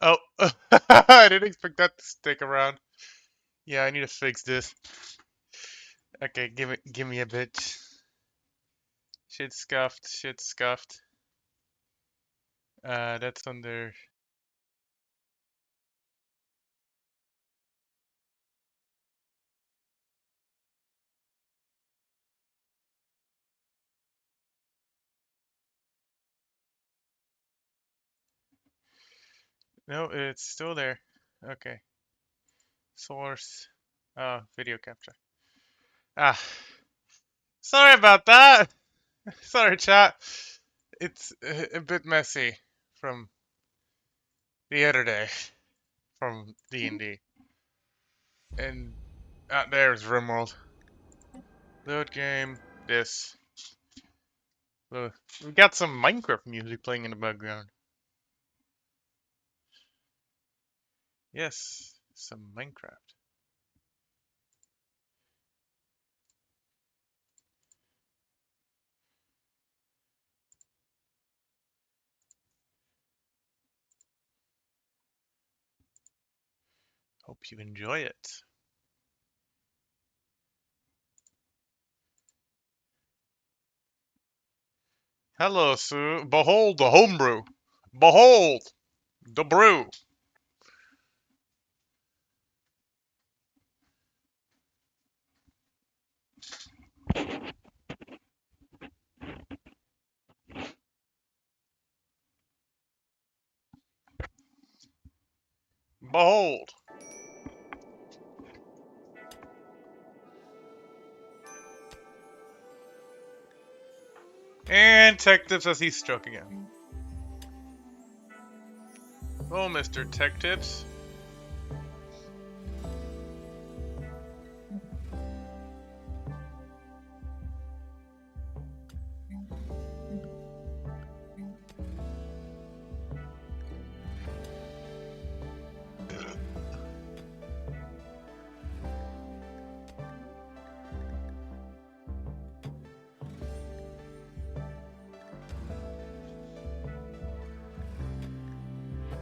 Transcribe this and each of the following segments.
Oh, I didn't expect that to stick around. Yeah, I need to fix this. Okay, give me a bit. Shit scuffed, shit scuffed. That's under. No, it's still there. Okay. Source. Video capture. Ah, sorry about that. Sorry, chat. It's a bit messy from the other day from D&D. And there's Rimworld. Load game. This. We got some Minecraft music playing in the background. Yes, some Minecraft. Hope you enjoy it. Hello, Sue. Behold the homebrew. Behold the brew. Behold. And Tech Tips as he struck again. Oh, Mr. Tech Tips.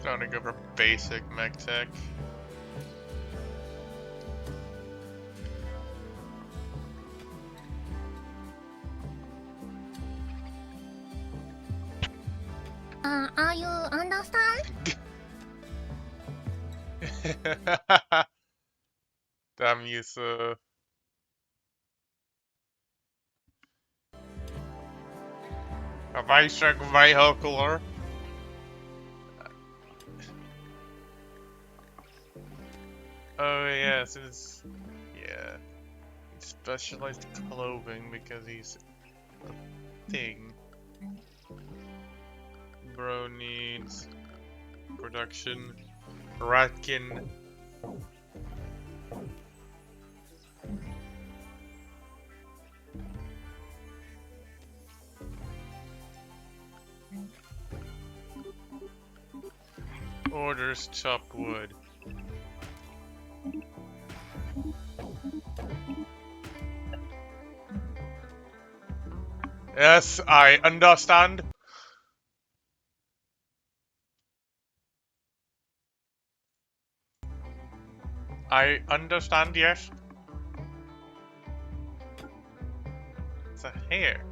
Trying to go for basic mech tech. Are you understand? Damn you, sir. Bijstuk vehicular. Oh yes, it's yeah. It's specialized clothing because he's a thing. Bro needs production. Ratkin. Orders chopped wood. Yes, I understand. I understand, yes. It's a hair.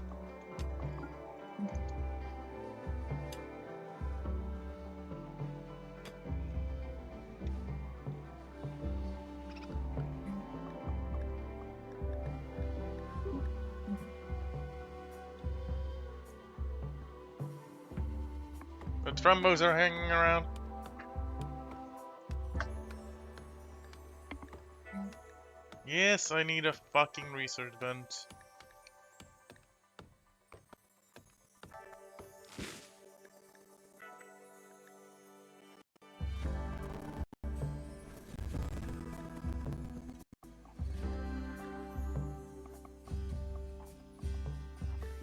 The Trumbos are hanging around. Yes, I need a fucking research vent.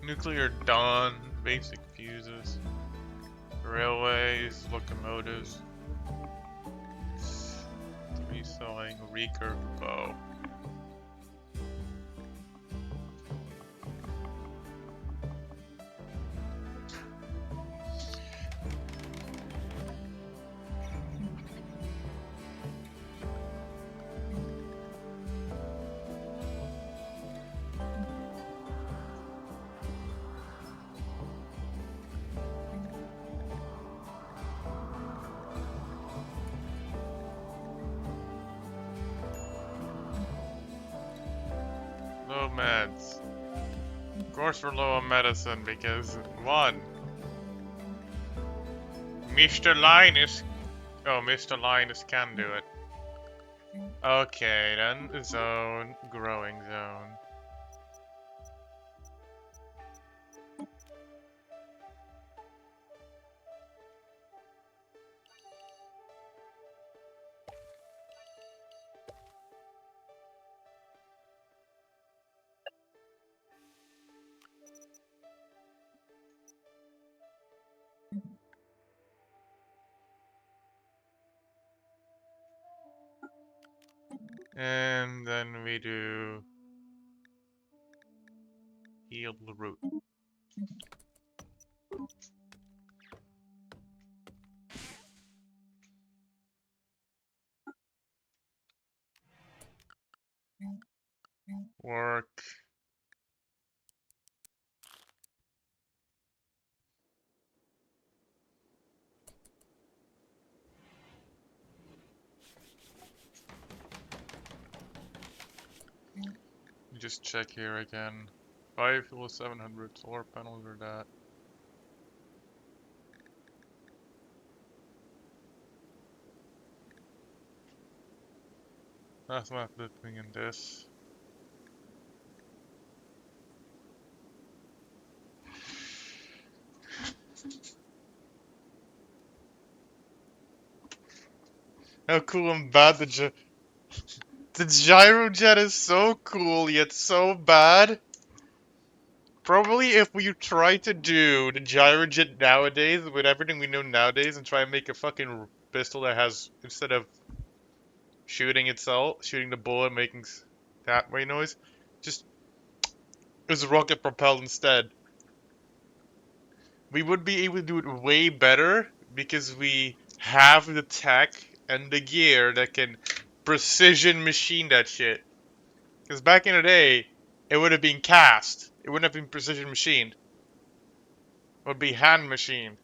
Nuclear dawn, basic fuses, railways, locomotives, 3-sawing, recurve bow. meds. Of course we're low on medicine because 1. Mr. Linus. Oh, Mr. Linus can do it. Okay, then zone, growing zone. And then we do heal the root. Work. Just check here again. 5 fuel 700 solar panels or that. That's not the thing in this. How cool and bad the gyrojet is so cool yet so bad. Probably if we try to do the gyrojet nowadays with everything we know nowadays and try and make a fucking pistol that has, instead of shooting itself, shooting the bullet making that way noise, just is rocket propelled instead. We would be able to do it way better because we have the tech and the gear that can precision machine that shit. Because back in the day, it would have been cast. It wouldn't have been precision machined. It would be hand machined.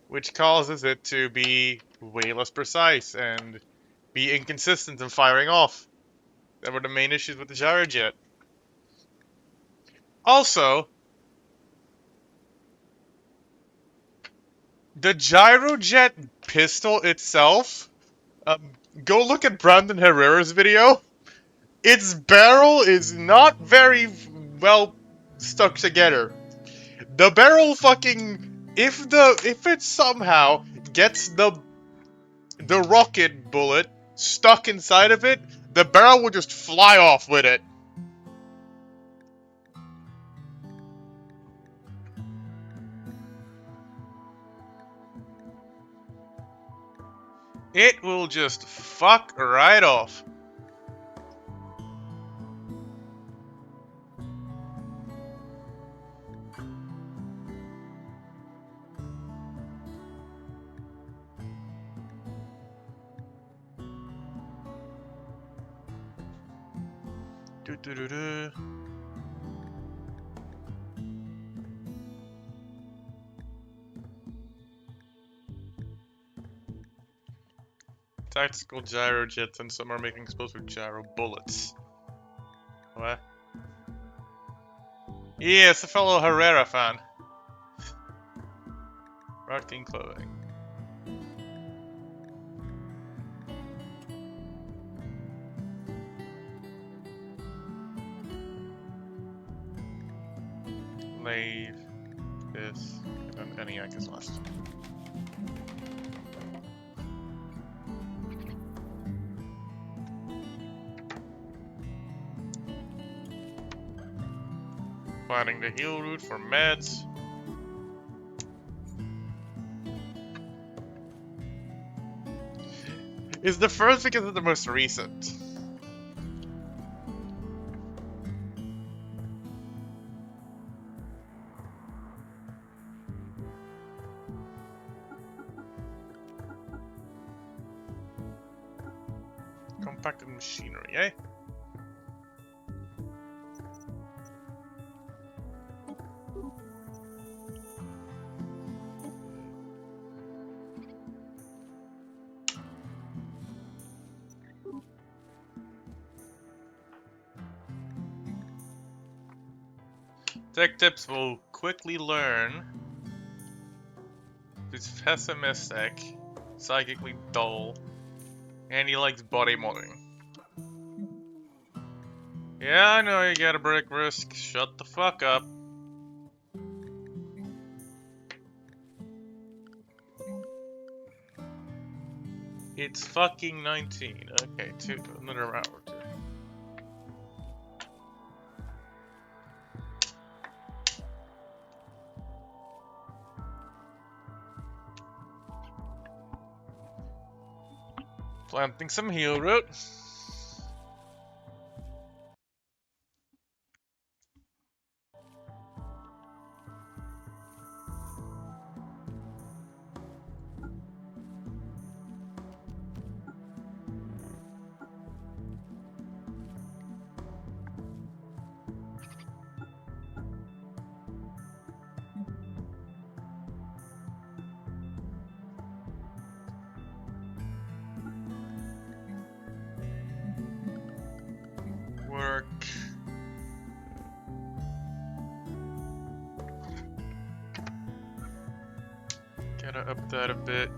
Which causes it to be way less precise and be inconsistent in firing off. That were the main issues with the gyrojet. Also, the gyrojet pistol itself, go look at Brandon Herrera's video. Its barrel is not very well stuck together. The barrel fucking, if it somehow gets the rocket bullet stuck inside of it, the barrel will just fly off with it. It will just fuck right off. Do do do do. Tactical gyro jets and some are making explosive gyro bullets. What? Yeah, it's a fellow Herrera fan. Rocking clothing. Leave this, and then ENIAC is last. Finding the heal route for meds. Is the first because of the most recent? Compacted machinery, eh? Tech Tips will quickly learn who's pessimistic, psychically dull, and he likes body modding. Yeah, I know you gotta break risk. Shut the fuck up. It's fucking 19. Okay, another hour or two. Planting some heel root. Work. Gotta up that a bit.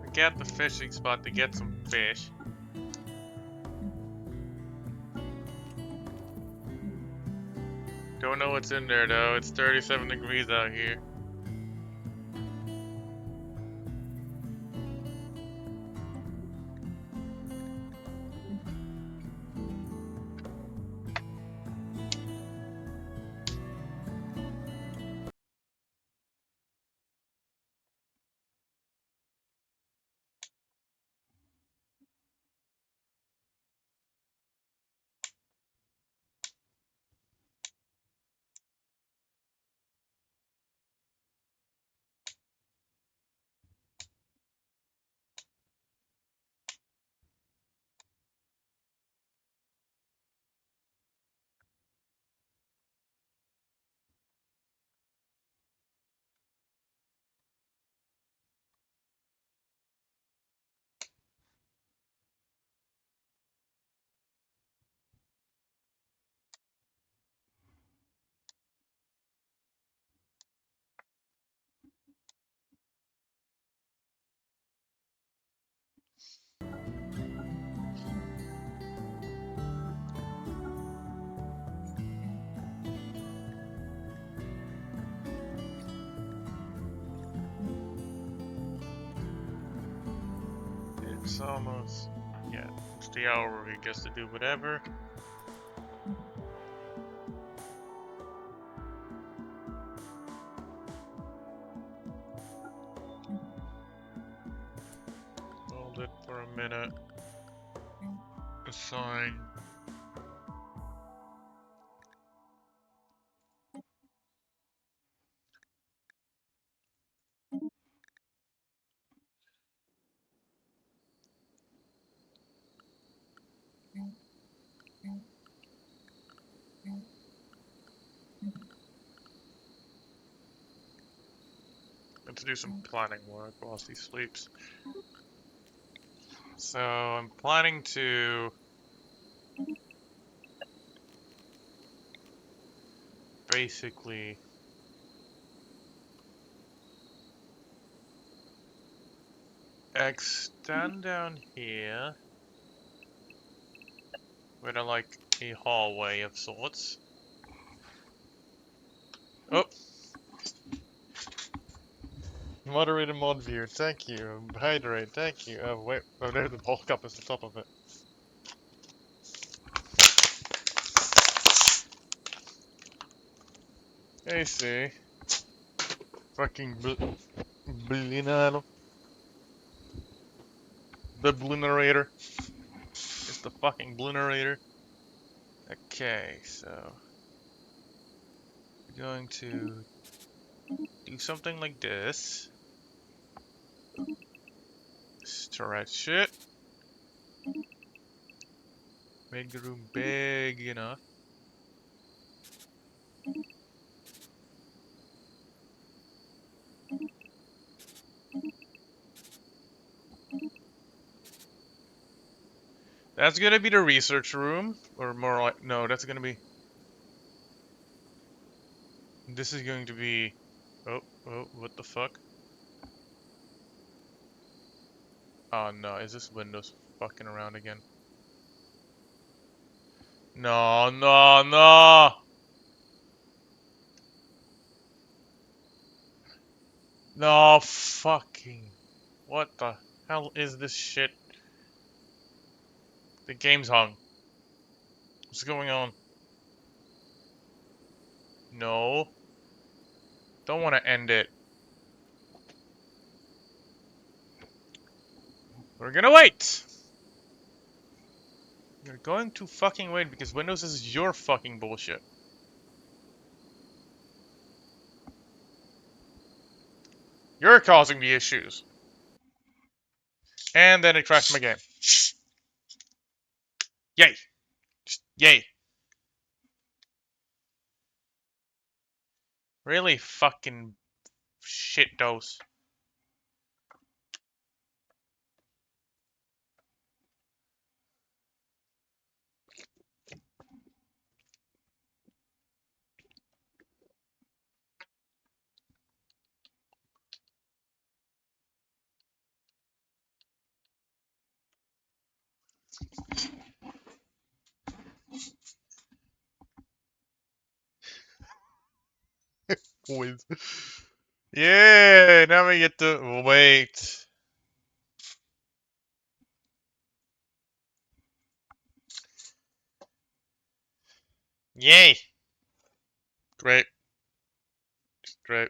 I got the fishing spot to get some fish. Don't know what's in there though. It's 37 degrees out here. It's almost, yeah, it's the hour where he gets to do whatever. Hold it for a minute. Assign. Let's do some planning work whilst he sleeps. So I'm planning to basically extend down here with like a hallway of sorts. Oh, moderated mod view, thank you. Hydrate, thank you. Oh wait, oh there's the bulk up is the top of it. Hey, see. Fucking Blinaro. The Blinerator. It's the fucking Blinerator. Okay, so we're going to do something like this. Stretch it. Make the room big enough. That's gonna be the research room, or more like, no, that's gonna be, this is going to be, oh, what the fuck? Oh no, is this Windows fucking around again? No, no, no! No, fucking, what the hell is this shit? The game's hung. What's going on? No. Don't want to end it. We're gonna wait! You're going to fucking wait because Windows is your fucking bullshit. You're causing the issues. And then it crashed my game. Yay! Just yay. Really fucking shit dose. With. Yeah, now we get to wait. Yay! Great, great.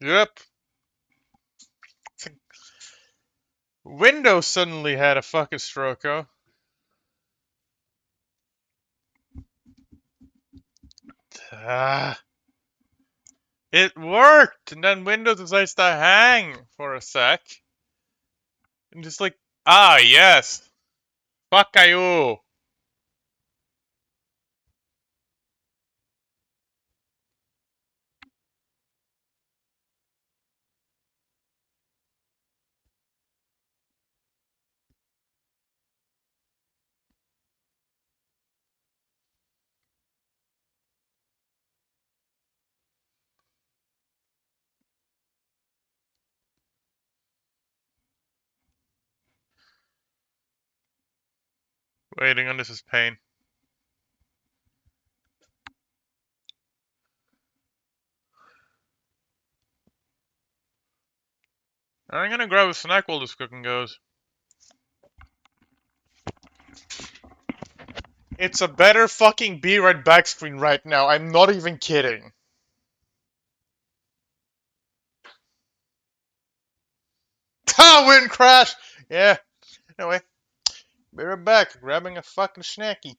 Yep. Windows suddenly had a fucking stroke, huh? Ah, it worked, and then Windows decides to hang for a sec. And just like, ah, yes. Fuck you. Waiting on this is pain. I'm gonna grab a snack while this cooking goes. It's a better fucking be right back screen right now. I'm not even kidding. Ah, wind crash! Yeah. Anyway, be right back. Grabbing a fucking snacky.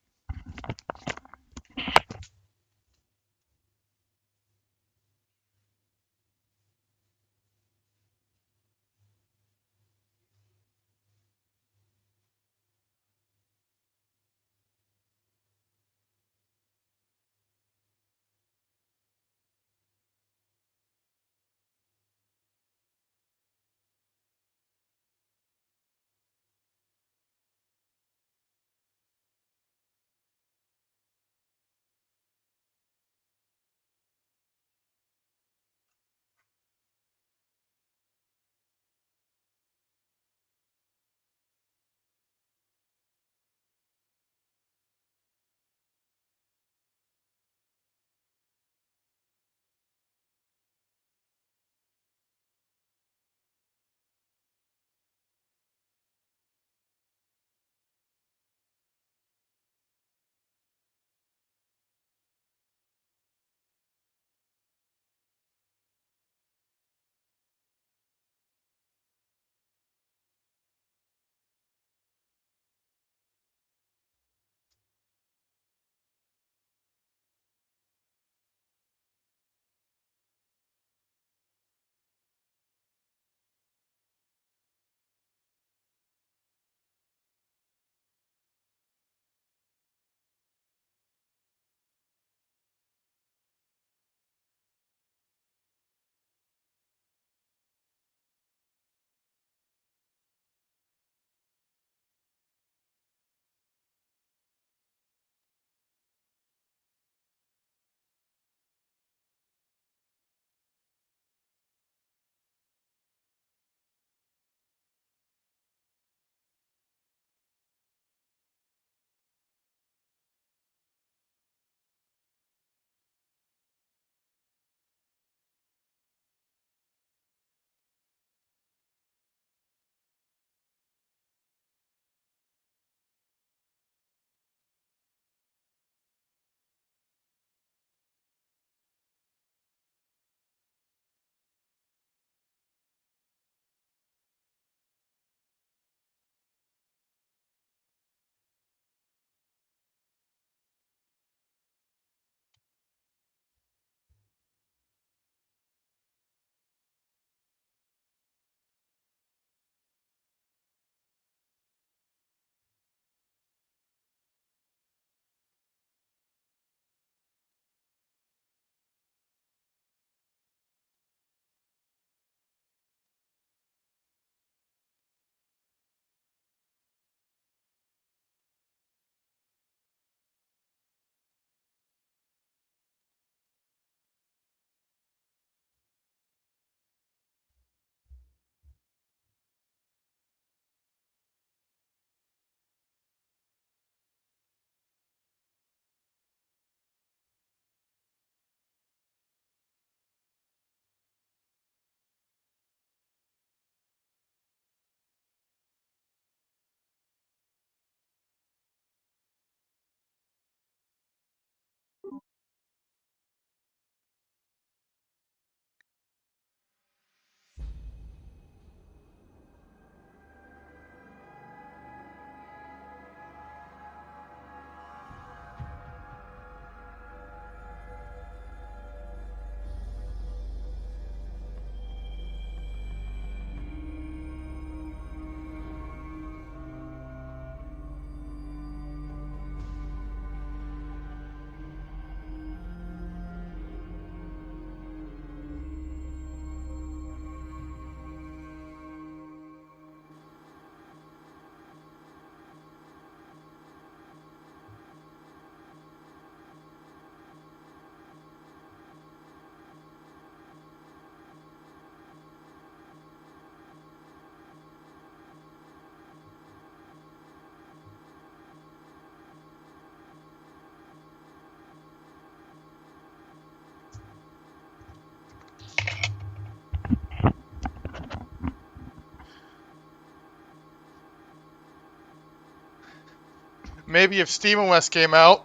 Maybe if Steam OS came out.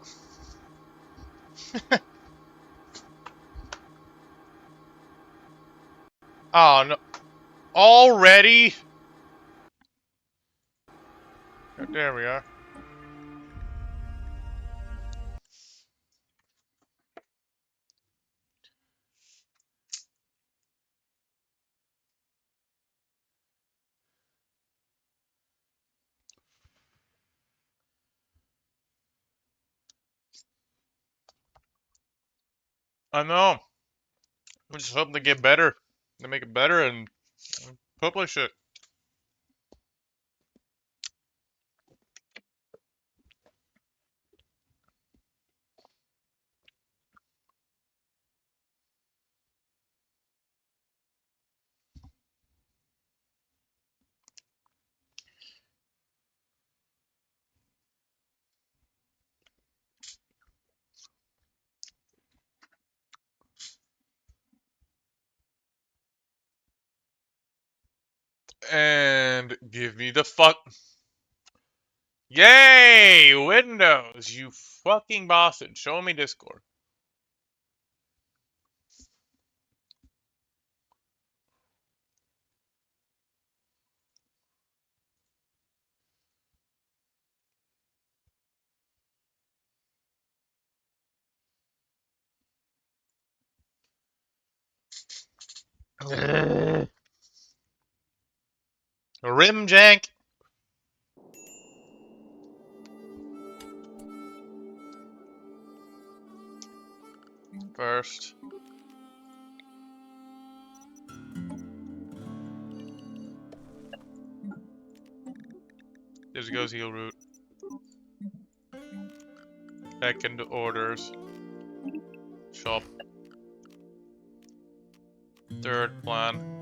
Oh no. Already? Oh, there we are. I know. We just hope they get better. They make it better and publish it. And give me the fuck. Yay! Windows, you fucking bastard. Show me Discord. Rim jank. First. This goes heal route. Second orders. Shop. Third plan.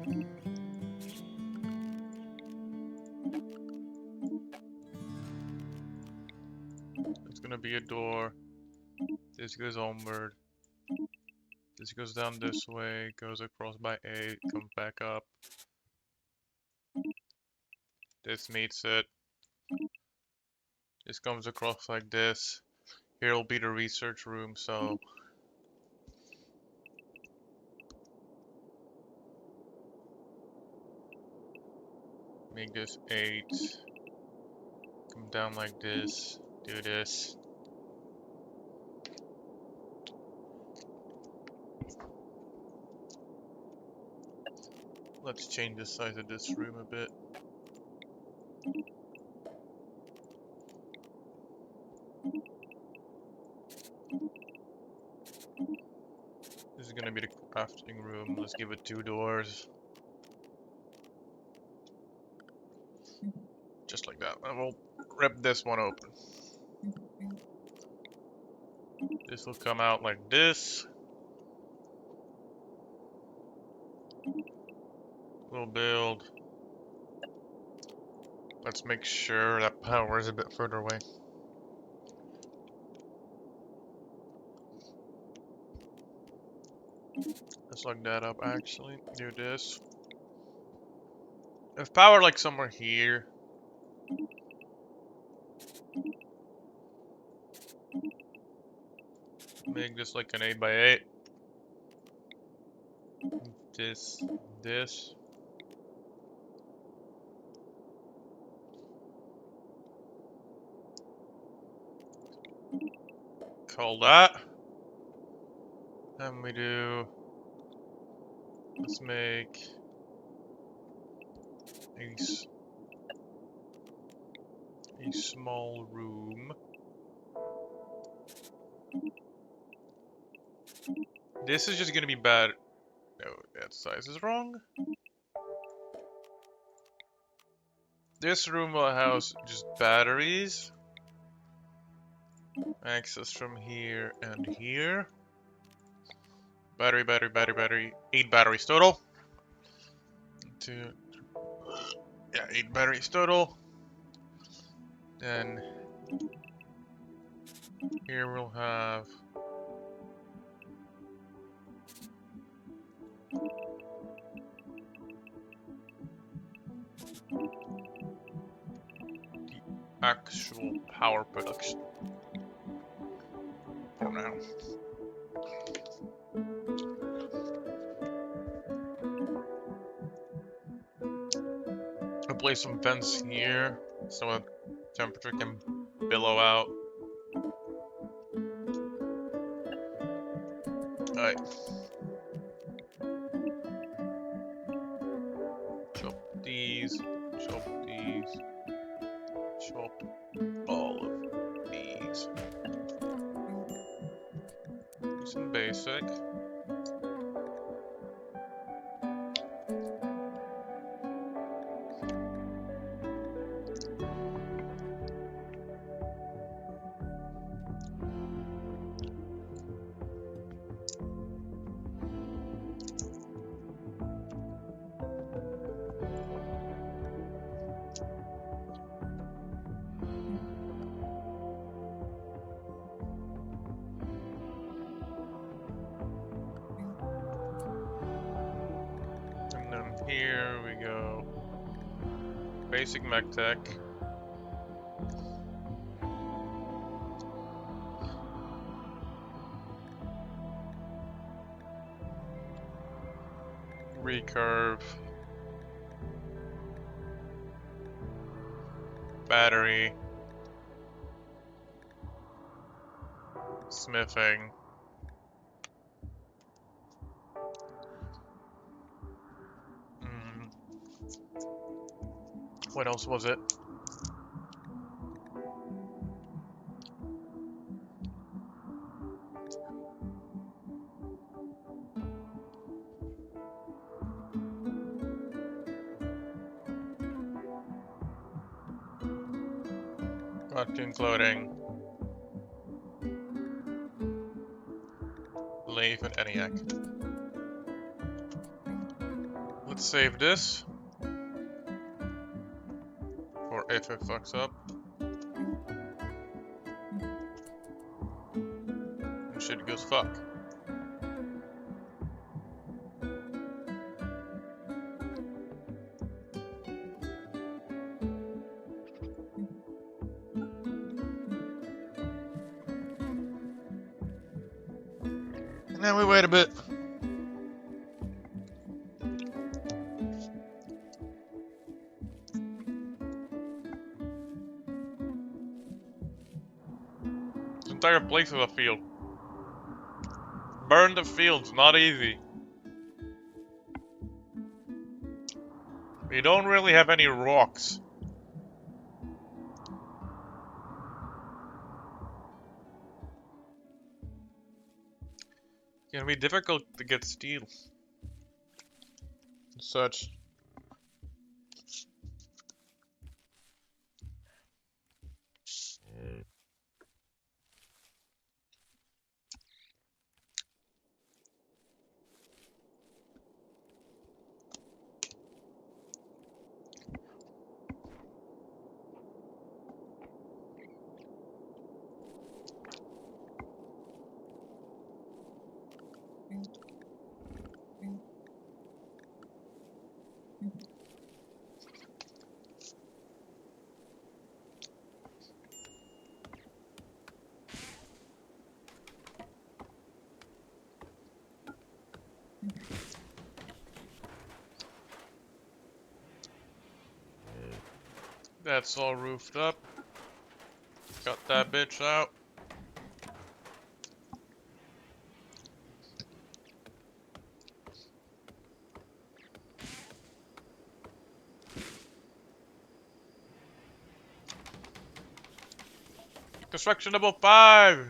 It's gonna be a door. This goes onward. This goes down this way, goes across by 8, comes back up. This meets it. This comes across like this. Here will be the research room, so make this 8. Come down like this. Do this. Let's change the size of this room a bit. This is gonna be the crafting room. Let's give it 2 doors. Just like that. And we'll rip this one open. This will come out like this. We'll build. Let's make sure that power is a bit further away. Let's look that up actually. Do this. If power like somewhere here. Make this like an 8x8. This. Call that. Then we do. Let's make a small room. This is just gonna be bad. No, that size is wrong. This room will house just batteries. Access from here and here. Battery. 8 batteries total. 8 batteries total. Then here we'll have the actual power production. For now. I'll place some vents here so the temperature can billow out. Alright. Chop these, chop these, chop all of these. Do some basic. And then here we go. Basic mech tech. Recurve. Battery. Smithing. What else was it? Costume clothing. Leaf and ENIAC. Let's save this. For if it fucks up. And shit goes fuck. And then we wait a bit. This entire place is a field. Burn the fields, not easy. We don't really have any rocks. It can be difficult to get steel. And such. That's all roofed up. Got that bitch out. Construction level 5!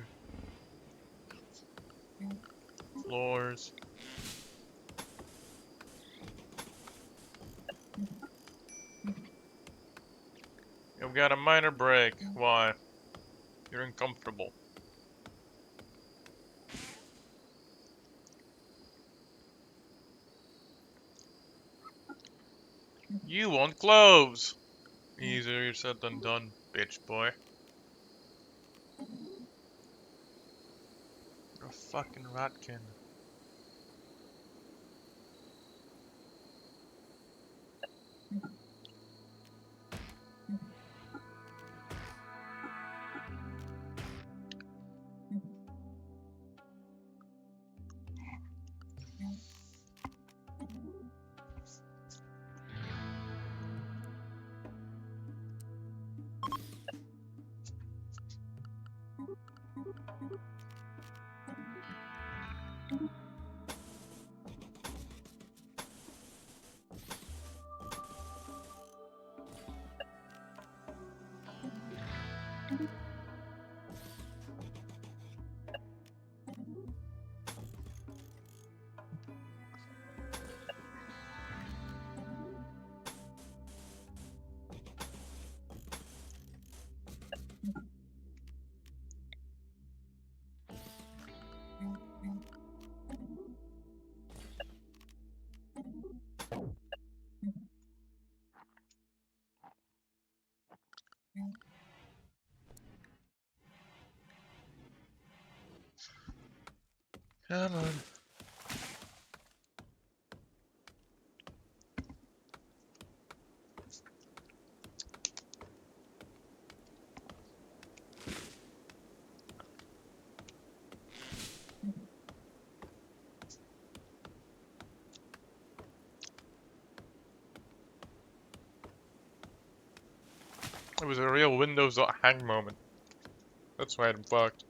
Floors. You've got a minor break. Why? You're uncomfortable. You want cloves! Easier said than done, bitch boy. You're a fucking ratkin. Come on. It was a real Windows.hang moment. That's why I'm fucked.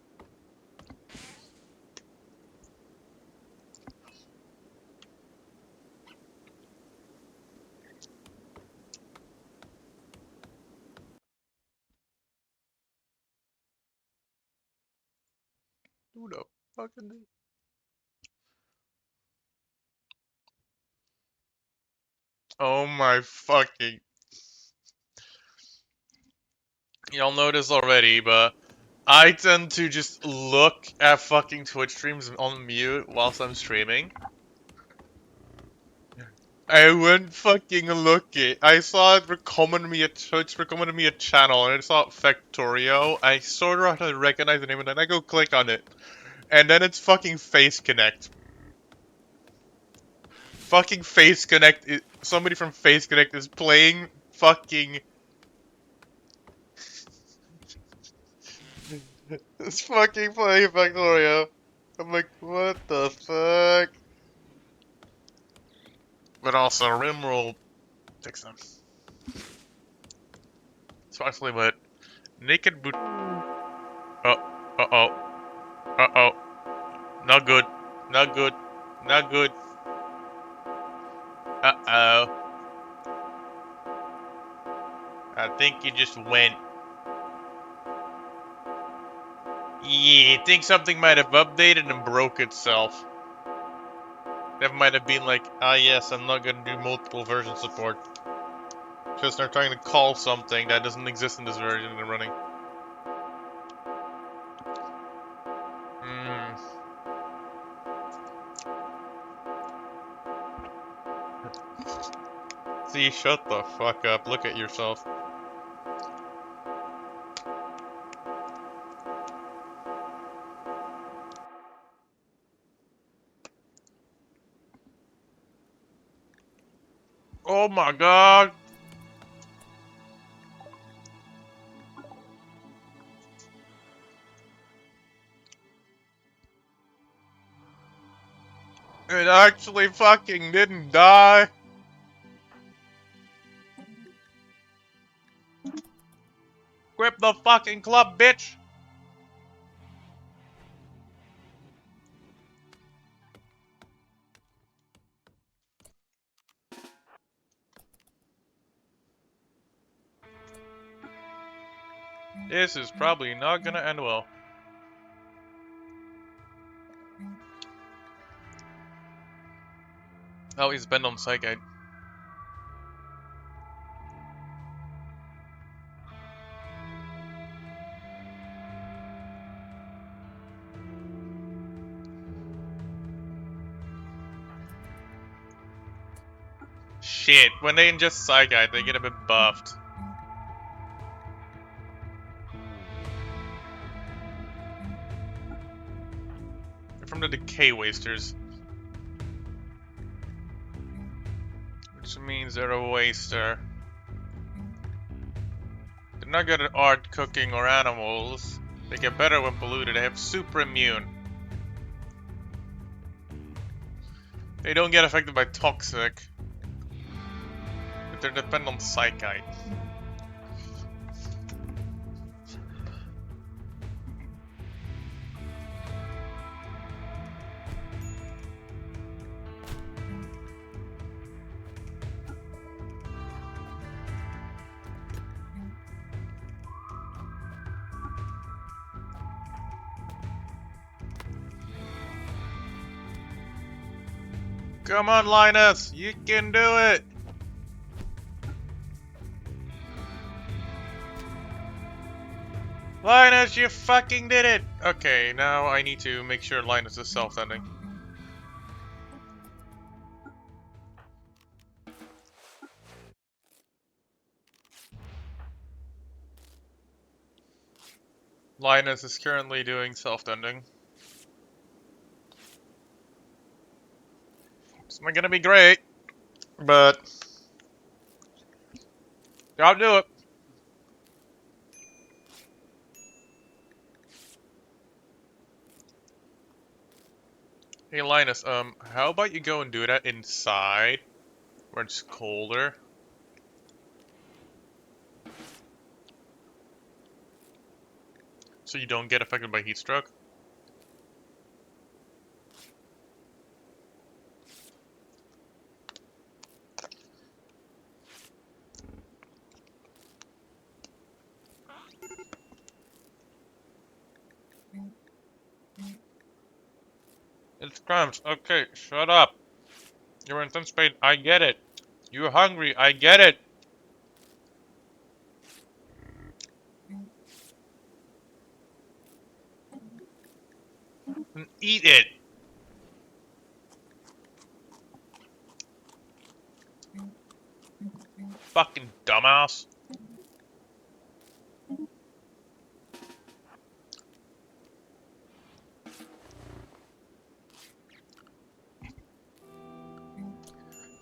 Who the fucking did? Oh my fucking. Y'all know this already, but I tend to just look at fucking Twitch streams on mute whilst I'm streaming. I went fucking looking. I saw it recommended me a Twitch, recommended me a channel, and I saw Factorio. I sort of had to recognize the name, and then I go click on it. And then it's fucking Face Connect. Fucking Face Connect. Somebody from Face Connect is playing fucking. It's fucking playing Factorio. I'm like, what the fuck? But also, Rimroll takes them. Especially with Naked Boot. Oh, uh-oh. Uh-oh. Not good. Not good. Not good. Uh-oh. I think you just went. Yeah, I think something might have updated and broke itself. That might have been like, ah yes, I'm not gonna do multiple version support. Just they're trying to call something that doesn't exist in this version and running. See, shut the fuck up. Look at yourself. Oh my god! It actually fucking didn't die! Grip the fucking club, bitch! This is probably not gonna end well. Oh, he's bent on Psychite. Shit, when they ingest Psychite, they get a bit buffed. They're from the Decay Wasters. Which means they're a waster. They're not good at art, cooking, or animals. They get better when polluted. They have super immune. They don't get affected by toxic, but they're dependent on psychite. Come on, Linus! You can do it! Linus, you fucking did it! Okay, now I need to make sure Linus is self-ending. Linus is currently doing self-ending. It's not gonna be great, but I'll do it. Hey Linus, how about you go and do that inside, where it's colder? So you don't get affected by heat stroke? It's cramps. Okay, shut up. You're in intense pain. I get it. You're hungry. I get it. Then eat it. Fucking dumbass.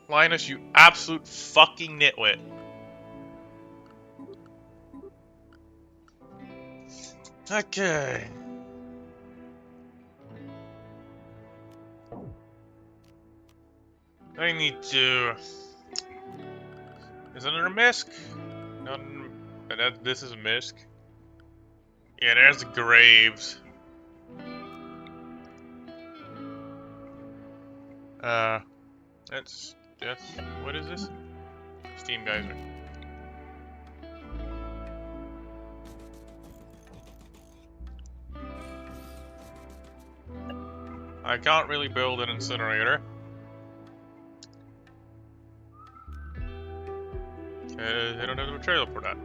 Linus, you absolute fucking nitwit. Okay. I need to... Is it under Misk? This is Misk. Yeah, there's the graves. That's... What is this? Steam Geyser. I can't really build an incinerator. I don't have the material for that.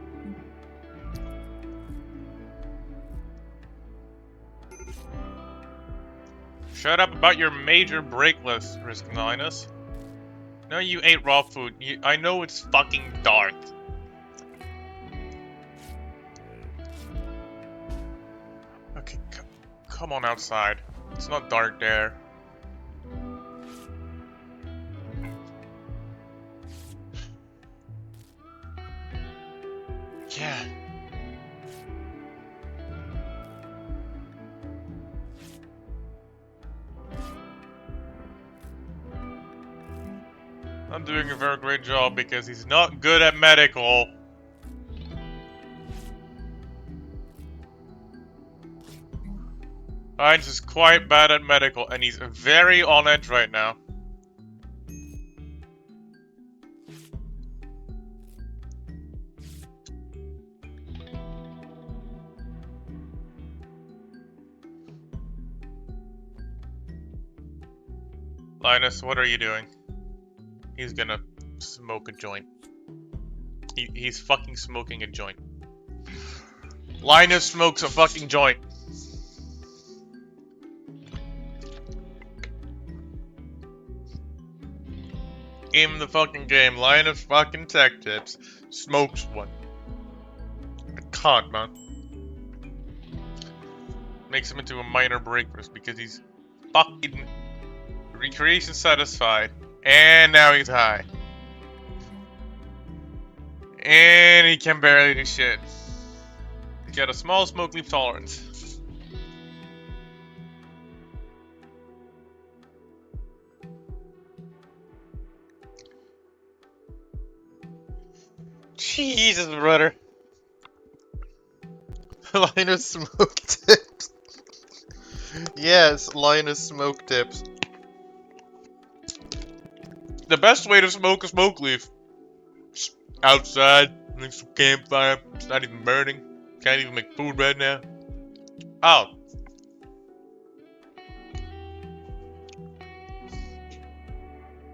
Shut up about your major break list, Linus. No, you ate raw food. I know it's fucking dark. Okay, come on outside. It's not dark there. Yeah. I'm doing a very great job because he's not good at medical. Heinz is quite bad at medical and he's very on edge right now. Linus, what are you doing? He's gonna smoke a joint. He's fucking smoking a joint. Linus smokes a fucking joint. Game the fucking game. Linus fucking tech tips. Smokes one. I can't, man. Makes him into a minor breakfast because he's fucking recreation satisfied. And now he's high. And he can barely do shit. He's got a small smoke leaf tolerance. Jesus, brother. Linus smoke tips. Yes, Linus smoke tips. The best way to smoke a smoke leaf. Just outside, make some campfire. It's not even burning. Can't even make food right now. Oh.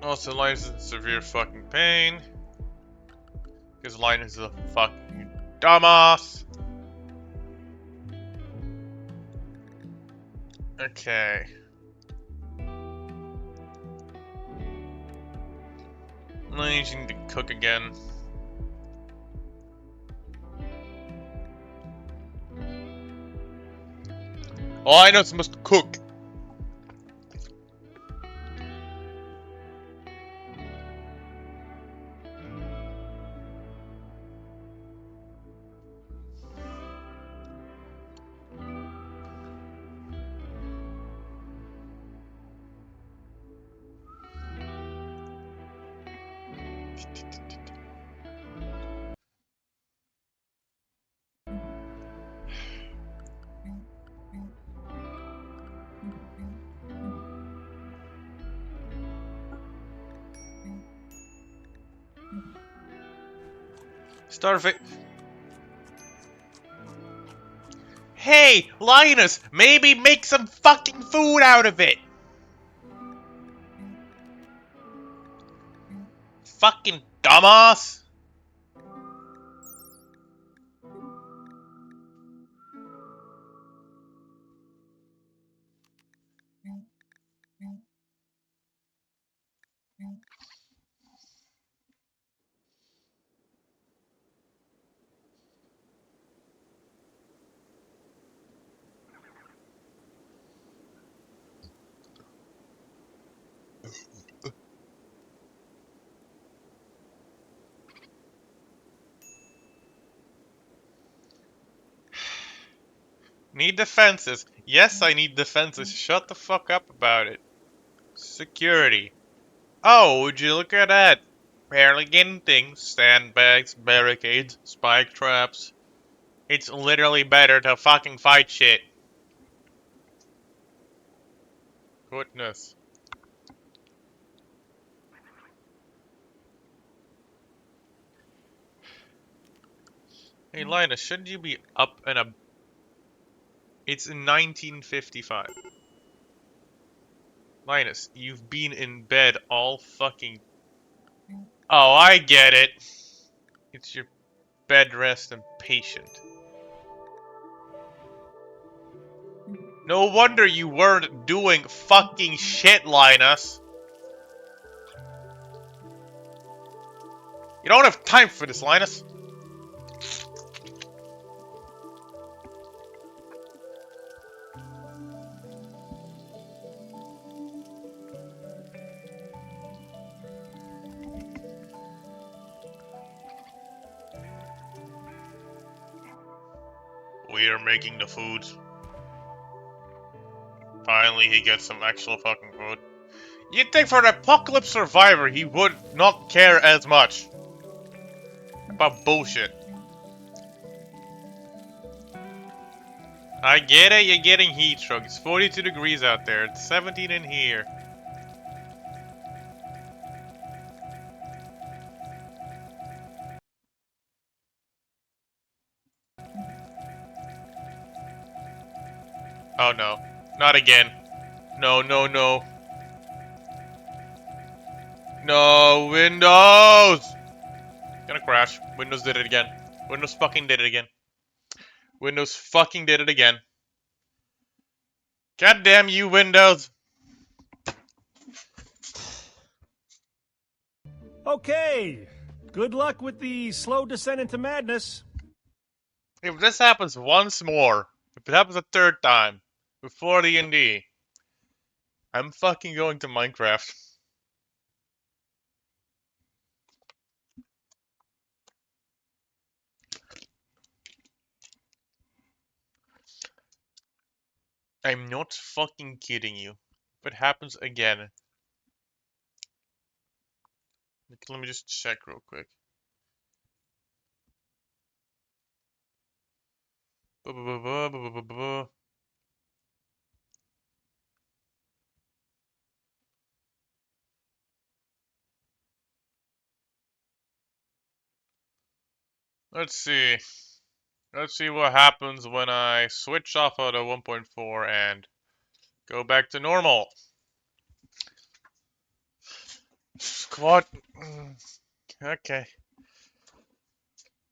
Also, Linus is in severe fucking pain. Because Linus is a fucking dumbass. Okay. Linus, you need to cook again. All I know is supposed to cook. Starving. Hey, Linus, maybe make some fucking food out of it. Fucking dumbass. Need defenses. Yes, I need defenses. Shut the fuck up about it. Security. Oh, would you look at that? Barely getting things. Sandbags, barricades, spike traps. It's literally better to fucking fight shit. Goodness. Hey, Linus, shouldn't you be up and up? It's in 1955. Linus, you've been in bed all fucking... Oh, I get it. It's your bed rest and patient. No wonder you weren't doing fucking shit, Linus. You don't have time for this, Linus. We are making the food. Finally, he gets some actual fucking food. You'd think for an apocalypse survivor, he would not care as much about bullshit. I get it, you're getting heat stroke. It's 42 degrees out there. It's 17 in here. Oh no. Not again. No, no, no. No, Windows! Gonna crash. Windows did it again. Windows fucking did it again. Windows fucking did it again. God damn you, Windows! Okay, good luck with the slow descent into madness. If this happens once more, if it happens a third time, before D&D, I'm fucking going to Minecraft. I'm not fucking kidding you. If it happens again... Let me just check real quick. Let's see. Let's see what happens when I switch off out of 1.4 and go back to normal. Squat. Okay.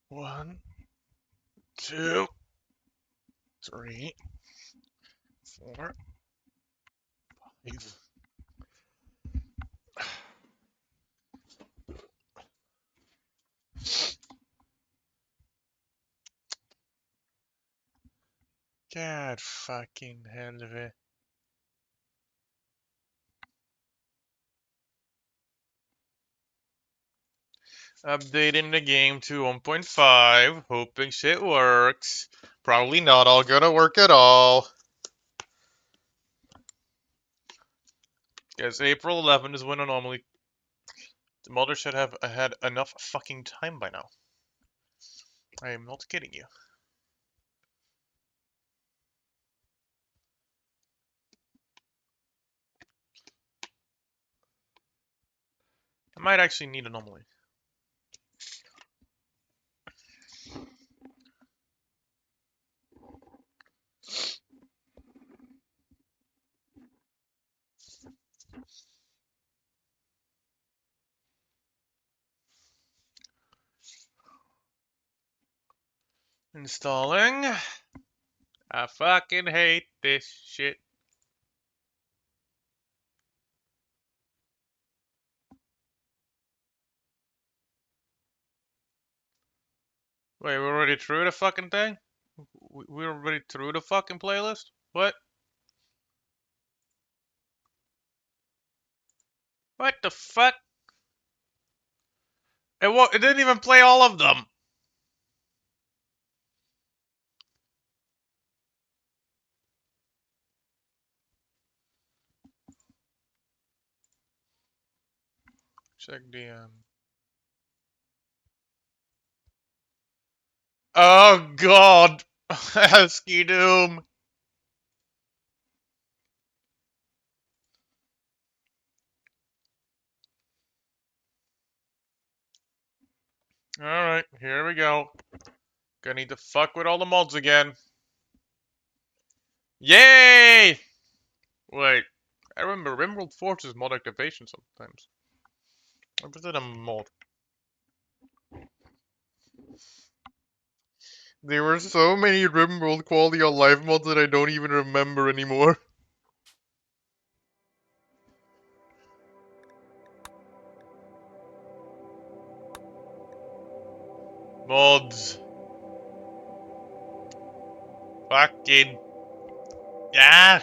1, 2, 3, 4, 5. God fucking hell of it. Updating the game to 1.5, hoping shit works. Probably not all gonna work at all. Guess April 11 is when I normally. The mother should have had enough fucking time by now. I am not kidding you. I might actually need anomaly. Installing. I fucking hate this shit. Wait, we're already through the fucking thing? We're already through the fucking playlist? What? What the fuck? It didn't even play all of them. Check DM. Oh god! ASCII Doom! Alright, here we go. Gonna need to fuck with all the mods again. Yay! Wait, I remember Rimworld forces mod activation sometimes. Or was it a mod? There were so many Rimworld quality of life mods that I don't even remember anymore. Mods. Fucking. Yeah!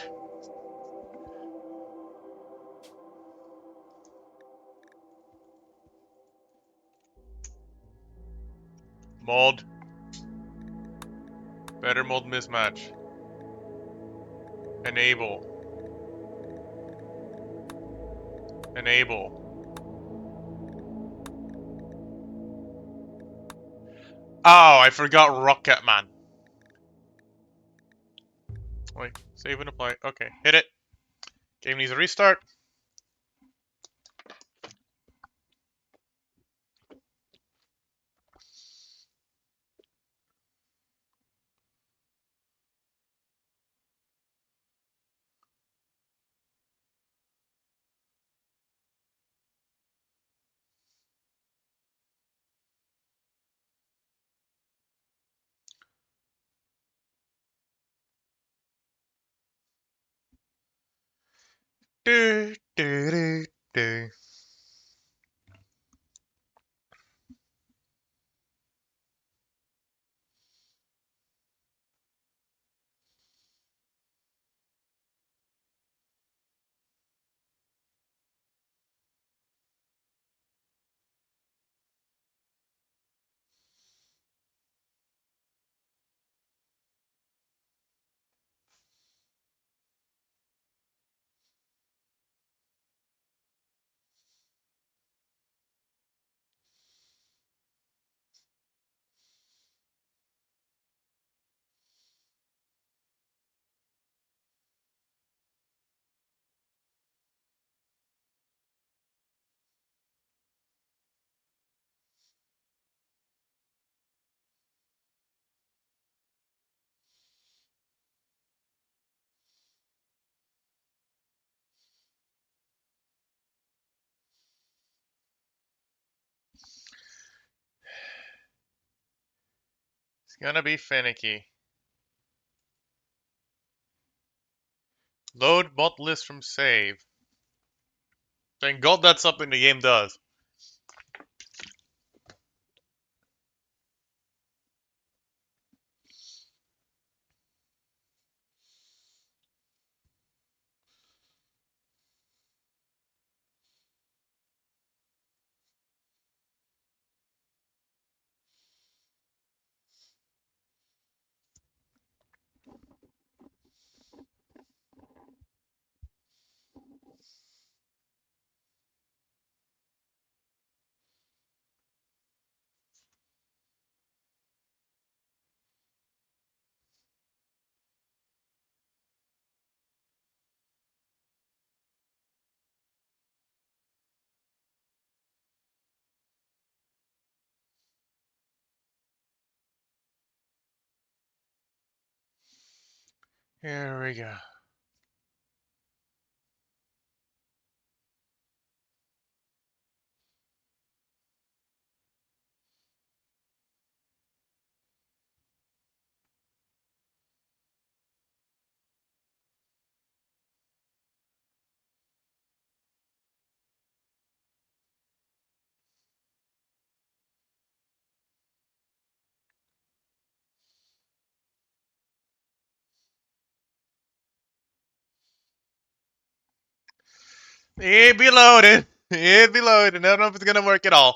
Mod. Better mod mismatch. Enable. Enable. Oh, I forgot Rocket Man. Wait, save and apply. Okay, hit it. Game needs a restart. Do, do, do, do. gonna be finicky. Load mod list from save. Thank God that's something the game does. Here we go. It be loaded. It be loaded. I don't know if it's gonna work at all.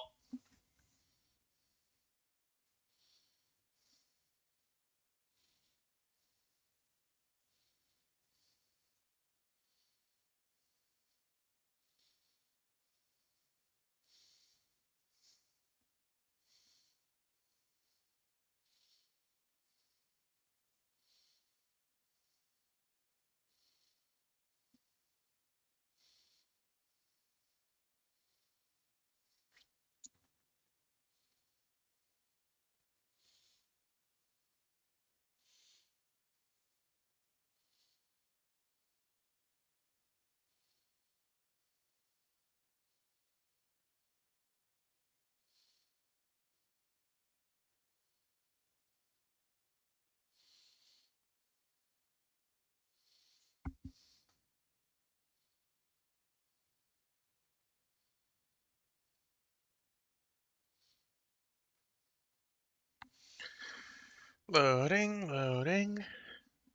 Loading, loading.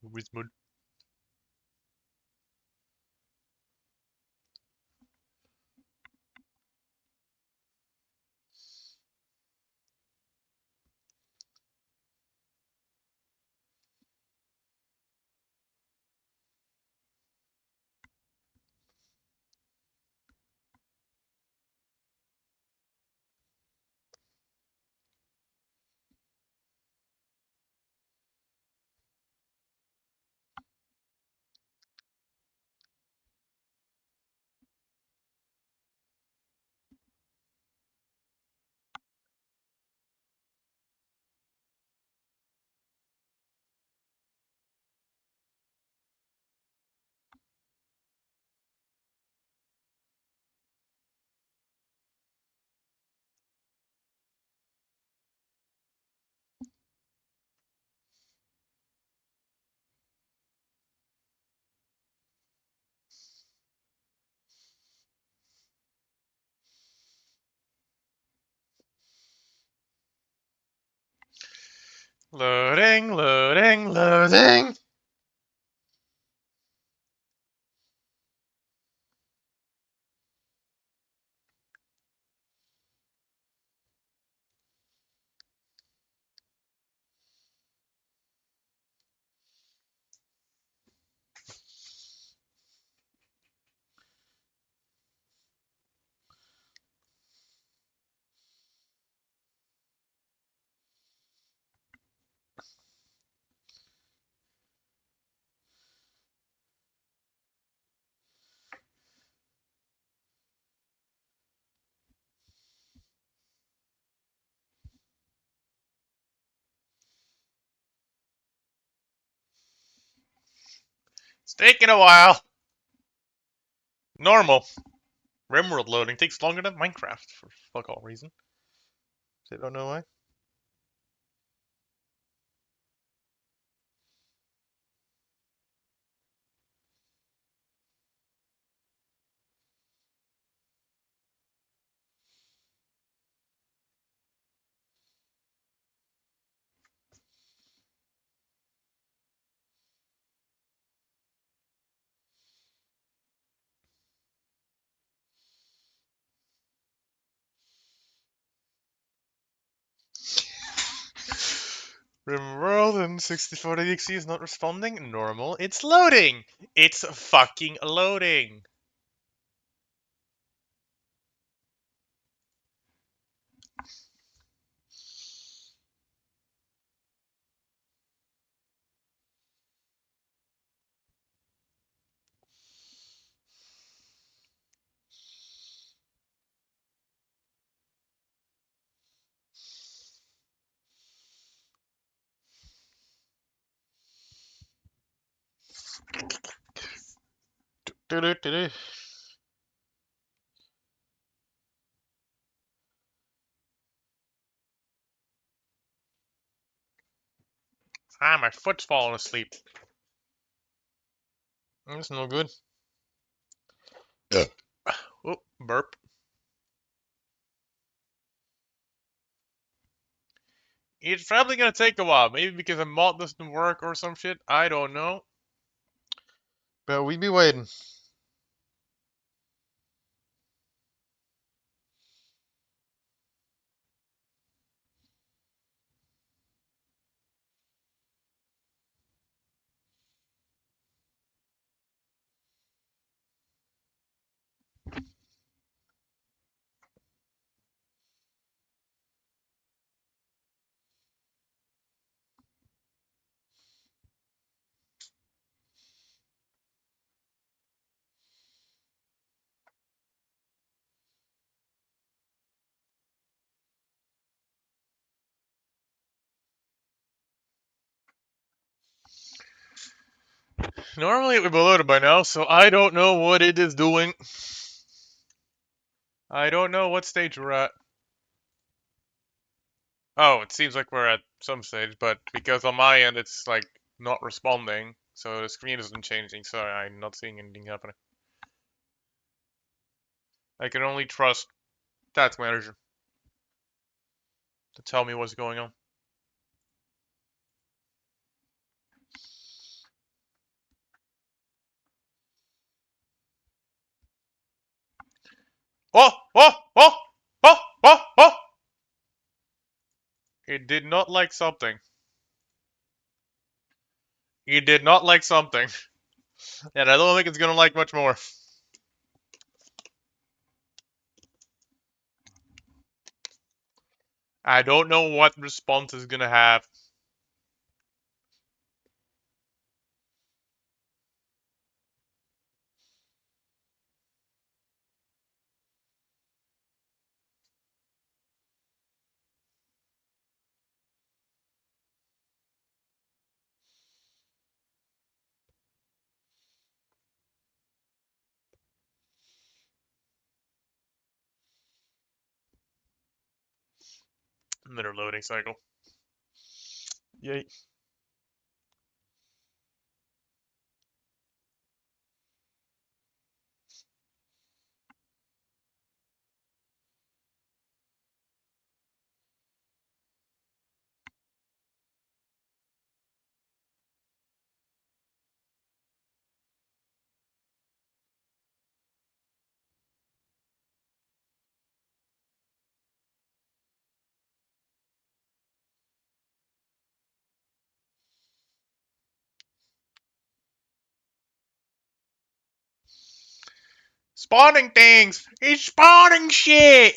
Wizmud. Loading, loading, loading. It's taking a while. Normal. RimWorld loading takes longer than Minecraft for fuck all reason. I don't know why. Rimworld and 64DXC is not responding. Normal. It's loading! It's fucking loading! Do-do-do-do. Ah, my foot's falling asleep. That's no good. Oh, burp. It's probably gonna take a while. Maybe because a mod doesn't work or some shit. I don't know. But we be waiting. Normally it would be loaded by now, so I don't know what it is doing. I don't know what stage we're at. Oh, it seems like we're at some stage, but because on my end it's like not responding, so the screen isn't changing, so I'm not seeing anything happening. I can only trust Task Manager to tell me what's going on. Oh! Oh! Oh! Oh! Oh! Oh! It did not like something. It did not like something. And I don't think it's gonna like much more. I don't know what response it's gonna have. Another loading cycle. Yay. Spawning things! It's spawning shit!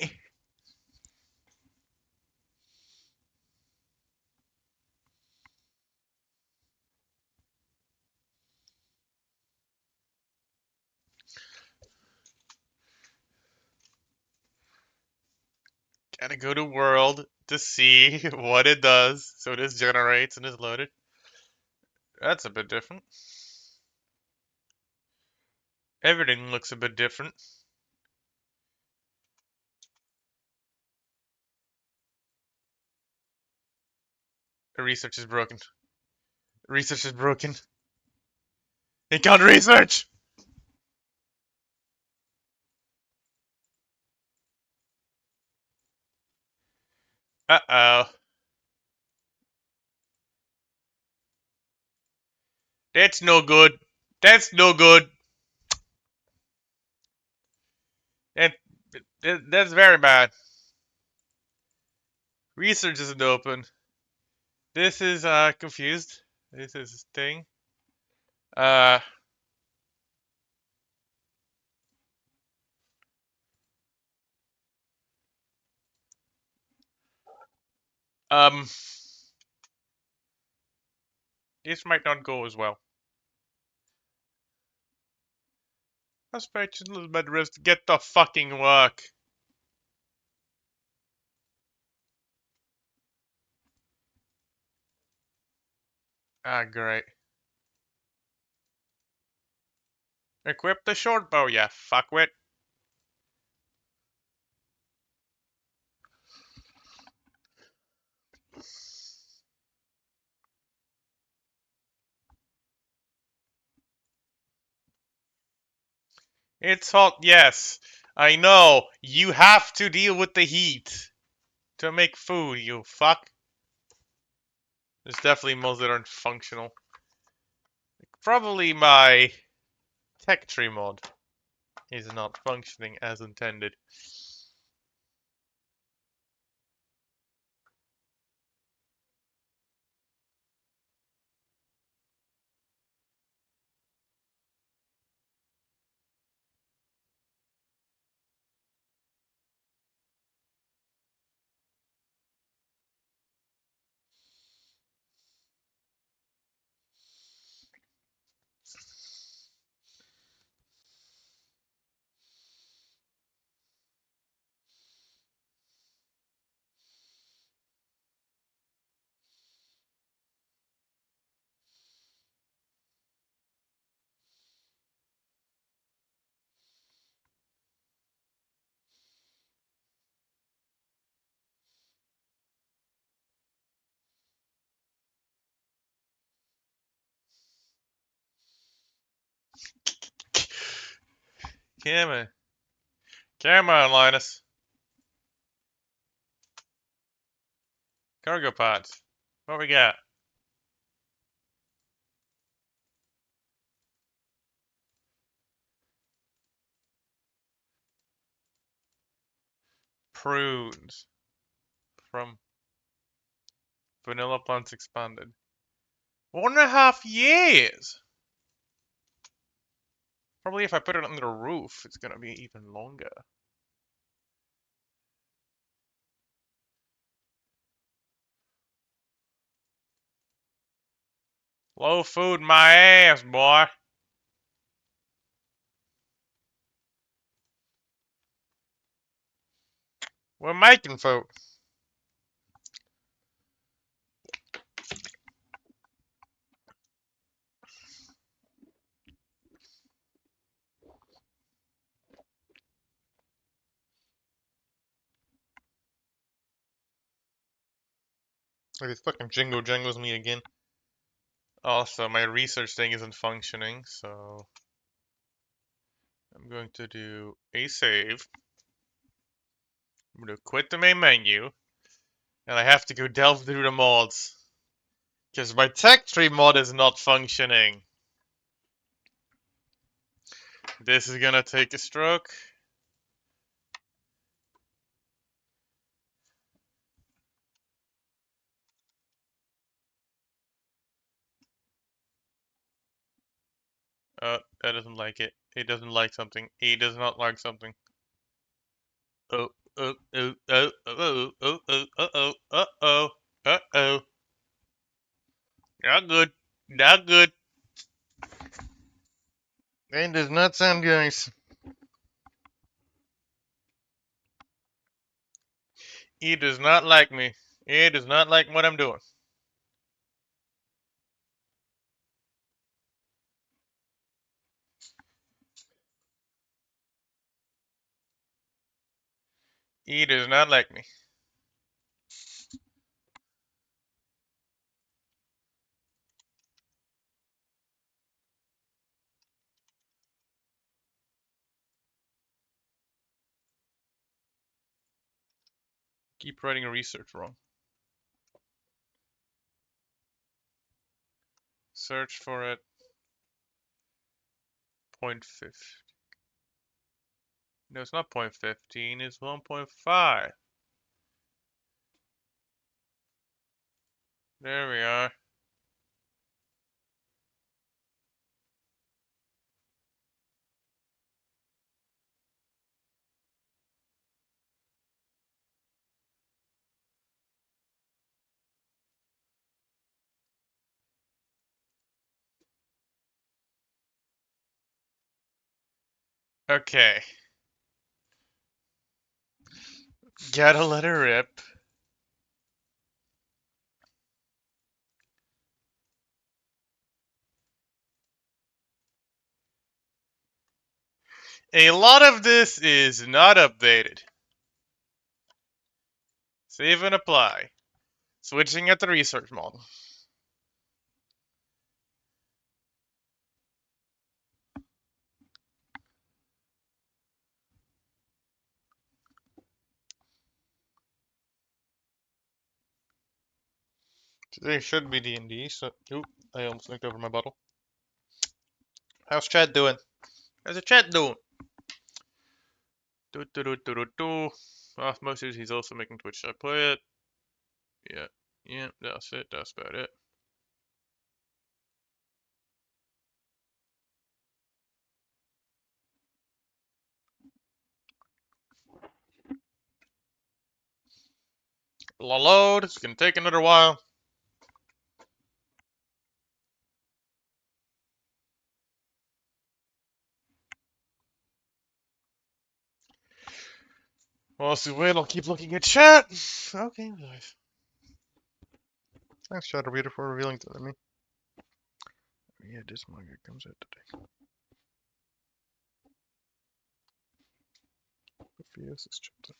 Gotta go to world to see what it does. So this generates and is loaded. That's a bit different. Everything looks a bit different. The research is broken. Research is broken. It can't research! Uh-oh. That's no good. That's no good. That, that's very bad. Research isn't open. This is confused. This is thing. Uh um this might not go as well. Let's patch a little bit of rest. Get the fucking work. Ah, great. Equip the short bow, yeah, fuckwit. It's hot, yes. I know. You have to deal with the heat to make food, you fuck. There's definitely modes that aren't functional. Probably my tech tree mod is not functioning as intended. Come on. Come on, Linus. Cargo pods. What we got? Prunes. From Vanilla Plants Expanded. 1.5 years! Probably if I put it under a roof, it's gonna be even longer. Low food my ass, boy. We're making food. Like this fucking jingle jangles me again. Also, my research thing isn't functioning, so I'm going to do a save. I'm going to quit the main menu, and I have to go delve through the mods. Because my tech tree mod is not functioning. This is gonna take a stroke. That doesn't like it. It doesn't like something. He does not like something. Oh, oh, oh, oh, oh, oh, oh, oh, oh, oh, oh, oh, oh. Not good. Not good. It does not sound nice. He does not like me. He does not like what I'm doing. He does not like me. Keep writing research wrong. Search for it. 0.15. No, it's not 0.15. It's 1.5. There we are. Okay. Gotta let her rip. A lot of this is not updated. Save and apply. Switching at the research model. Today should be D&D, so... Oop, I almost knocked over my bottle. How's chat doing? How's the chat doing? Do do do do do do. Osmosis, he's also making Twitch. Should I play it? Yeah. Yeah, that's it. That's about it. Load. It's gonna take another while. While else we wait, I'll keep looking at chat. Okay, nice. Thanks, chat reader, for revealing to me. Yeah, this manga comes out today. Ophiuchus chapter.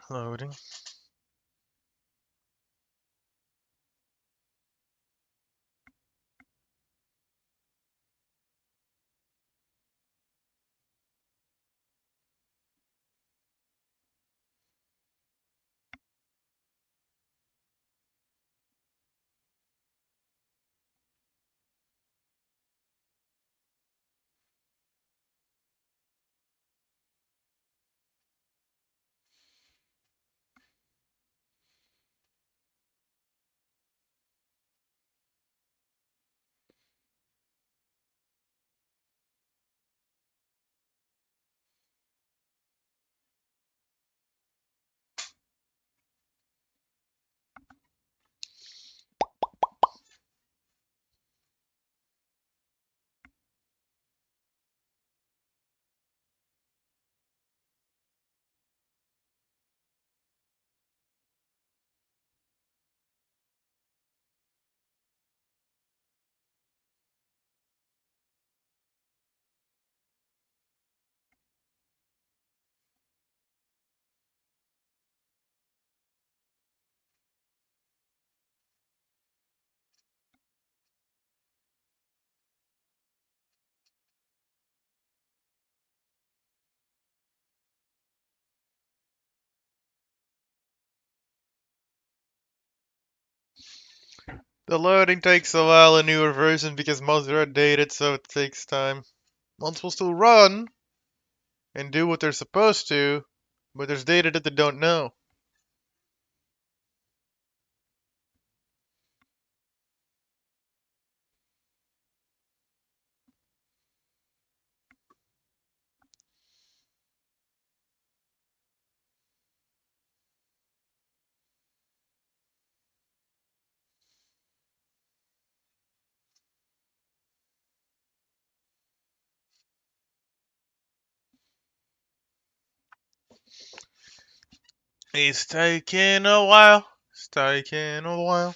Loading. The loading takes a while in newer version because mods are outdated, so it takes time. Mods will still run and do what they're supposed to, but there's data that they don't know. It's taking a while. It's taking a while.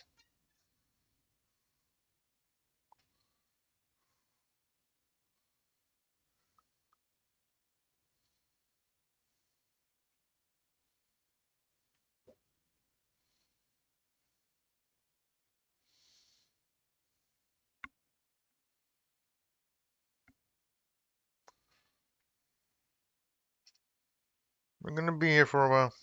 We're gonna be here for a while.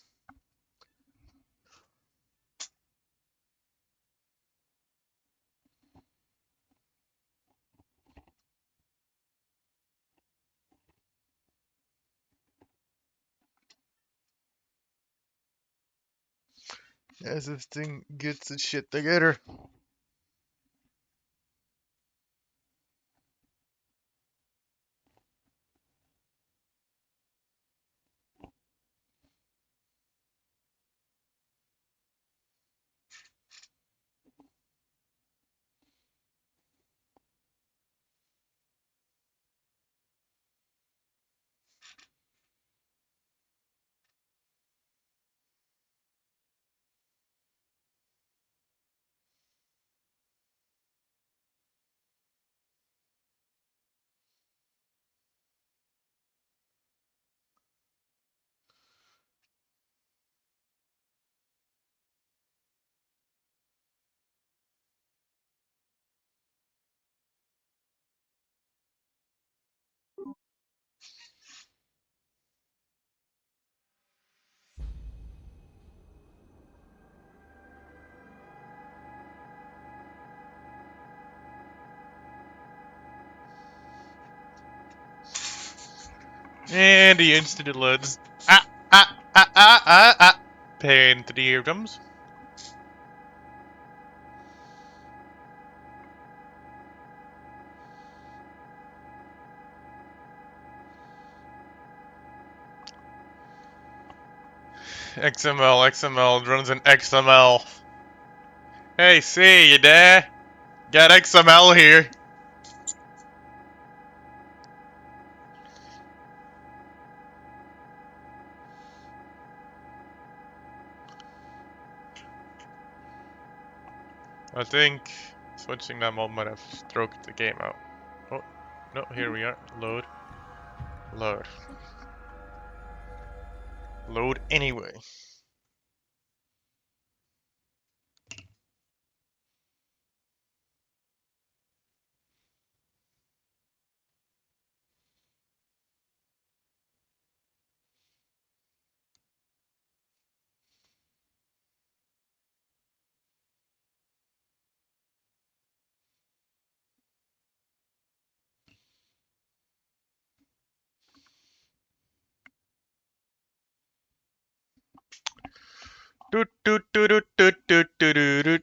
As this thing gets its shit together. And the instant it loads. Pain to the eardrums. XML runs in XML. Hey, see you there? Got XML here. I think switching that mode might have stroked the game out. Oh, no, here we are. Load. Load. Load anyway. Doot doot doot doot doot doot doot doot doot.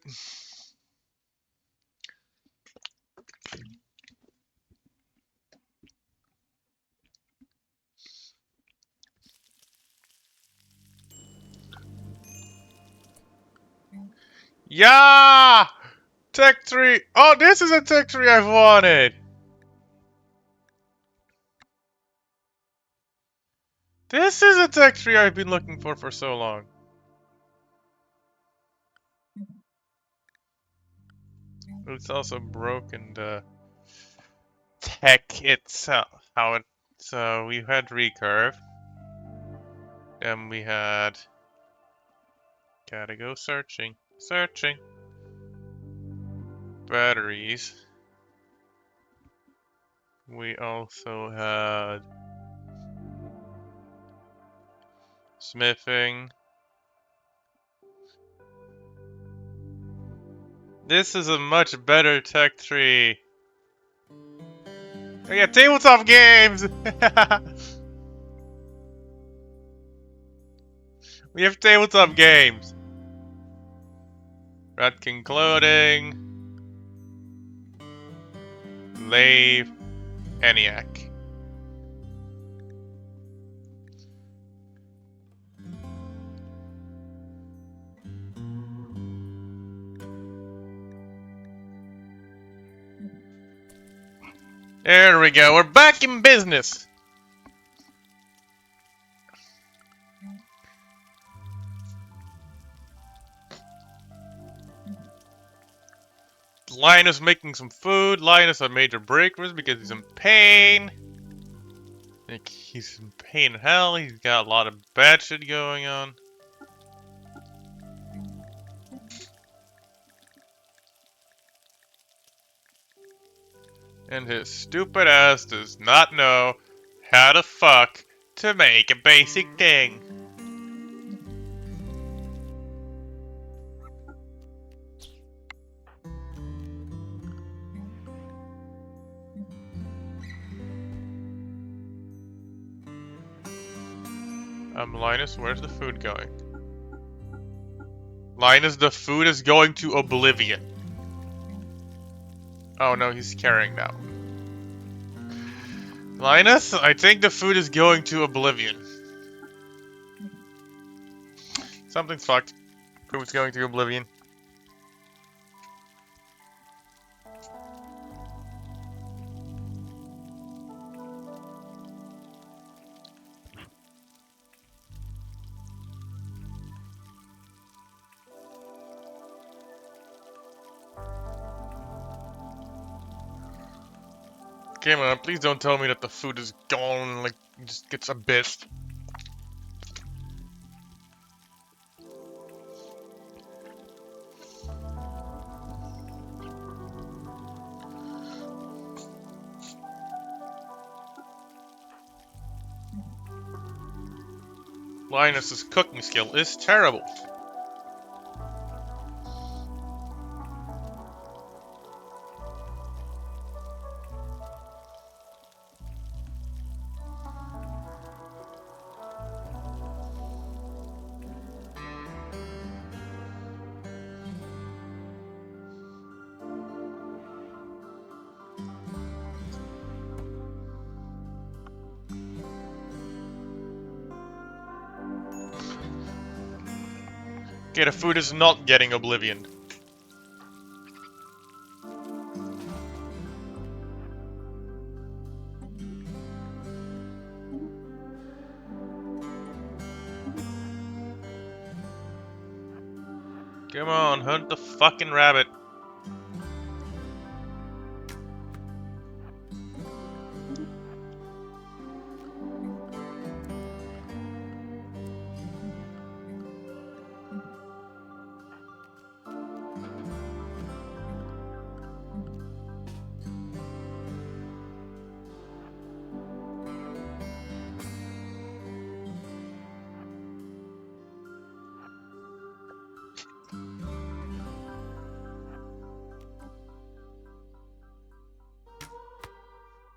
Yeah! Tech tree! Oh, this is a tech tree I've wanted! This is a tech tree I've been looking for so long. It's also broken the tech itself. How it. So we had recurve. Then we had. Gotta go searching. Searching. Batteries. We also had. Smithing. This is a much better tech tree. Oh yeah, tabletop games! We have tabletop games. Ratkin clothing. Lave. ENIAC. There we go, we're back in business! Linus making some food. Linus a major breakfast because he's in pain. Like he's in pain in hell. He's got a lot of bad shit going on. And his stupid ass does not know how to fuck to make a basic thing. Linus, where's the food going? Linus, the food is going to oblivion. Oh no, he's carrying now. Linus, I think the food is going to oblivion. Something's fucked. Food's going to oblivion. Come on, please don't tell me that the food is gone, like, just gets abyssed. Linus's cooking skill is terrible. Okay, the food is not getting oblivion. Come on, hunt the fucking rabbit.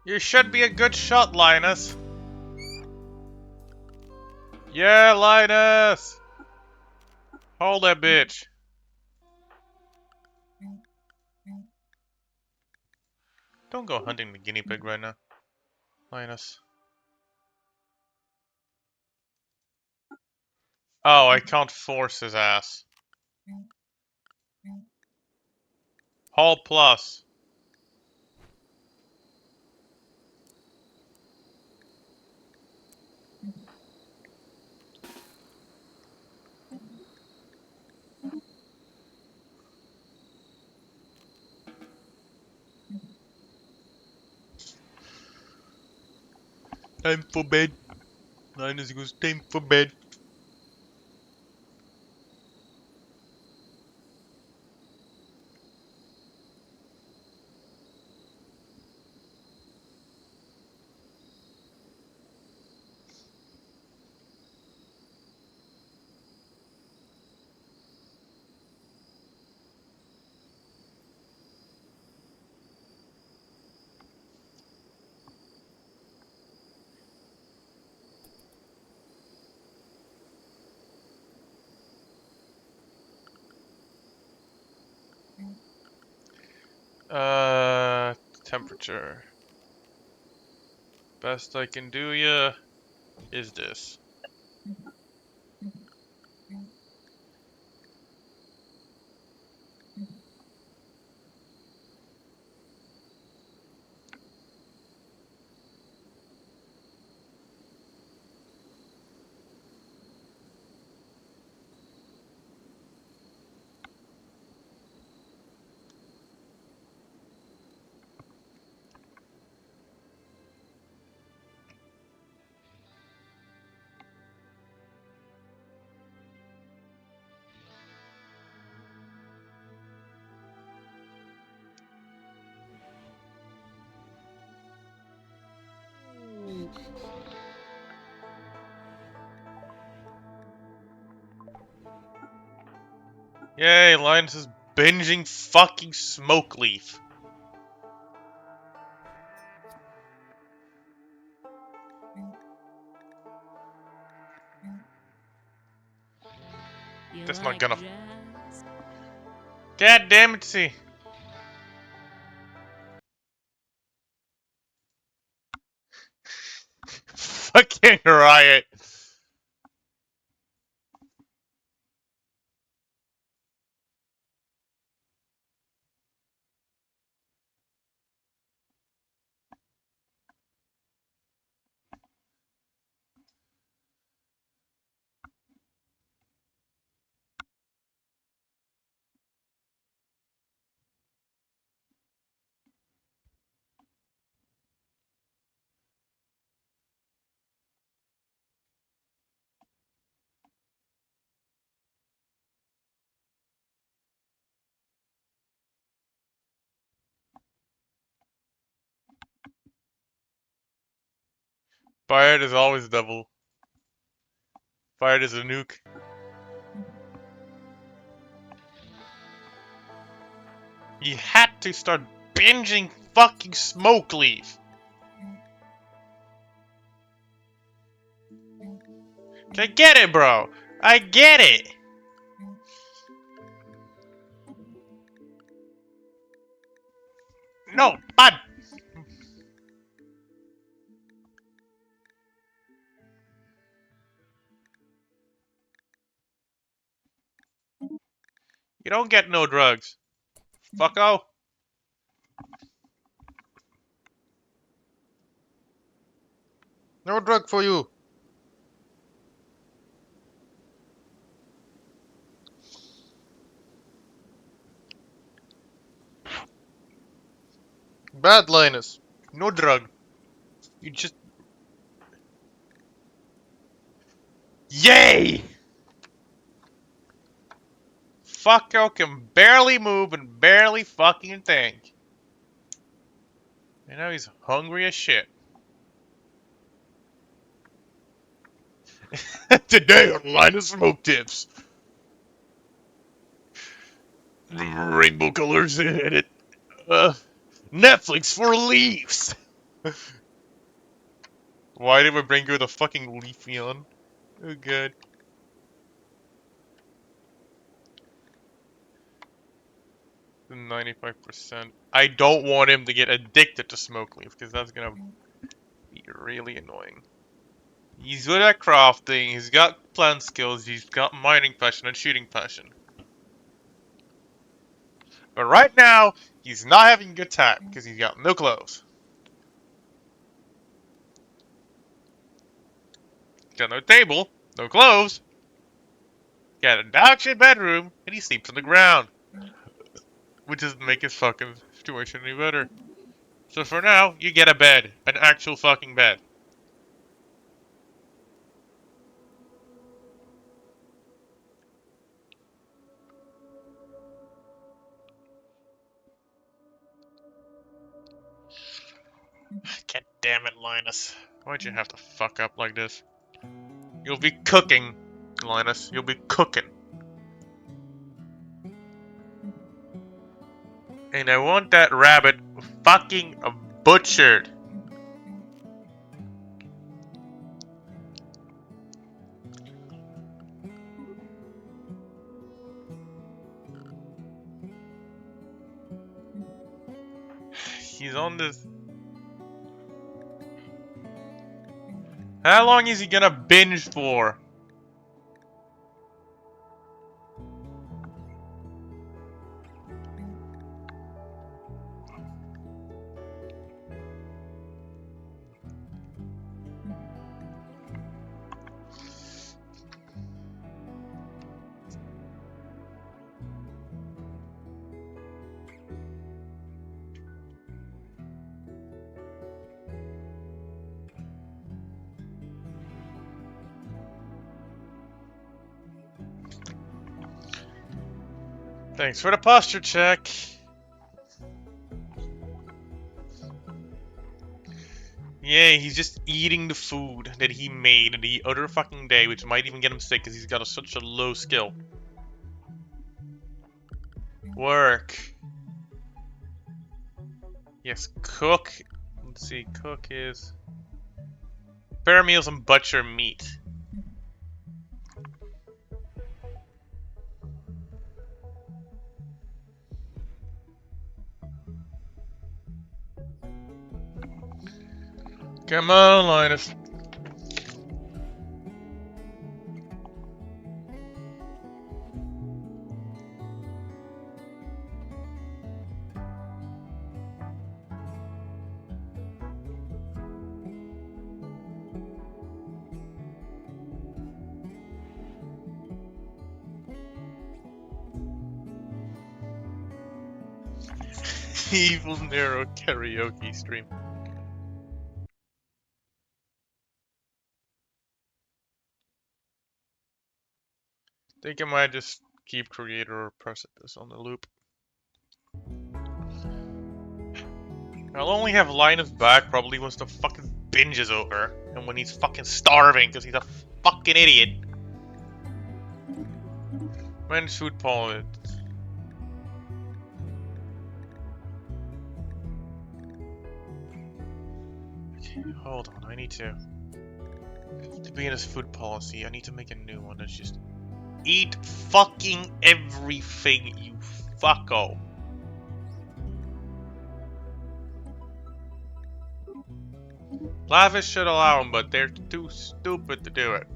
You should be a good shot, Linus. Yeah, Linus! Hold that bitch. Don't go hunting the guinea pig right now, Linus. Oh, I can't force his ass. Hall plus. Time for bed. Linus goes, time for bed. Temperature. Best I can do ya is this. Yay, Linus is binging fucking smoke leaf. That's not gonna. God damn it, see. Fucking riot. Fired is always double. Fired is a nuke. You had to start binging fucking smoke leaf. I get it, bro. I get it. No, bud. You don't get no drugs. Fucko. No drug for you. Bad Linus. No drug. You just. Yay! Fucko can barely move and barely fucking think. And now he's hungry as shit. Today on Linus Smoke Tips. Rainbow colors in it. Netflix for leaves. Why did we bring you the fucking leafy on? Oh god. The 95%. I don't want him to get addicted to smoke leaf because that's gonna be really annoying. He's good at crafting, he's got plant skills, he's got mining passion and shooting passion. But right now, he's not having a good time because he's got no clothes. Got no table, no clothes. Got a dog shit bedroom, and he sleeps on the ground. Which doesn't make his fucking situation any better. So for now, you get a bed. An actual fucking bed. God damn it, Linus. Why'd you have to fuck up like this? You'll be cooking, Linus. You'll be cooking. And I want that rabbit fucking butchered. He's on this. How long is he gonna binge for? Thanks for the posture check. Yeah, he's just eating the food that he made the other fucking day, which might even get him sick because he's got such a low skill. Work. Yes, cook. Let's see, cook is... Prepare meals and butcher meat. Come on, Linus. Evil narrow karaoke stream. Think I might just keep creator or precipice on the loop. I'll only have Linus back probably once the fucking binge is over. And when he's fucking starving because he's a fucking idiot. Manage food pollen. Okay, hold on, I need to be in his food policy, I need to make a new one that's just eat fucking everything, you fucko. Lavish should allow them, but they're too stupid to do it.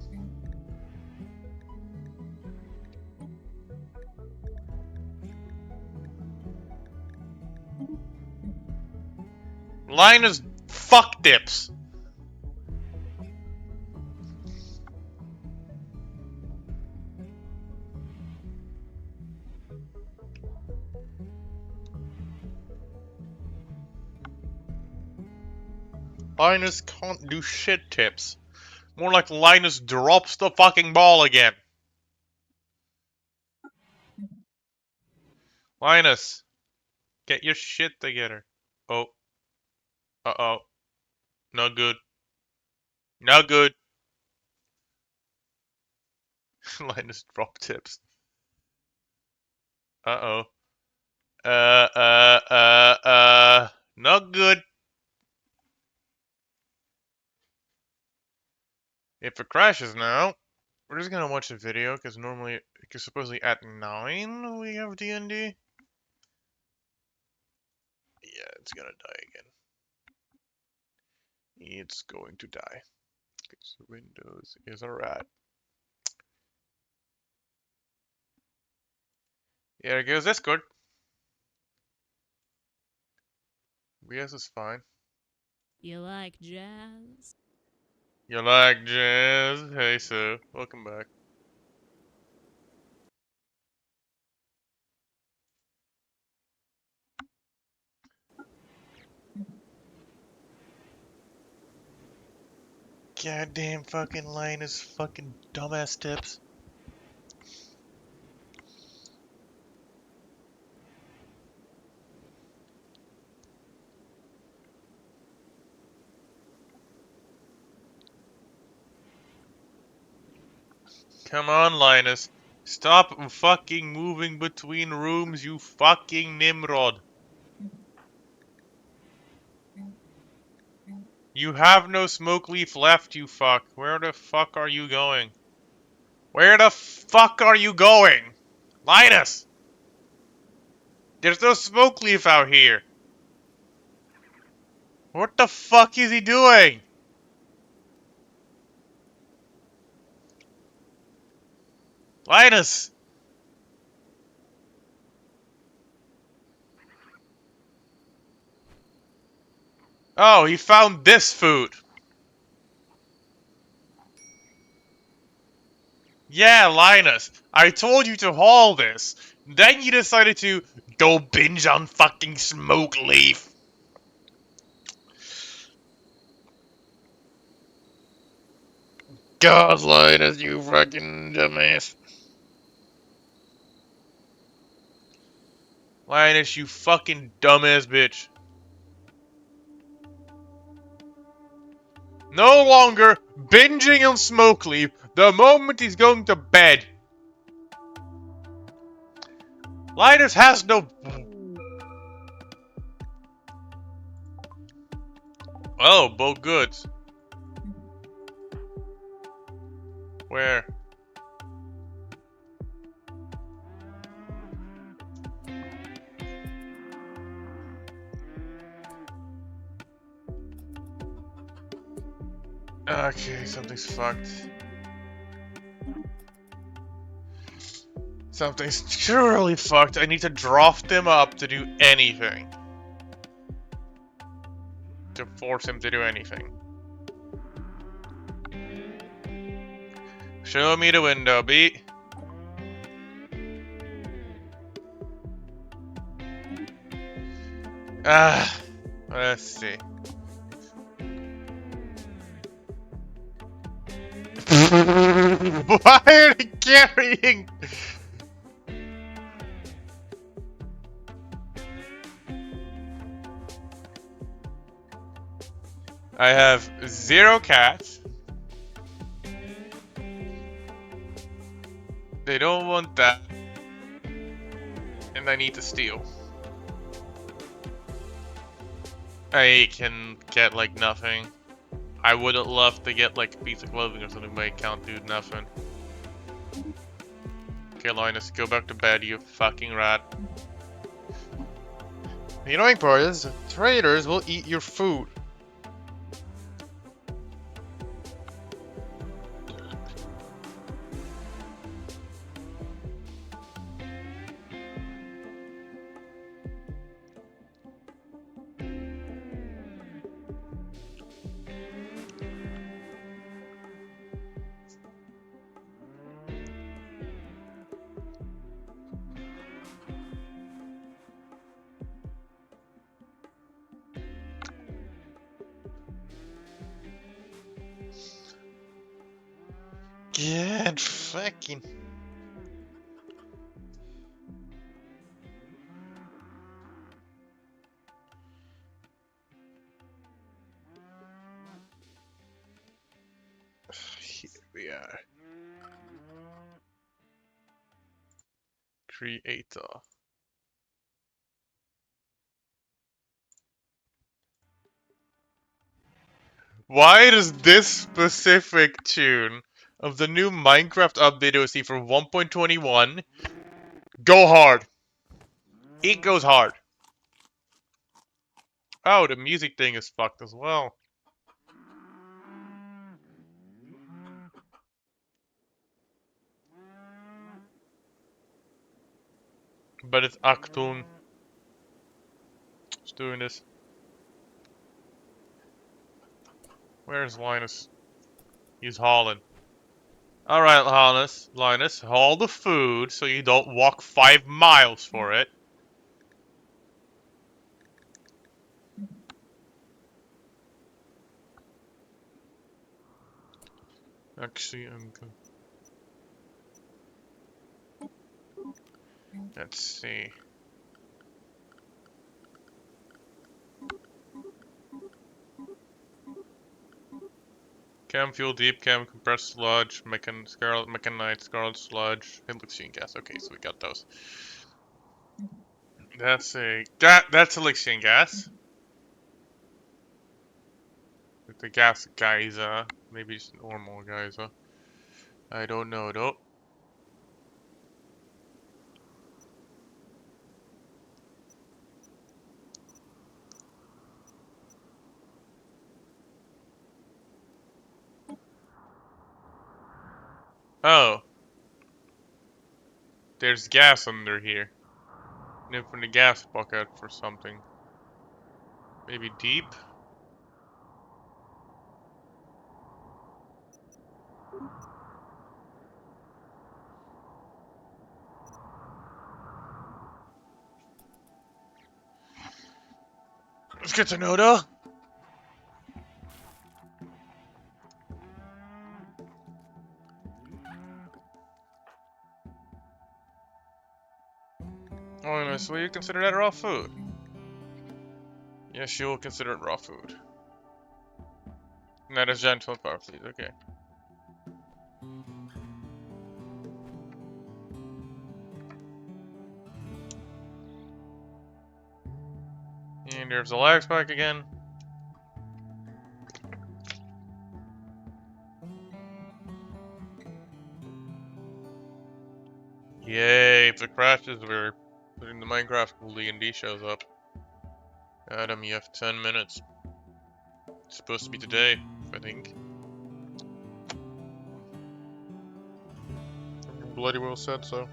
Linus fuck dips. Linus can't do shit tips. More like Linus drops the fucking ball again. Linus, get your shit together. Oh. Uh-oh. No good. No good. Linus drop tips. Uh-oh. Not good. If it crashes now, we're just gonna watch the video, because normally, because supposedly at 9 we have DND. Yeah, it's gonna die again. It's going to die. Because Windows is a rat. Yeah, there goes Discord. VS is fine. You like jazz? You like jazz? Hey, Sue. Welcome back. Goddamn fucking Linus fucking dumbass tips. Come on, Linus. Stop fucking moving between rooms, you fucking Nimrod. You have no smoke leaf left, you fuck. Where the fuck are you going? Where the fuck are you going? Linus! There's no smoke leaf out here. What the fuck is he doing? Linus! Oh, he found this food. Yeah, Linus, I told you to haul this. Then you decided to go binge on fucking smoke leaf. God, Linus, you fucking dumbass. Linus, you fucking dumbass bitch. No longer binging on smoke leaf the moment he's going to bed. Linus has no... Oh, both goods. Where? Okay, something's fucked. Something's truly fucked. I need to draft him up to do anything. To force him to do anything. Show me the window, B. Let's see. Why are they carrying? I have 0 cats. They don't want that. And I need to steal. I can get like nothing. I would love to get like a piece of clothing or something, but I can't do nothing. Okay, Linus, go back to bed, you fucking rat. The annoying part is, traitors will eat your food. Get fucking... Here we are. Creator. Why does this specific tune of the new Minecraft update OC for 1.21 go hard? It goes hard. Oh, the music thing is fucked as well. But it's Actun. It's doing this. Where's Linus? He's hauling. Alright, Linus, haul the food so you don't walk 5 miles for it. Actually, I'm good. Let's see. Chem fuel, deep chem, compressed sludge, mechanite, scarlet sludge, elixir gas. Okay, so we got those. That's elixir gas. With the gas geyser, maybe it's normal geyser. I don't know though. Oh. There's gas under here. And open the gas bucket for something. Maybe deep? Let's get to know though. Oh, no, so you consider that raw food? Yes, you will consider it raw food. Not as gentle power, please. Okay. And there's a lag spike again. Yay, if it crashes, we're putting the Minecraft DND shows up. Adam, you have 10 minutes. It's supposed to be today, I think. Bloody well said so.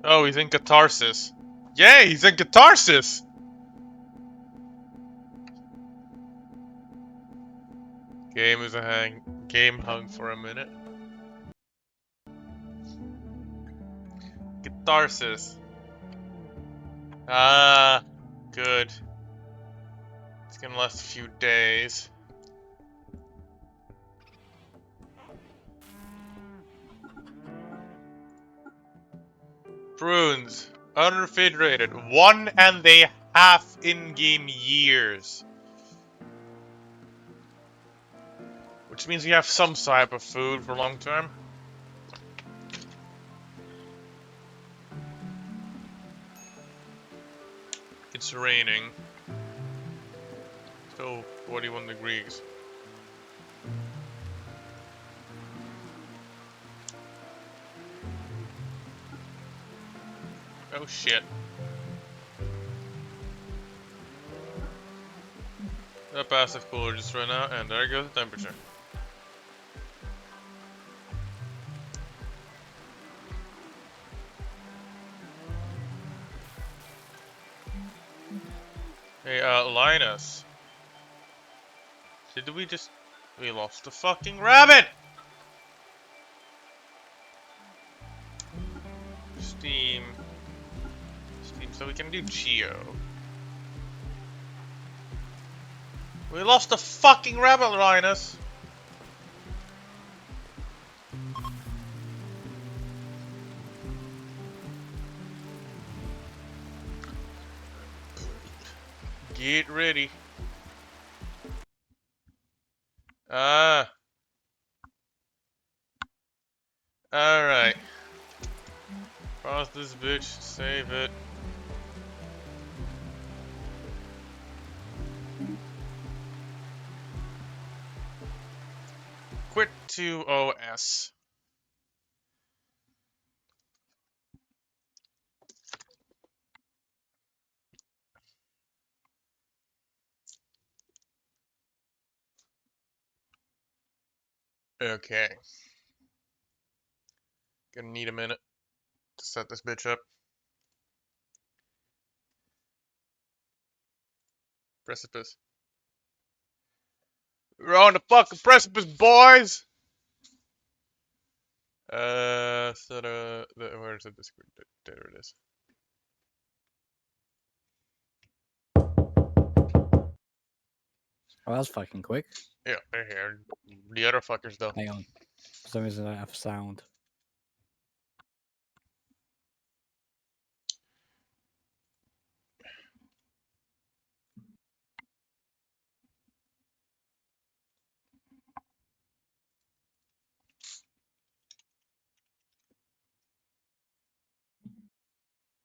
Oh, he's in catharsis. Yay, he's in catharsis! Game is a hang. Game hung for a minute. Catharsis. Ah, good. It's gonna last a few days. Prunes. Unrefrigerated. 1.5 in-game years. Which means we have some type of food for long term. It's raining. Still 41 degrees. Oh shit. The passive cooler just ran out, and there goes the temperature. Hey, Linus. Did we just... We lost the fucking rabbit! Steam, so we can do Geo. We lost the fucking rabbit, Linus! Get ready. Ah. Alright. Pause this bitch, save it. Quit to OS. Okay. Gonna need a minute to set this bitch up. Precipice. We're on the fucking precipice, boys! Where's the Discord? There it is. Oh, that's fucking quick. Yeah, they're here. The other fuckers, though. Hang on. For some reason, I don't have sound.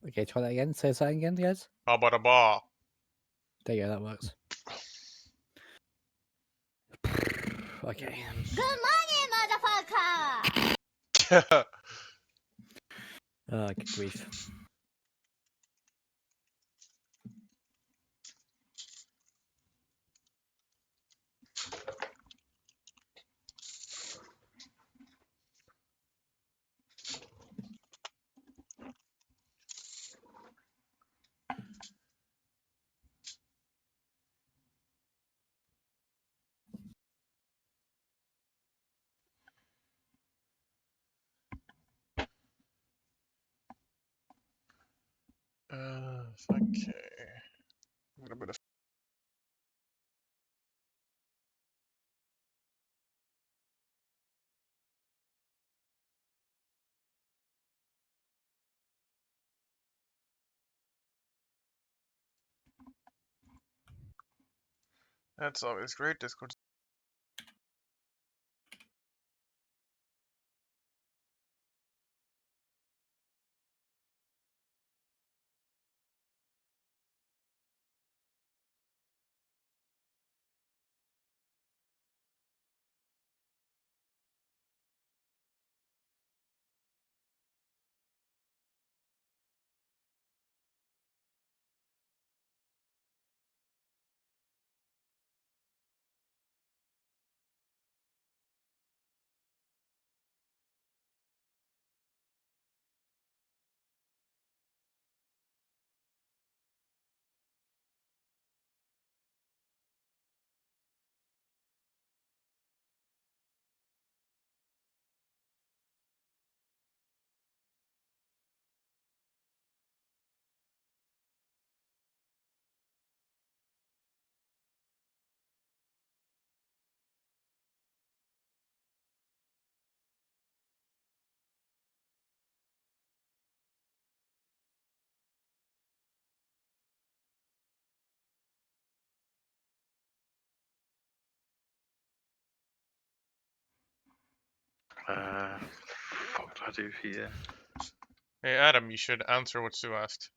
Okay, try that again. Say that again, guys. How about a bar? There you go, that works. Okay. Good morning, motherfucker! Good grief. Okay. A little bit of. That's always great. Discord. Fuck do I do here? Hey Adam, you should answer what Sue asked.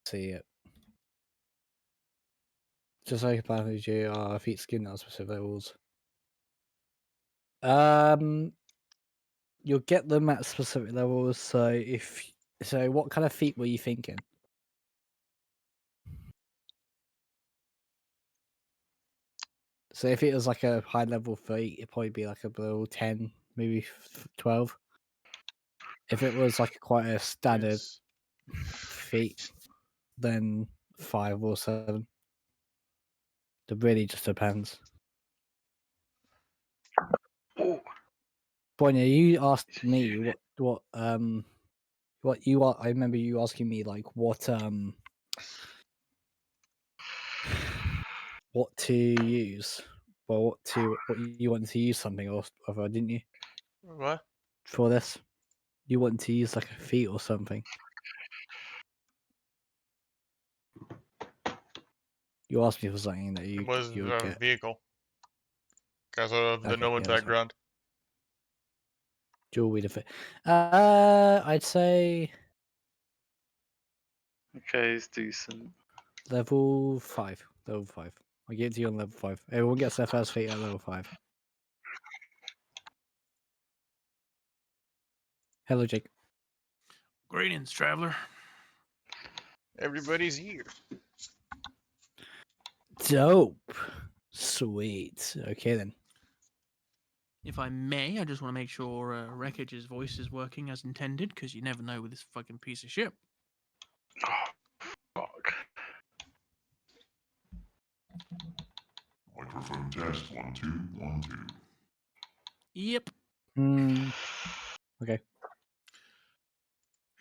See it. Just like apparently your feet skin at specific levels. You'll get them at specific levels. So what kind of feat were you thinking? So if it was like a high level feat, it'd probably be like a below 10, maybe 12. If it was like quite a standard Yes. feat, then 5 or 7. It really just depends. Oh, Bonya, you asked me what you are. I remember you asking me like what to use, well, what you wanted to use something or other, didn't you? What? For this, you wanted to use like a feat or something. You asked me for something that It was you would a get. vehicle. Because of the Okay, Nomad yeah, that's fine. background. Dual wheel fit. I'd say okay, it's decent. level 5. Level 5. I give it to you on level 5. Everyone gets their first feat at level 5. Hello, Jake. Greetings, traveler. Everybody's here. Dope. Sweet. Okay then. If I may, I just want to make sure Wreckage's voice is working as intended, because you never know with this fucking piece of shit. Oh, fuck. Microphone test 1 2 1 2. Yep. Okay.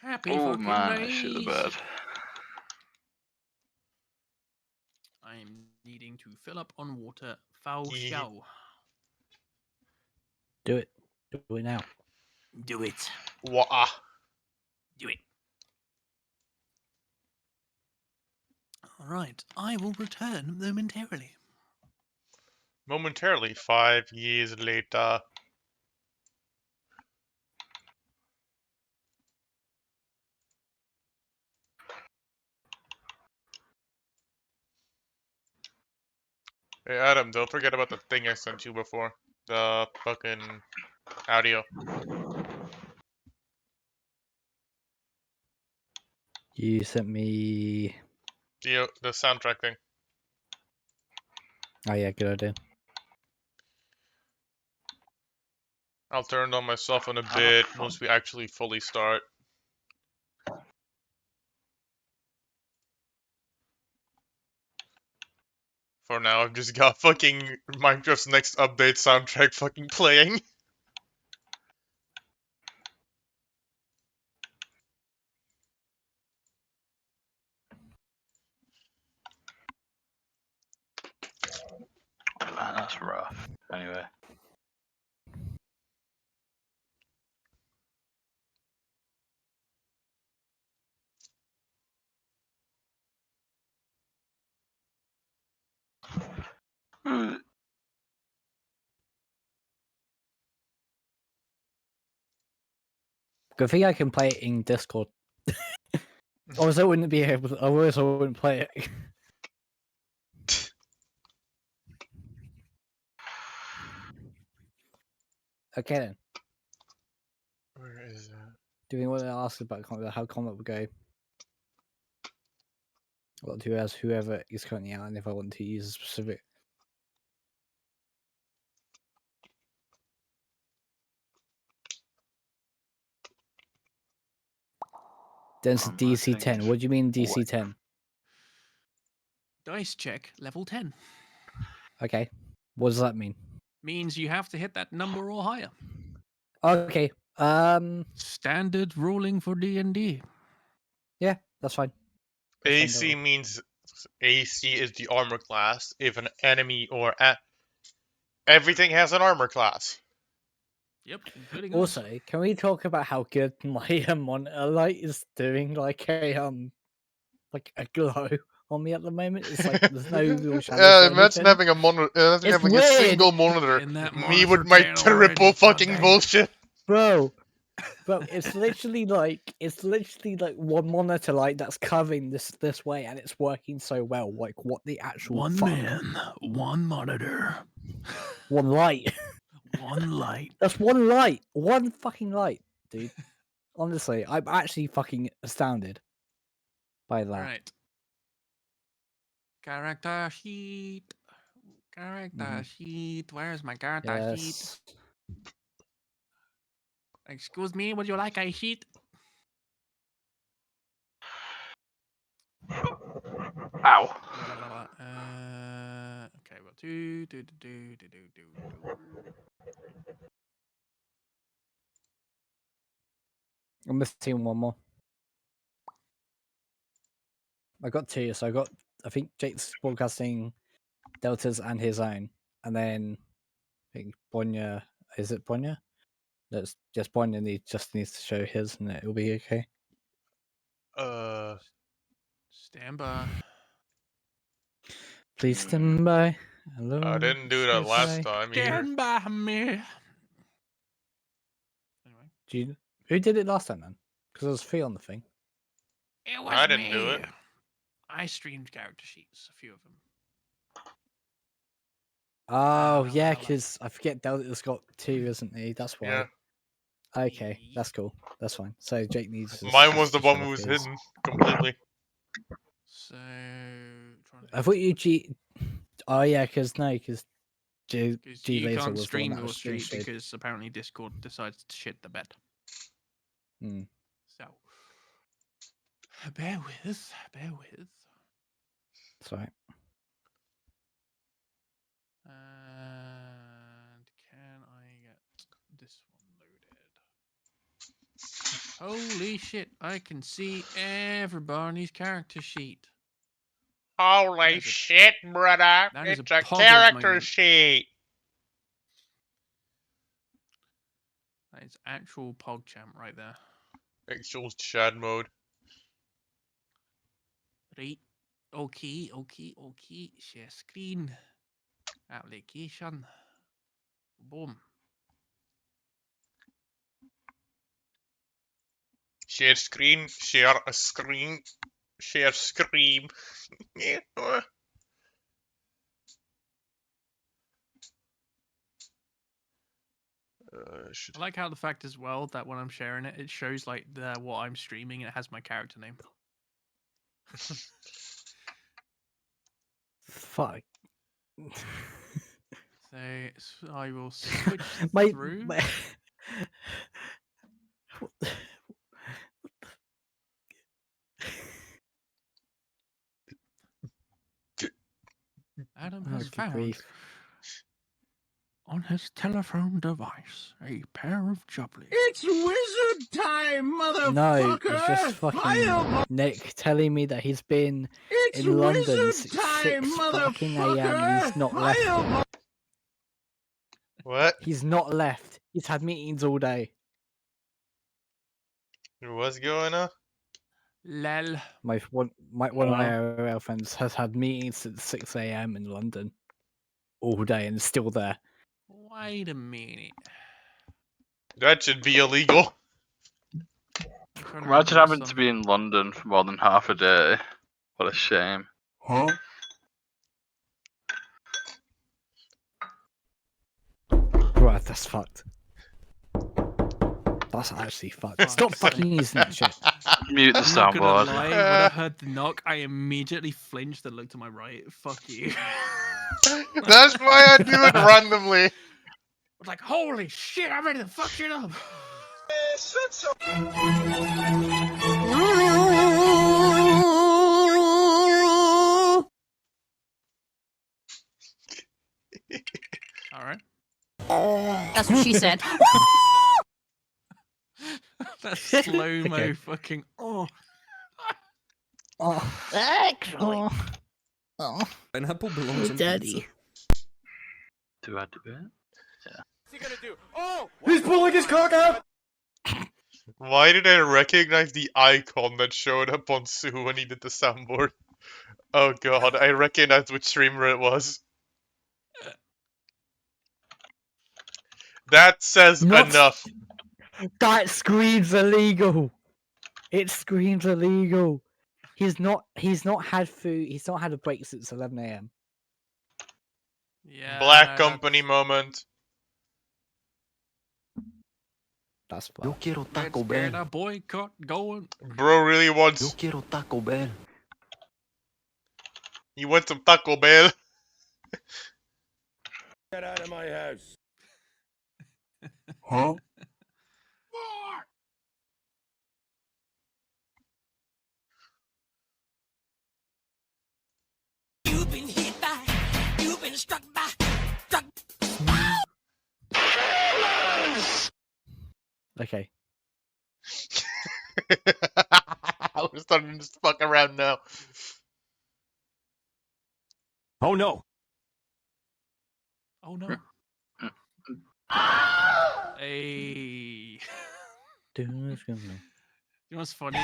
Happy Oh fucking man, I days. shit the bed. I'm needing to fill up on water. Foul Yeah. shell. Do it. Do it now. Do it. Wah. Do it. Alright, I will return momentarily. Momentarily, 5 years later. Hey Adam, don't forget about the thing I sent you before. The fucking audio. You sent me. The soundtrack thing. Oh yeah, good idea. I'll turn it on myself in a bit once we actually fully start. For now, I've just got fucking Minecraft's next update soundtrack fucking playing. Man, that's rough. Anyway. Good thing I can play it in Discord. Otherwise, I wouldn't be able. Otherwise, I wouldn't play it. Okay then. Where is that? Do we want to ask about how combat would go? Well, whoever is currently out, and if I want to use a specific. Then it's a I DC think 10. What do you mean DC Wait. 10? Dice check level 10 Okay. What does that mean? means you have to hit that number or higher. Okay. Standard ruling for D&D. Yeah, that's fine. That's fine, AC don't means AC is the armor class. If an enemy or everything has an armor class. Yep, including worry. us. Also, can we talk about how good my monitor light is doing? Like a glow on me at the moment. It's like there's no real shadows or Imagine anything. having a monitor, imagine It's having a weird. single monitor. Getting that Me monitor with my tail triple already, fucking goddamn. bullshit. Bro, it's literally like one monitor light that's covering this way, and it's working so well. Like, what the actual One fuck? man, one monitor, One light. one light. That's one light. One fucking light, dude. Honestly, I'm actually fucking astounded by that. Alright. Character sheet. Character sheet. Where's my character sheet? Yes. Excuse me, would you like a sheet? Ow. Okay, well, do. I'm missing one more. I got two, so I think Jake's broadcasting Deltas and his own, and then I think Bonya. Is it Bonya? That's just Bonya. Just needs to show his, and it'll be okay. Stand by. Please stand by. Hello. I didn't do that last goodbye. time either. Stand by me. Anyway. Who did it last time then? Because there was 3 on the thing. It was I didn't do me. it. I streamed character sheets, a few of them. Oh yeah, because I forget Delta's got 2, isn't he? That's why. Yeah. Okay, that's cool. That's fine. So Jake needs. Mine was the to show one who off was his. hidden completely. So, I thought you G. Oh yeah, because G you Laser can't was stream the one that your was street screen shared. because apparently Discord decides to shit the bed. Hmm. So, bear with. Sorry. And can I get this one loaded? Holy shit, I can see everybody's character sheet. Holy shit, brother! that is It's a a Poggers character moment. sheet. That is actual PogChamp right there. Actual chat mode. Right. Okay. Share screen. Application. Boom. Share screen. Share a screen. Share scream. I like how the fact as well that when I'm sharing it, it shows like what I'm streaming and it has my character name. Fuck. So I will switch My, through. my... Adam Oh, has good found grief. on his telephone device a pair of jobblies. It's wizard time, motherfucker! No, it's just fucking Nick telling me that he's been It's in London wizard since time, 6 fucking AM and he's not left yet. What? He's not left. He's had meetings all day. What's going on? Lel. One of my IRL friends has had meetings since 6 AM in London all day and is still there. Wait a minute. That should be illegal. I'm trying to Imagine remember having to be in London for more than half a day. What a shame. Huh? Right, that's fucked. That's actually fucked. Stop fucking using that shit. Mute the I'm not gonna soundboard. lie, when I heard the knock, I immediately flinched and looked to my right. Fuck you. That's why I do it randomly. I was like, holy shit, I'm ready to fuck shit up. Alright. That's what she said. That slow-mo Okay. fucking oh. Oh, Actually. oh. Pineapple belongs on Daddy. Do I do it? What's he gonna do? Oh! He's pulling his cock out! Why did I recognize the icon that showed up on Sue when he did the soundboard? Oh god, I recognized which streamer it was. That says Not- enough. That screams illegal. It screams illegal. He's not had food. He's not had a break since 11 AM. Yeah. Black company moment. That's Yo fucked. quiero Let's Taco get Bell. a boycott going. Bro really Yo wants. quiero Taco Bell. He wants some Taco Bell. Get out of my house. Huh? You've been hit by, you've been struck by, Okay. We're starting to just fuck around now. Oh no. Oh no. Hey. Dude, You know what's funny?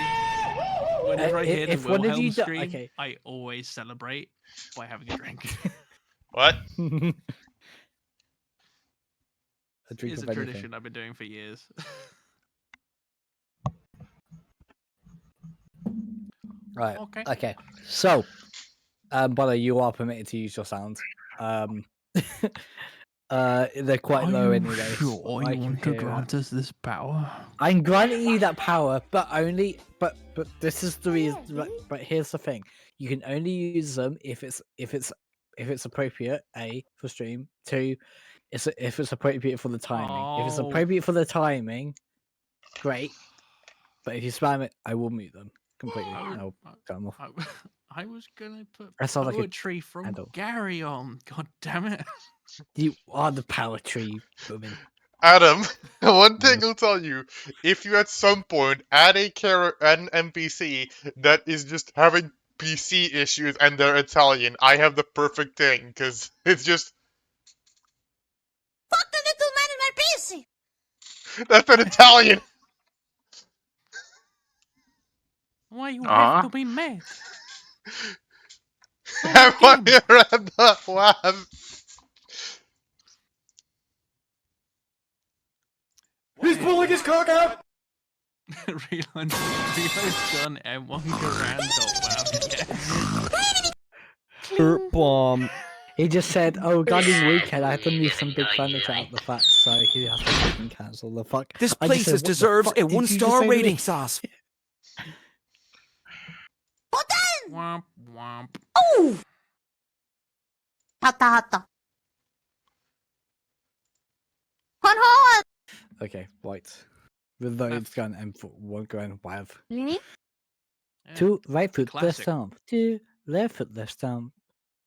Whenever I hear the if one of Wilhelm you do- scream, okay. I always celebrate by having a drink. What? A drink It's of a anything. tradition I've been doing for years. Right. Okay. Okay. So, by the way, you are permitted to use your sounds. They're quite low anyway. so I can hear it. us this power? I'm granting you that power, but only. But this is the reason. But here's the thing: you can only use them if it's appropriate. A, for stream. Two, if it's appropriate for the timing. If it's Oh. appropriate for the timing, great. But if you spam it, I will mute them completely. I would- I'll cut them off. I was gonna put That sounds like a poetry from adult. Gary on. God damn it! You are the power tree woman. Adam, one thing I'll tell you: if you at some point add an NPC that is just having PC issues and they're Italian, I have the perfect thing because it's just fuck the little man in my PC. that's an Italian. Why you Uh-huh. have to be mad? I want to read that laugh. He's pulling his cock out! Reload's done M1 Garand. Wow. Bomb. He just said, "Oh, Guardian Weekend, I had to move some big furniture out the fact, so he has to fucking cancel the fuck." This I just place said, "What the deserves fuck a did you just 1-star say to me?" rating, sauce. Well then, Womp womp. Oh! Hata hata. Hon. Okay, right. With those going and one going wild. Lini? Yeah, Two right foot, left classic. stomp. Two left foot, left stomp.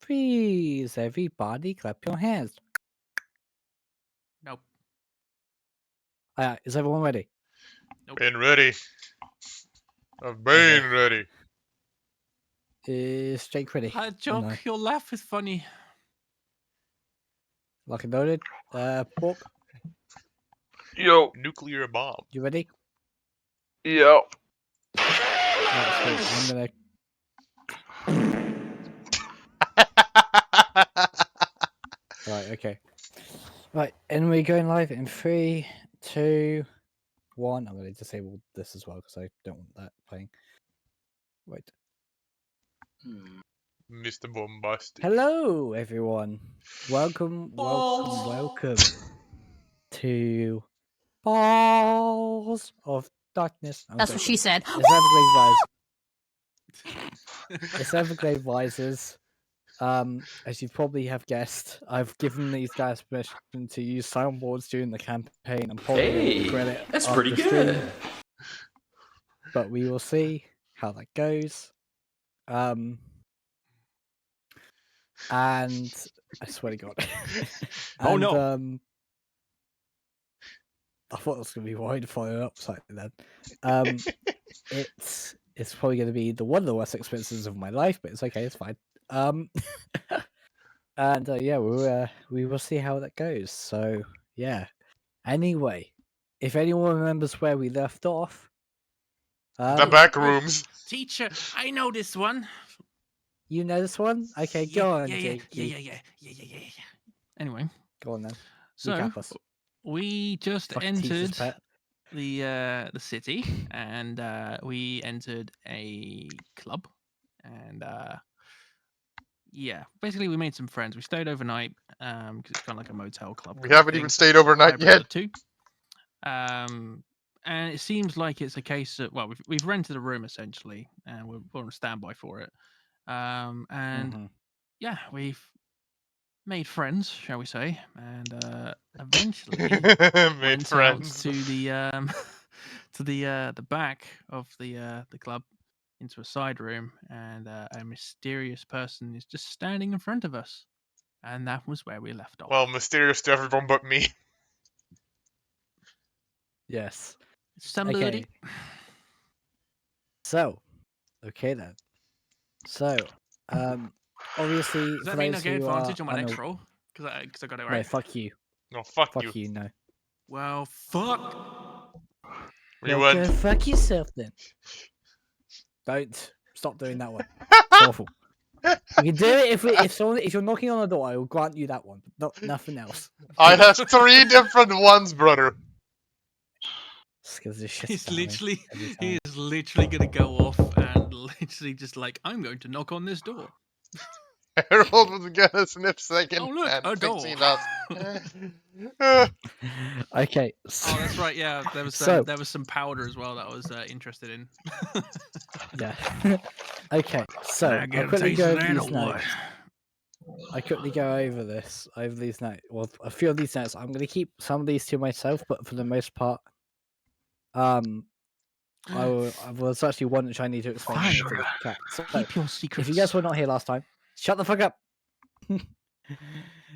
Please, everybody, clap your hands. Nope. Is everyone ready? Been ready. I've been Okay. ready. Is Jake ready? Hi, Or Jock. no? Your laugh is funny. Lock and loaded. Pork, Yo. Nuclear bomb. you ready? Yo. Right, sweet. I'm gonna. Right, okay. Right, and we're going live in 3, 2, 1. I'm gonna disable this as well because I don't want that playing. Right. Mr. Bombastic. Hello, everyone. Welcome to Balls of Darkness. That's what she said. It's Everglade Rise. It's Everglade Rises. As you probably have guessed, I've given these guys permission to use soundboards during the campaign. I'm probably going to regret it. That's after pretty the stream, good. but we will see how that goes. And I swear to God. Oh, and, no. I thought it was going to be wide fire up slightly then. It's probably going to be one of the worst experiences of my life, but it's okay. It's fine. And yeah, we will see how that goes. So yeah. Anyway, if anyone remembers where we left off, The back rooms. Teacher, I know this one. you know this one. Okay, Yeah, go on, yeah, Jake. yeah. Anyway, Go on then. so Recap us. we just Fucking teacher's entered pet. the city, and we entered a club, and yeah, basically we made some friends. We stayed overnight because it's kind of like a motel club. We kind of haven't thing, even stayed overnight hybrid of yet. the two. And it seems like it's a case of, well, we've rented a room essentially, and we're on standby for it. And Mhm. yeah, we've made friends, shall we say, and eventually Made went friends. out to the to the back of the club into a side room, and a mysterious person is just standing in front of us, and that was where we left off. Well, mysterious to everyone but me. Yes. Somebody. Okay. So, okay then. So, obviously, Does that for mean I those get who are advantage on my next roll? Because I got it no, right. fuck you. No, fuck Fuck you. you. No. Well, fuck. You Well, win. go fuck yourself then. Don't stop doing that one. It's awful. You can do it if you're knocking on the door. I will grant you that one, but nothing else. I have 3 different ones, brother. Because this shit's He's spamming literally, every he time. is literally gonna go off and literally just like, I'm going to knock on this door. Harold was gonna sniff second Oh look, and a door. fixing us. Okay. Oh, that's right. Yeah, there was So- there was some powder as well that I was interested in. Yeah. Okay. So Can I I'll get a quickly taste go of over that these or notes. what? I quickly go over these notes. Well, a few of these notes. I'm going to keep some of these to myself, but for the most part, I was actually one which I need to explain Fine. to the chat. So, Keep your secrets. if you guys were not here last time, shut the fuck up.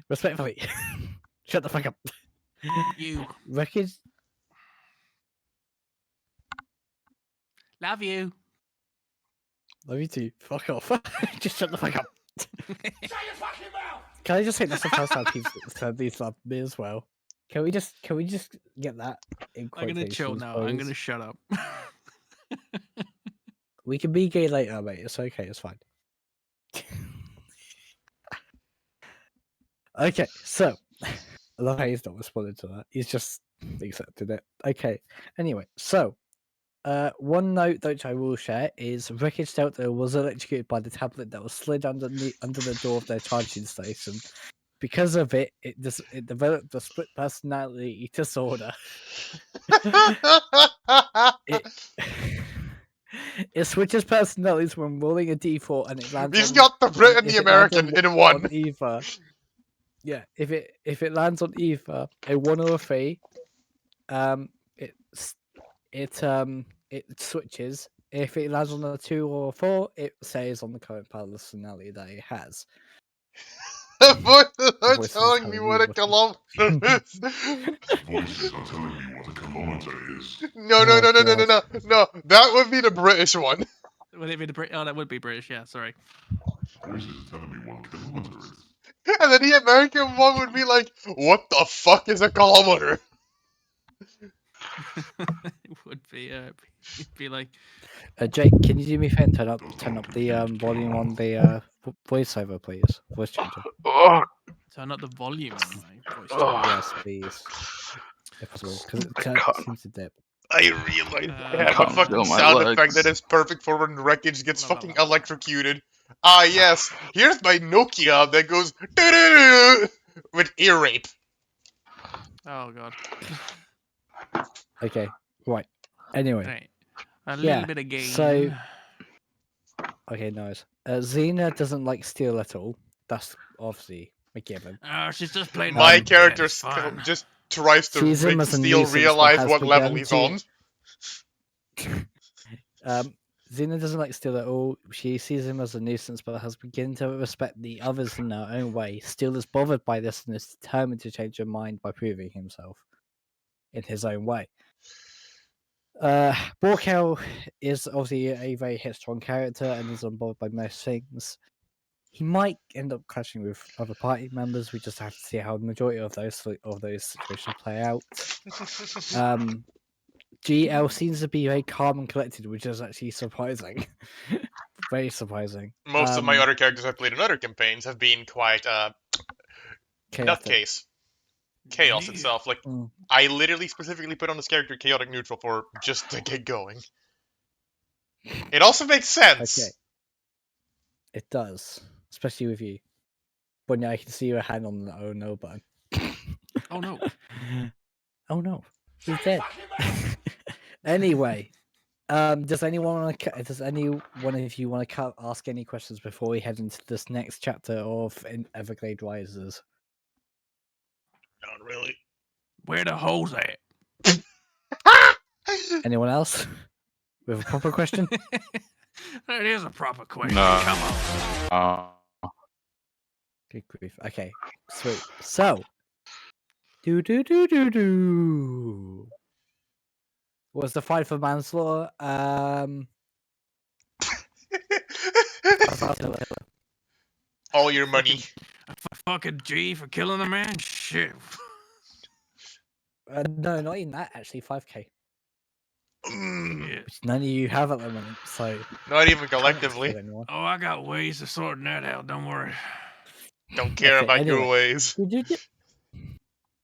Respectfully, shut the fuck up. You Wreckage. love you. Love you too. Fuck off. Just shut the fuck up. Can I just say that's the first time people said these love me as well? Can we just get that in I'm gonna chill quotations, now. I'm please? gonna shut up. We can be gay later, mate. It's okay. It's fine. Okay, so I love how he's not responded to that. He's just accepted it. Okay. Anyway, so one note that I will share is Wreckage Delta was electrocuted by the tablet that was slid under the door of their charging station. Because of it, it developed a split personality disorder. It switches personalities when rolling a d4 and it lands He's on. got the Brit and if the it lands American in on one. either. Yeah, if it lands on either a 1 or a 3, it switches. If it lands on a 2 or a 4, it stays on the current personality that it has. The voices are voices are telling me telling what you a what kilometer is. Voices are telling me what a kilometer is. No, Oh, God. no. That would be the British one. Would it be the Oh, that would be British. Yeah, sorry. Voices are telling me what a kilometer is. And then the American one would be like, what the fuck is a kilometer? It would be. It'd be like. Jake, can you do me a favor? Turn up the volume on the voiceover, please. Voice changer. Oh, Turn up the volume on my voice oh. changer. Yes, please. If possible, because I it can't. seems to dip. I realize I have a can't fucking feel my sound effect that legs. is perfect for when wreckage gets La, la, fucking la, la, la. electrocuted. Ah, yes. Here's my Nokia that goes doo-doo-doo with ear rape. Oh god. Okay, right. Anyway, Right. A yeah, little bit of game. so- okay, nice. Xena doesn't like steel at all. That's obviously a given. Oh, she's just playing. My Minecraft, character it's fun. just tries to Sees him make as a Steel nuisance, but realize has what level begun he's to- on. Xena doesn't like Steel at all. She sees him as a nuisance, but has begun to respect the others in her own way. Steel is bothered by this and is determined to change her mind by proving himself in his own way. Borkel is obviously a very headstrong character and is unbothered by most things. He might end up clashing with other party members. We just have to see how the majority of those situations play out. GL seems to be very calm and collected, which is actually surprising. Very surprising. Most of my other characters I've played in other campaigns have been quite chaotic. nutcase. Chaos Yeah. itself. Like, Mm. I literally specifically put on this character chaotic neutral for just to get going. It also makes sense. Okay. It does, especially with you. But now I can see your hand on the oh no button. Oh no. Oh no, he's dead. Anyway, does anyone of you want to ask any questions before we head into this next chapter of Everglade Rises? Not really. Where the holes at? Anyone else with a proper question? That is a proper question. No. Come on. Good grief. Okay, sweet. So, was the fight for manslaughter? All your money. A fucking G for killing a man? Shit. No, not even that. Actually, 5k. Shit. Which none of you have at the moment. So Not even can't collectively. kill anyone. Oh, I got ways of sorting that out. Don't worry. Don't care Okay, about your anyway. ways.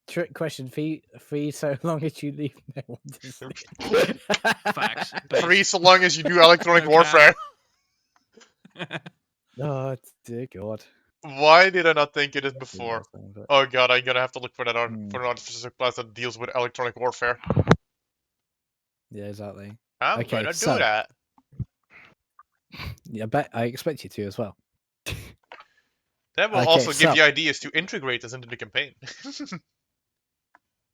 Trick question: free so long as you leave no one to see. Facts. Free so long as you do electronic No warfare. Oh dear God! Why did I not think of this Yeah, before? that's fine, but- Oh god, I'm gonna have to look for that for Hmm. an specific class that deals with electronic warfare. Yeah, exactly. I'm Okay, gonna do so- that. Yeah, I expect you to as well. That will Okay, also give so- you ideas to integrate this into the campaign.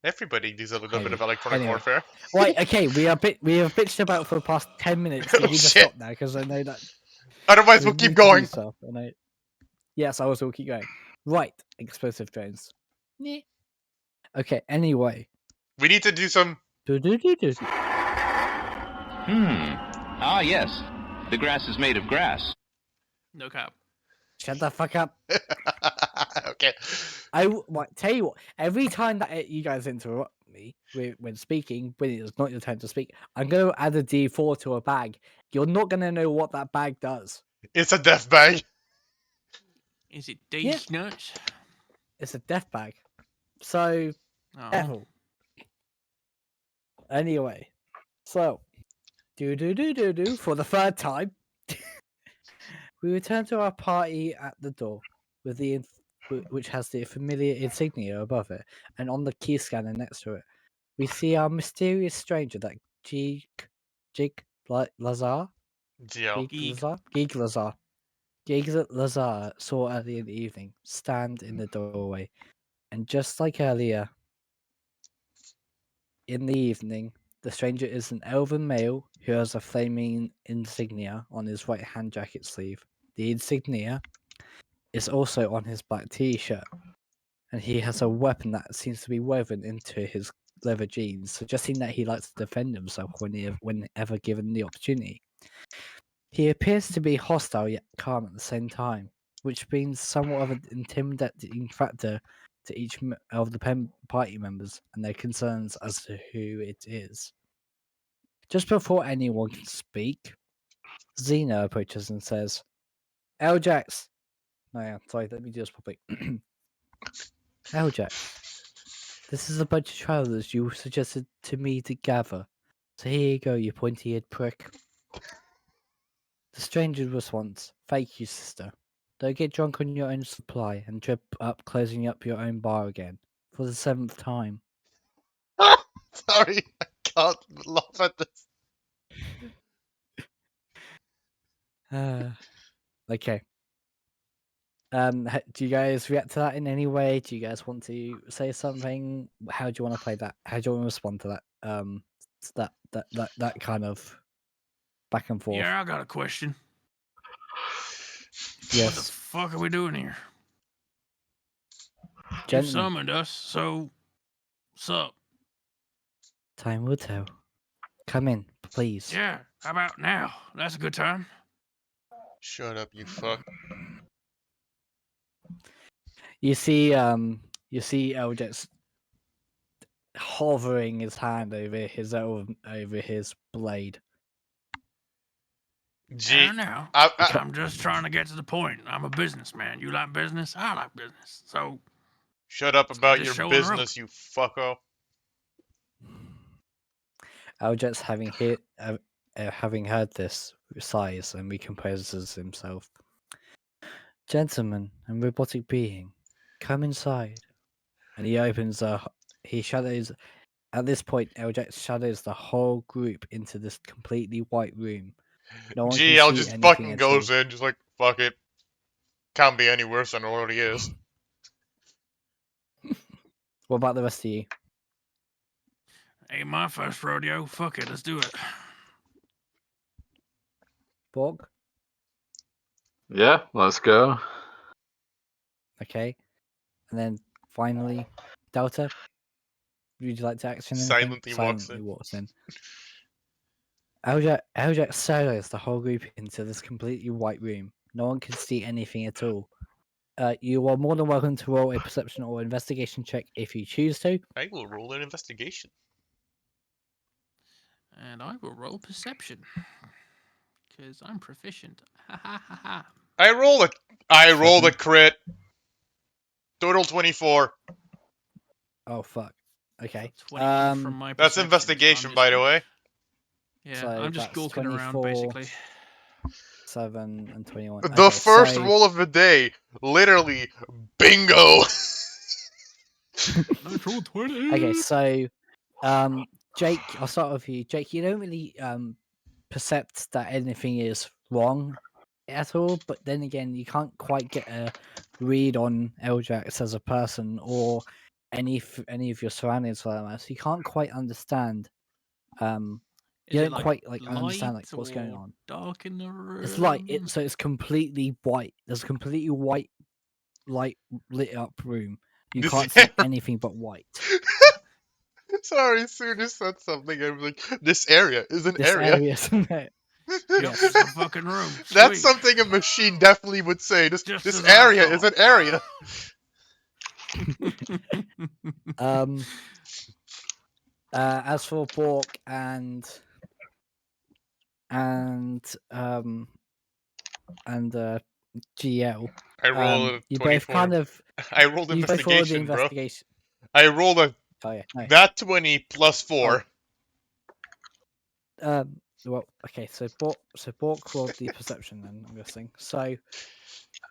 Everybody does a little bit of electronic Anyway. warfare. Right. Okay, we have bitched about for the past 10 minutes. Oh, We need to shit. stop now because I know that. Otherwise, we we'll keep need to do going. stuff, and yes, I will keep going. Right, explosive drones. Yeah. Okay. Anyway. We need to do some. Ah, yes. The grass is made of grass. No cap. Shut the fuck up. Okay. Tell you what. Every time that you guys interrupt me when speaking, when it's not your turn to speak, I'm going to add a D4 to a bag. You're not going to know what that bag does. It's a death bag. Is it these nuts? It's a death bag. So, Oh. careful. Anyway, so for the third time, we return to our party at the door with which has the familiar insignia above it, and on the key scanner next to it, we see our mysterious stranger, that Jig Lazar, GL. Geek Lazar saw early in the evening stand in the doorway, and just like earlier in the evening, the stranger is an elven male who has a flaming insignia on his right hand jacket sleeve. The insignia is also on his black t-shirt, and he has a weapon that seems to be woven into his leather jeans, suggesting that he likes to defend himself whenever given the opportunity. He appears to be hostile yet calm at the same time, which brings somewhat of an intimidating factor to each of the party members and their concerns as to who it is. Just before anyone can speak, Xena approaches and says, Eljax! No, yeah, sorry, let me do this properly. Eljax, this is a bunch of travelers you suggested to me to gather. So here you go, you pointy-eared prick. The stranger's response, thank you, sister. Don't get drunk on your own supply and trip up closing up your own bar again. For the 7th time. Sorry, I can't laugh at this. Okay. Do you guys react to that in any way? Do you guys want to say something? How do you want to play that? How do you want to respond to that? That kind of back and forth. Yeah, I got a question. What the Yes, fuck are we doing here? You gentlemen. summoned us, so sup? Time will tell. Come in, please. Yeah, how about now? That's a good time. Shut up, you fuck. You see Eljax hovering his hand over his blade. G. Now, I- I'm just trying to get to the point. I'm a businessman. You like business? I like business. So Shut up let's about get this your show on the road. business, you fucko. Eljax, having heard this, sighs and recomposes himself. Gentlemen and robotic being, come inside. And he shadows. At this point, Eljax shadows the whole group into this completely white room. No one GL can see just anything fucking at goes all. in, just like, fuck it. Can't be any worse than it already is. What about the rest of you? Ain't my first rodeo. Fuck it, let's do it. Borg? Yeah, let's go. Okay. And then finally, Delta? Would you like to action anything? Silently walks in. Eljax shadows the whole group into this completely white room. No one can see anything at all. You are more than welcome to roll a perception or investigation check if you choose to. I will roll an investigation. And I will roll perception. Because I'm proficient. Ha ha ha ha. I rolled a crit. Total 24. Oh fuck. Okay. 21 from my That's perception. investigation, So by the way. Yeah, So I'm just that's gawking around 24, basically. 7 and 21. The Okay, first so roll of the day, literally, bingo. Natural 20. okay, so Jake, I'll start with you. Jake, you don't really percept that anything is wrong at all, but then again, you can't quite get a read on Eljax as a person or any of your surroundings for that matter. So you can't quite understand. You don't quite understand what's going on. Dark in the room. It's light. So it's completely white. There's a completely white, light lit up room. You can't see anything but white. Sorry, as soon as said something, I was like, this area is an This area. isn't it? Yes, it's a fucking room. That's Sweet. something a machine definitely would say. This Just area is an area. As for Bork and GL, I rolled a you 24. both kind of. I rolled You both rolled the investigation, bro. investigation. I rolled a Oh yeah, no. that 20 plus 4. Well, okay, so Bork rolled the perception then, I'm guessing. So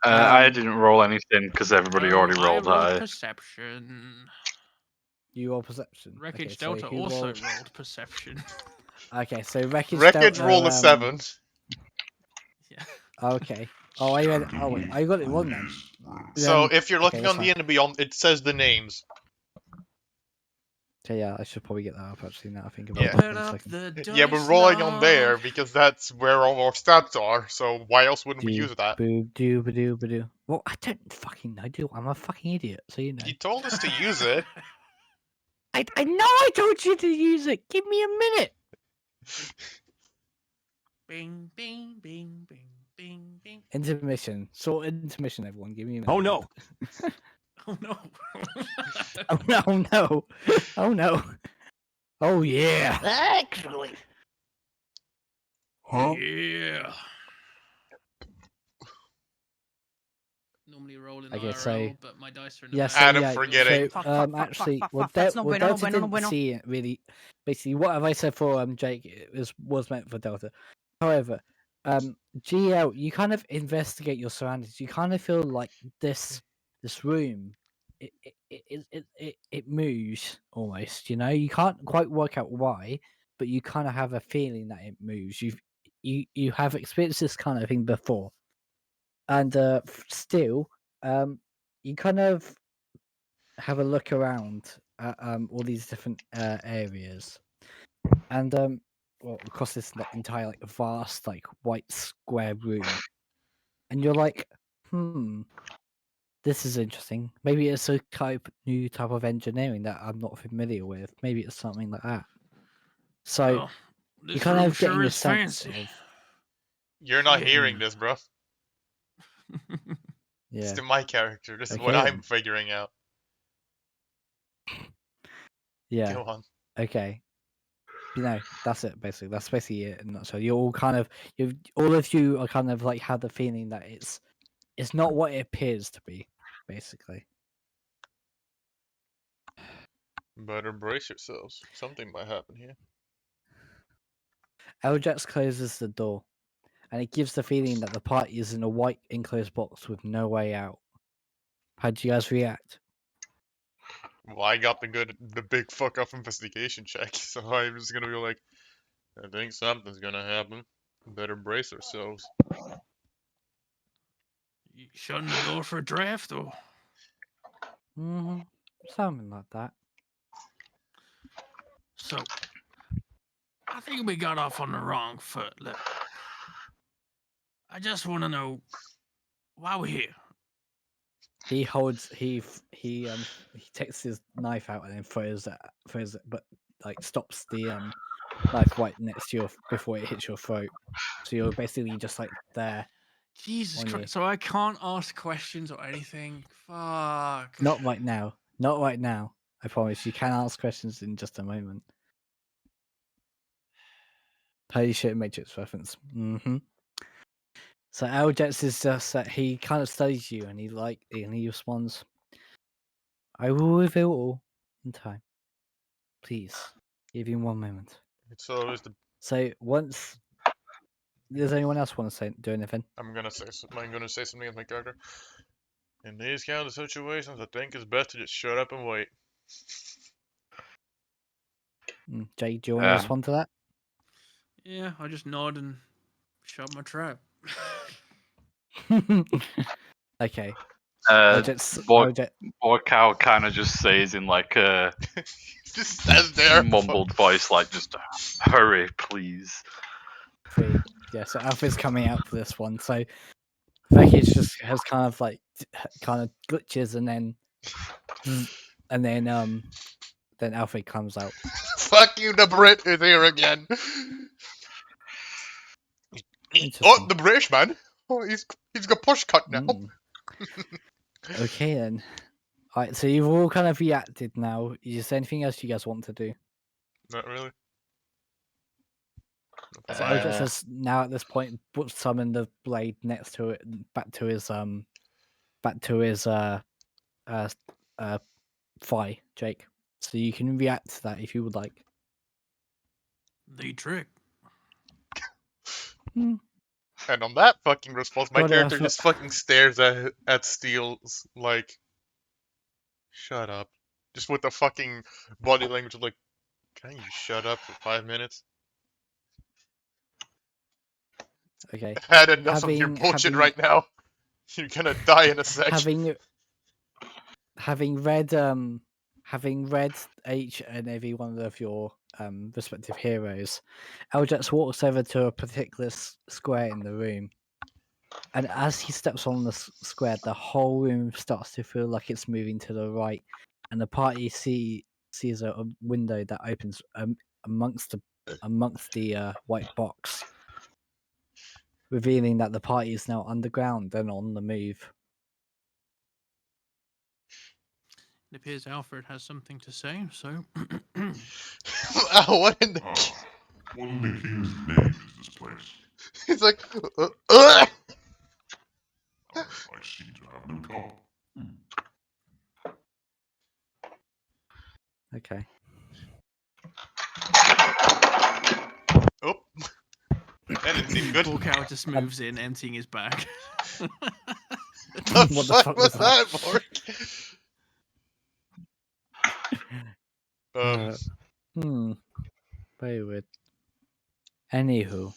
I didn't roll anything because everybody already rolled I rolled high. perception. You roll perception. Wreckage okay, Delta so also rolled perception. Okay, so Wreckage Wreckage Delta, rolled a 7. Okay. Oh, I read. Oh wait, I got it wrong then. So if you're okay, looking that's on the fine. enemy, it says the names. Okay, yeah, I should probably get that up actually now I think about Yeah. it. Open One up second. the dice Yeah, we're rolling on there log. because that's where all our stats are. So why else wouldn't we Do use that? boo doo ba doo ba doo. Well, I don't fucking know. Do I'm a fucking idiot, so you know. You told us to use it. I know I told you to use it. Give me a minute. Bing, bing, bing, bing, bing, bing. Intermission. Short intermission, everyone. Give me a minute. Oh no! Oh no. Oh no! Oh no! Oh no! Oh yeah! Actually. Huh? Yeah. Normally roll in Okay, IRL, so- but my dice are in the Yeah, back. so Adam yeah, forgetting. so Fuck, actually, fuck. That's no bueno, no Delta bueno, no didn't bueno. see it really. Basically, what have I said for Jake? It was meant for Delta. However, GL, you kind of investigate your surroundings. You kind of feel like this room, it moves almost. You know, you can't quite work out why, but you kind of have a feeling that it moves. You have experienced this kind of thing before, and still, you kind of have a look around at all these different areas, and well, across this like entire like vast like white square room, and you're like, this is interesting. Maybe it's a new type of engineering that I'm not familiar with. Maybe it's something like that. So Well, you this kind room of getting sure a is sense fancy. of You're not Yeah. hearing this, bro. It's yeah. to my character. This is what Okay, I'm then. figuring out. Yeah. Go on. Okay. You know, that's it basically. That's basically it in a nutshell. You're all kind of all of you are kind of like have the feeling that it's not what it appears to be, basically. Better brace yourselves. Something might happen here. Eljax closes the door, and it gives the feeling that the party is in a white enclosed box with no way out. How do you guys react? Well, I got the big fuck off investigation check, so I'm just gonna be like, I think something's gonna happen. Better brace ourselves. You shutting the door for a draft, or? Something like that. So, I think we got off on the wrong foot. Look, I just want to know why we're here. He holds he takes his knife out and then throws it, but like stops the knife right next to your before it hits your throat. So you're basically just like there. Jesus on you. Christ! So I can't ask questions or anything. Fuck. Not right now. Not right now. I promise. You can ask questions in just a moment. Holy shit, Matrix reference. So Aljets is just that he kind of studies you and he responds, I will reveal all in time. Please, give him 1 moment. It's always the. So once does anyone else want to do anything? I'm gonna say something as my character. In these kind of situations, I think it's best to just shut up and wait. Jay, do you want to respond to that? Yeah, I just nod and shut my trap. Okay. Borkow kind of just says in like a just says there. mumbled voice, like, just hurry, please. Yeah, so Alfred's coming out for this one. So Vekic just has kind of glitches and then Alfred comes out. Fuck you, the Brit is here again. Oh, the British man. Oh, he's got push cut now. Okay then. Alright, so you've all kind of reacted now. Is there anything else you guys want to do? Not really. So Eljax has now at this point summon the blade next to it back to his thigh, Jake. So you can react to that if you would like. The trick. And on that fucking response, my God, character Alpha. just fucking stares at Steele's like, shut up. Just with the fucking body language of like, can you shut up for 5 minutes? Okay. Had enough of your Having- bullshit having- right now. You're gonna die in a sec. Having read each and every one of your respective heroes, Eljax walks over to a particular square in the room, and as he steps on the square, the whole room starts to feel like it's moving to the right, and the party sees a window that opens amongst the white box, revealing that the party is now underground and on the move. It appears Alfred has something to say, so. What in the? What in the king's name is this place? He's like, I seem to have no cop. Okay. oh, that didn't seem good. Walkout just moves in, emptying his bag. The What the fuck fuck was was that? that, Mark? Very weird. Anywho,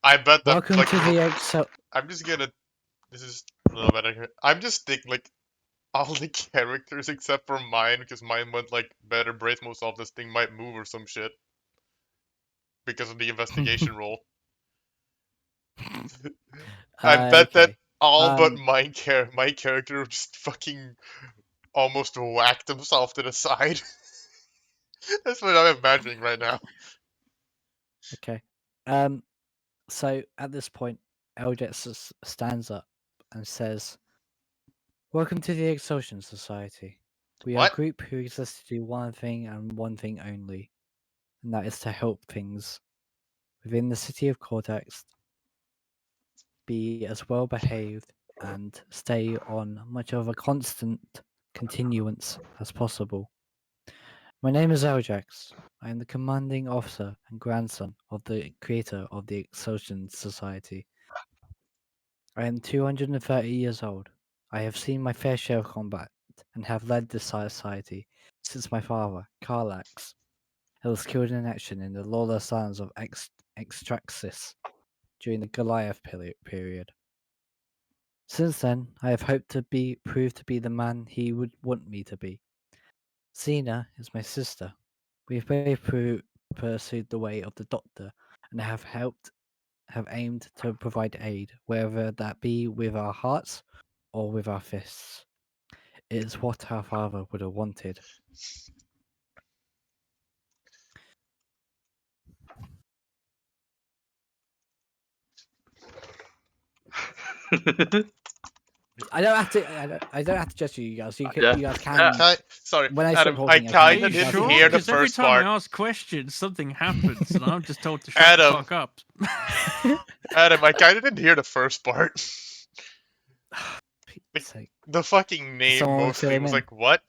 I bet that welcome like to the Excel. I'm just gonna. This is a little better here. I'm just thinking like all the characters except for mine, because mine went like better brace most of this thing might move or some shit because of the investigation roll. I bet that Okay. all but my character just fucking almost whacked himself to the side. That's what I'm imagining right now. Okay. So at this point, Eljax stands up and says, "Welcome to the Exhaustion Society. We are a What? group who exists to do one thing and one thing only, and that is to help things within the city of Cortex be as well behaved and stay on much of a constant continuance as possible. My name is Eljax. I am the commanding officer and grandson of the creator of the Exhaustion Society. I am 230 years old. I have seen my fair share of combat and have led this society since my father, Karlax, was killed in action in the lawless lands of Extraxis during the Goliath period. Since then, I have hoped to prove to be the man he would want me to be. Xena is my sister. We have both pursued the way of the Doctor and have aimed to provide aid, whether that be with our hearts or with our fists. It is what our father would have wanted. I don't have to. I don't have to gesture you guys. You guys can. Sorry, When I Adam, stop I talking, kinda you guys didn't can- hear the Because every first time part. I ask questions, something happens, and I'm just told to shut Adam. the fuck up. Adam, I kinda didn't hear the first part. Pete's sake. The fucking name Someone wanna mostly fill him was in? like, what?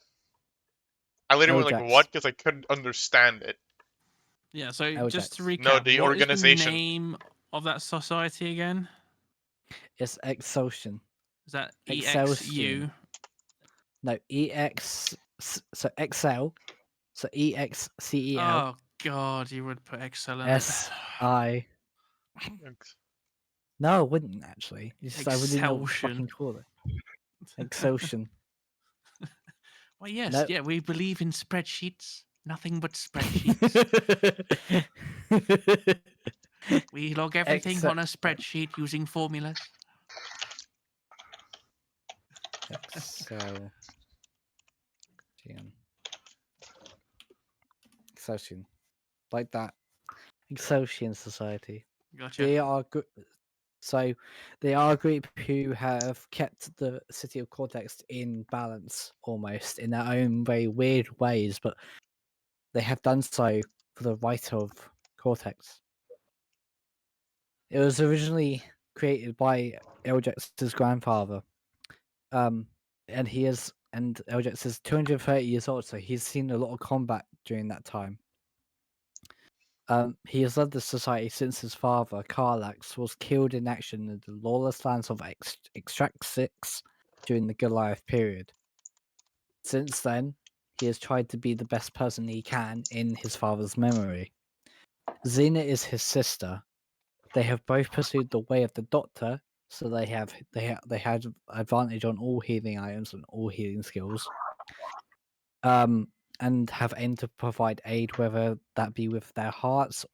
I literally went like, Eljax. what? Because I couldn't understand it. Yeah, so Eljax. just to recap, No, the what is organization. the name of that society again? It's Exhaustion. Is that Excelsior. EXU? No, EX. So Excel. So EXCEL. Oh god, you would put Excel in it. SI. No, I wouldn't actually. It's just I wouldn't know what to Excelsion. fucking call it. Exhaustion. Well, yes, No. yeah, we believe in spreadsheets. Nothing but spreadsheets. We log everything on a spreadsheet using formulas. Excel. Exhaustion. Like that. Exhaustion Society. Gotcha. They are good. So they are a group who have kept the city of Cortex in balance almost in their own very weird ways, but they have done so for the right of Cortex. It was originally created by Eljax's grandfather. And Eljax is 230 years old, so he's seen a lot of combat during that time. He has led the society since his father, Karlax, was killed in action in the lawless lands of Extraxis during the Goliath period. Since then, he has tried to be the best person he can in his father's memory. Xena is his sister. They have both pursued the way of the Doctor, so they had advantage on all healing items and all healing skills. And have aimed to provide aid, whether that be with their hearts,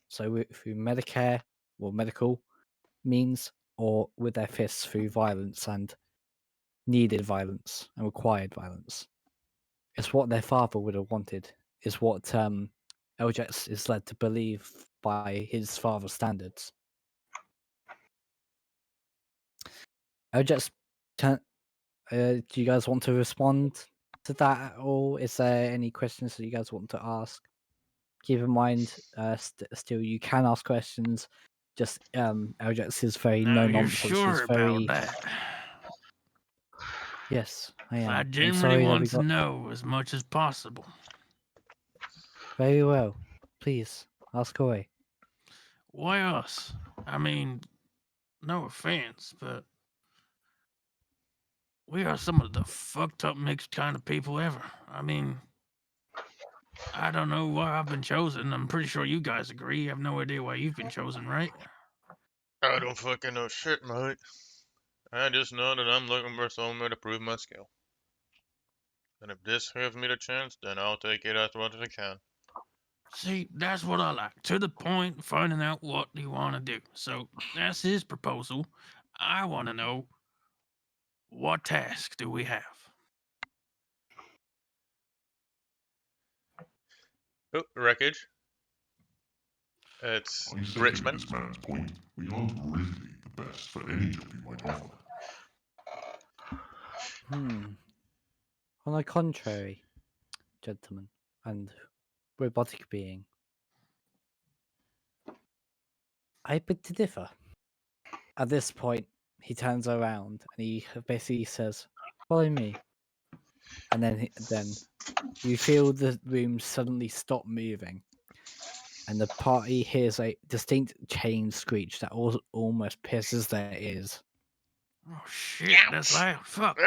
so through Medicare or medical means, or with their fists through violence and needed violence and required violence. It's what their father would have wanted. Is what Eljex is led to believe by his father's standards. Eljex, do you guys want to respond to that at all? Is there any questions that you guys want to ask? Keep in mind, still you can ask questions. Just Eljex is very no You're nonsense. sure He's very about that? yes, I am. I I'm generally sorry that want we to got know as much as possible. very well. Please ask away. Why us? I mean, no offense, but we are some of the fucked up mixed kind of people ever. I mean, I don't know why I've been chosen. I'm pretty sure you guys agree. I have no idea why you've been chosen, right? I don't fucking know shit, mate. I just know that I'm looking for somewhere to prove my skill. And if this gives me the chance, then I'll take it as much as I can. See, that's what I like. To the point, finding out what you want to do. So that's his proposal. I want to know, what task do we have? Oh, wreckage. It's I second Richmond. this man's point. We aren't really the best for any job you might offer. On the contrary, gentlemen and robotic being, I beg to differ. At this point, he turns around and he basically says, "Follow me." And then you feel the room suddenly stop moving, and the party hears a distinct chain screech that almost pierces their ears. Oh shit, that's loud. Fuck.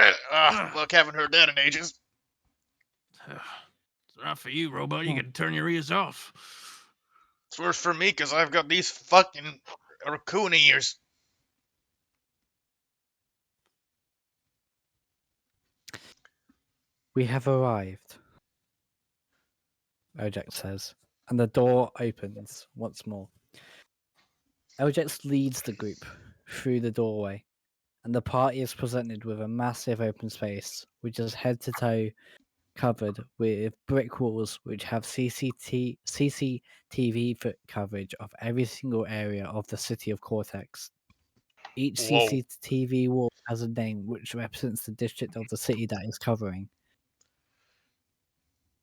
Look, haven't heard that in ages. It's not for you, robot. You Hmm. gotta turn your ears off. It's worse for me because I've got these fucking raccoon ears. We have arrived, Eljex says, and the door opens once more. Eljex leads the group through the doorway, and the party is presented with a massive open space, which is head to toe covered with brick walls, which have CCTV coverage of every single area of the city of Cortex. Each Whoa. CCTV wall has a name which represents the district of the city that is covering.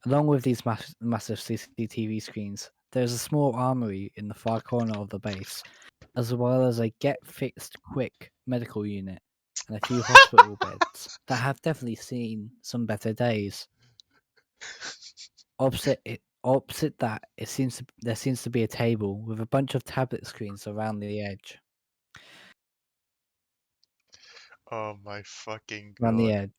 Along with these massive CCTV screens, there is a small armory in the far corner of the base, as well as a get fixed quick medical unit and a few hospital beds that have definitely seen some better days. Opposite that, there seems to be a table with a bunch of tablet screens around the edge. Oh my fucking Around the god. edge.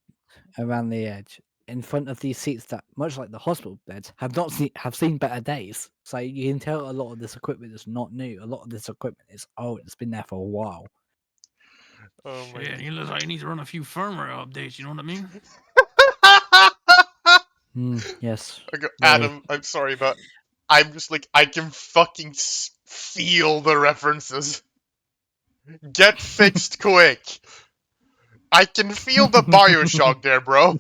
Around the edge. In front of these seats that, much like the hospital beds, have seen better days. So you can tell a lot of this equipment is not new. A lot of this equipment is old. It's been there for a while. Oh my Shit, you look like you need to run a few firmware updates, you know what I mean? Yes. Okay, very- Adam, I'm sorry, but I'm just like, I can fucking feel the references. Get fixed quick. I can feel the Bioshock there, bro.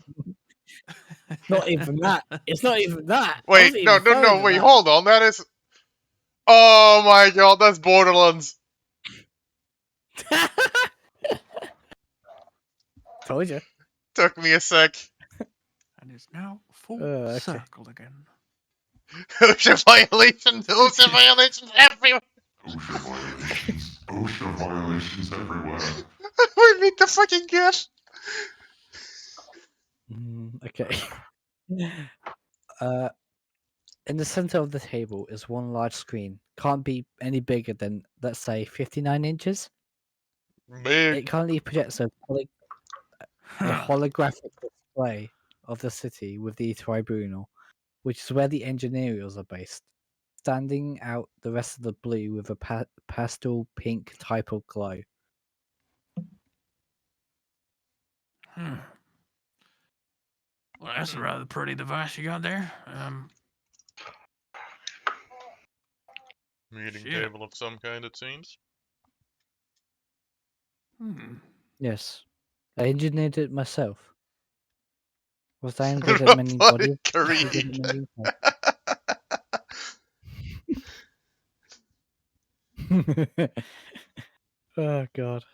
Not even that. It's not even that. I Wait, wasn't no, even no, referring no, to wait, that. hold on. That is. Oh my god, that's Borderlands. Told you. Took me a sec. And it's now full Okay. circle again. OSHA violations, OSHA violations everywhere. OSHA violations. OSHA violations everywhere. We meet the fucking cat. Okay. In the center of the table is one large screen. Can't be any bigger than, let's say, 59 inches. Big. It currently projects a holographic display of the city with the tribunal, which is where the engineers are based. standing out the rest of the blue with a pastel pink type of glow. Hmm. Well, that's a rather pretty device you got there. Meeting Shit. table of some kind, it seems. Yes, I engineered it myself. Was I good at mending bodies? Curry. Was I good at mending Oh god.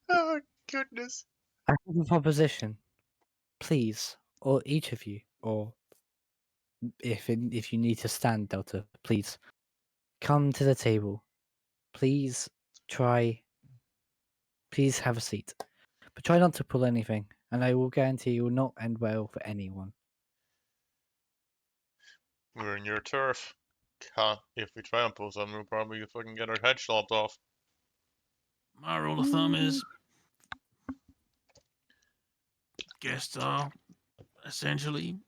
Oh goodness. I have a proposition. Please, or each of you, or if you need to stand, Delta, please come to the table. Please please have a seat. But try not to pull anything, and I will guarantee you will not end well for anyone. We're in your turf. If we try and pull something, we'll probably fucking get our head chopped off. My rule of thumb is guests are essentially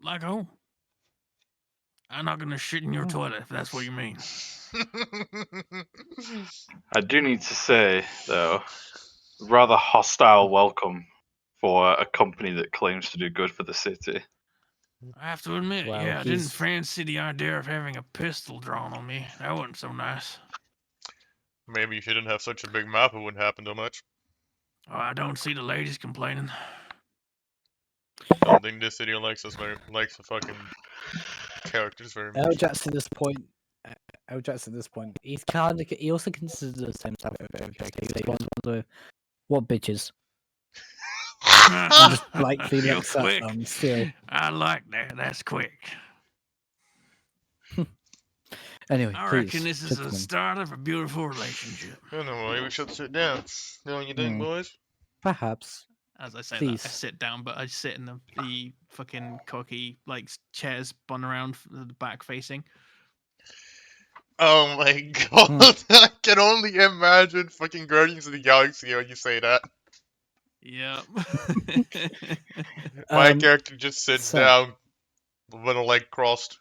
like home. I'm not gonna shit in your toilet if that's what you mean. I do need to say, though, rather hostile welcome for a company that claims to do good for the city. I have to admit, Well, yeah, I didn't he's- fancy the idea of having a pistol drawn on me. That wasn't so nice. Maybe if you didn't have such a big map, it wouldn't happen so much. Oh, I don't see the ladies complaining. Don't think this city likes the fucking characters very much. Eljack's at this point. Eljack's at this point. He also considers himself okay. He wants to what bitches. I'm just lightly You're looks at quick. them still. I like that. That's quick. Anyway, I please, reckon this is the gentlemen. start of a beautiful relationship. Anyway, we should sit down. Don't you think, boys? Perhaps. As I say Please. that, I sit down, but I sit in the fucking cocky like chairs spun around the back facing. Oh my god, I can only imagine fucking Guardians of the Galaxy when you say that. Yep. My character just sits so- down with a leg crossed.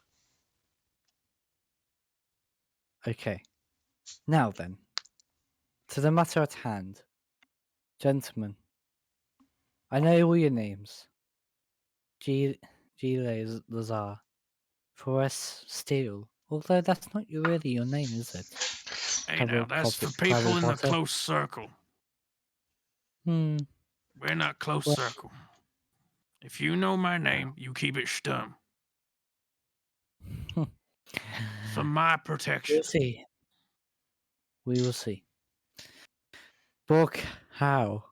Okay. Now then, to the matter at hand. Gentlemen, I know all your names. G. Lazar. Forrest Steele. Although that's not really your name, is it? Hey now, that's for people in the close circle. We're not close Well- circle. If you know my name, you keep it stum. For my protection. We'll see. We will see. Bork Howe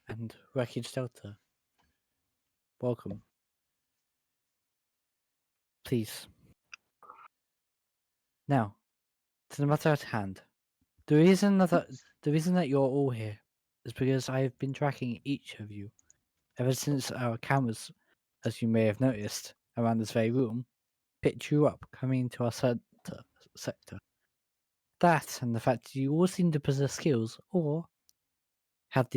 and Wreckage Delta. Welcome. Please. Now, to the matter at hand. The reason that you're all here is because I have been tracking each of you ever since our cameras, as you may have noticed, around this very room, picked you up coming into our sector. That and the fact you all seem to possess skills or have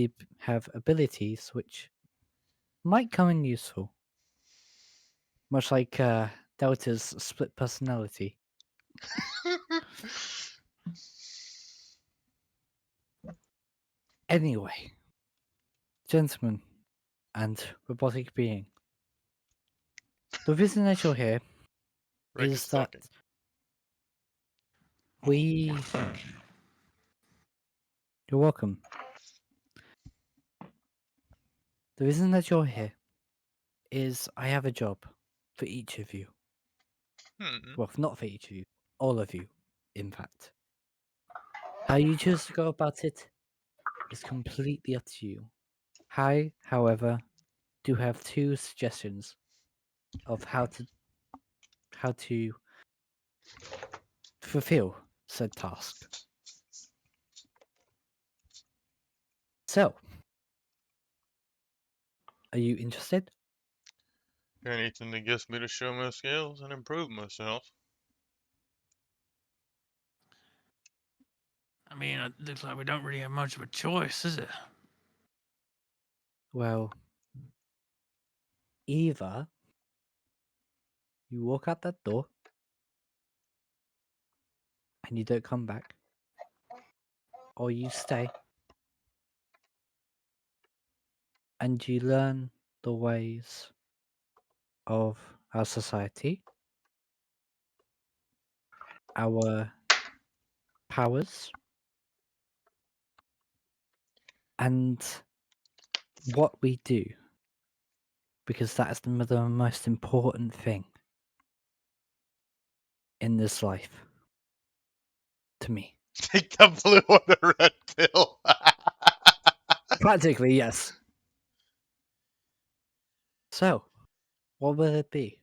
abilities which might come in useful. Much like Delta's split personality. Anyway, gentlemen and robotic being, the reason that you're here Rick is that talking. we. Thank you. You're welcome. The reason that you're here is I have a job for each of you. Well, not for each of you, all of you, in fact. How you choose to go about it is completely up to you. I, however, do have two suggestions of how to fulfill said task. So, are you interested? Anything that gets me to show my skills and improve myself. I mean, it looks like we don't really have much of a choice, is it? Well, either you walk out that door and you don't come back, or you stay and you learn the ways of our society, our powers, and what we do, because that is the most important thing in this life to me. Take the blue or the red pill. Practically, yes. So, what will it be?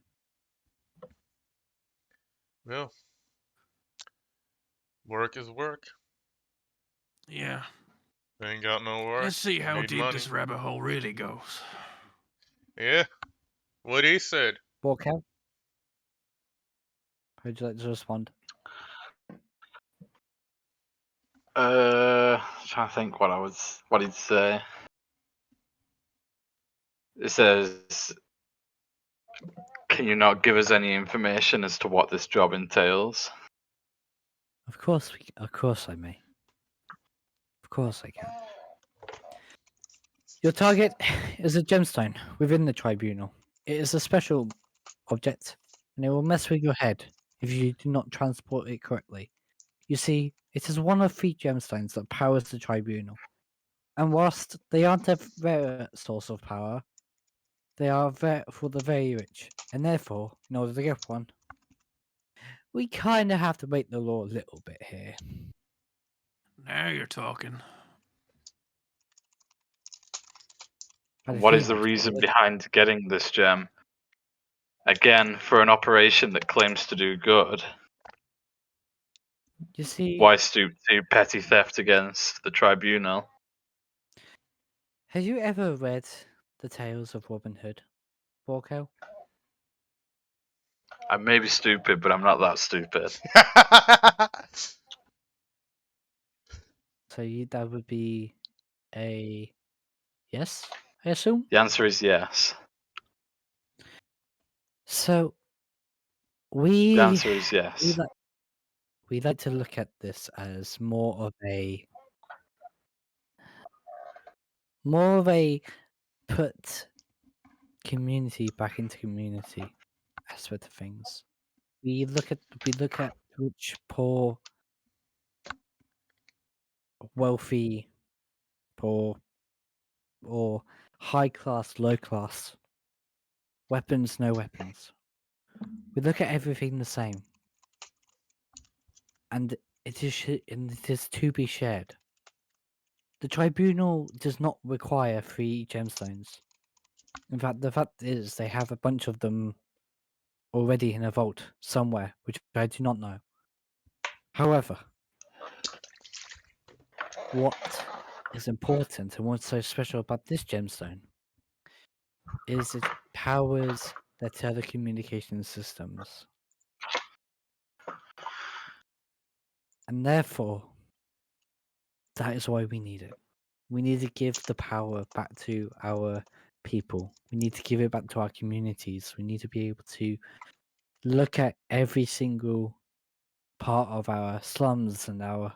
Well, work is work. Yeah. Ain't got no work. Let's see how Need deep money. this rabbit hole really goes. Yeah. What he said. Walk out. How would you like to respond? Trying to think what he'd say. It says, "Can you not give us any information as to what this job entails?" Of course, of course I may. Of course I can. Your target is a gemstone within the tribunal. It is a special object, and it will mess with your head if you do not transport it correctly. You see, it is one of 3 gemstones that powers the tribunal. And whilst they aren't a rare source of power, they are for the very rich. And therefore, in order to get one, we kind of have to break the law a little bit here. Now you're talking. But What if is you the reason want to- behind getting this gem? Again, for an operation that claims to do good, You see, why stoop to petty theft against the tribunal? have you ever read the tales of Robin Hood, Borko? I may be stupid, but I'm not that stupid. So that would be a yes, I assume? The answer is yes. So The we answer is yes. we like to look at this as more of a put community back into community aspect of things. We look at rich, poor, wealthy, poor, or high class, low class, weapons, no weapons. We look at everything the same, and it is to be shared. The tribunal does not require 3 gemstones. In fact, the fact is they have a bunch of them already in a vault somewhere, which I do not know. However, what is important and what's so special about this gemstone is it powers their telecommunication systems. And therefore, that is why we need it. We need to give the power back to our people. We need to give it back to our communities. We need to be able to look at every single part of our slums and our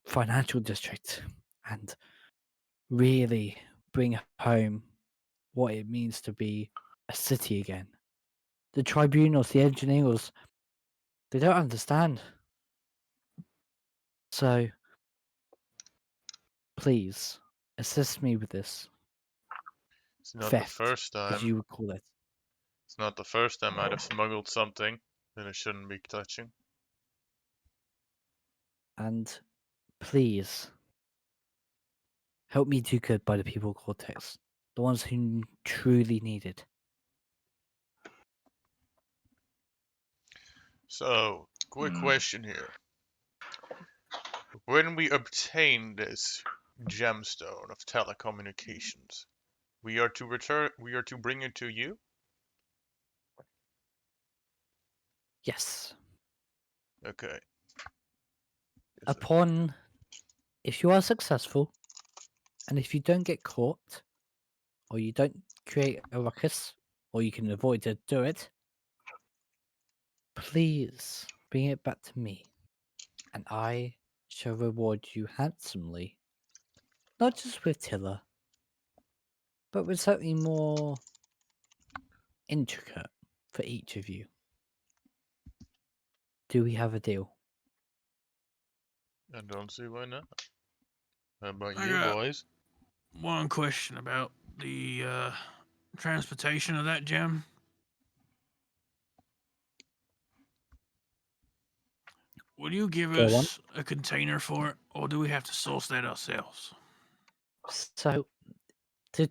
financial district and really bring home what it means to be a city again. The tribunals, the engineers, they don't understand. So, please assist me with this It's not the theft, first as time. you would call it. It's not the first time I'd have smuggled something that I shouldn't be touching. And please help me do good by the people of Cortex, the ones who truly need it. So, quick question here. When we obtain this gemstone of telecommunications, we are to bring it to you? Yes. Okay. Upon, if you are successful, and if you don't get caught, or you don't create a ruckus, or you can avoid to do it, please bring it back to me. and I shall reward you handsomely. Not just with Tiller, but with something more intricate for each of you. Do we have a deal? I don't see why not. How about I you, got boys? one question about the transportation of that gem. Will you give Go on. us a container for it, or do we have to source that ourselves? So, to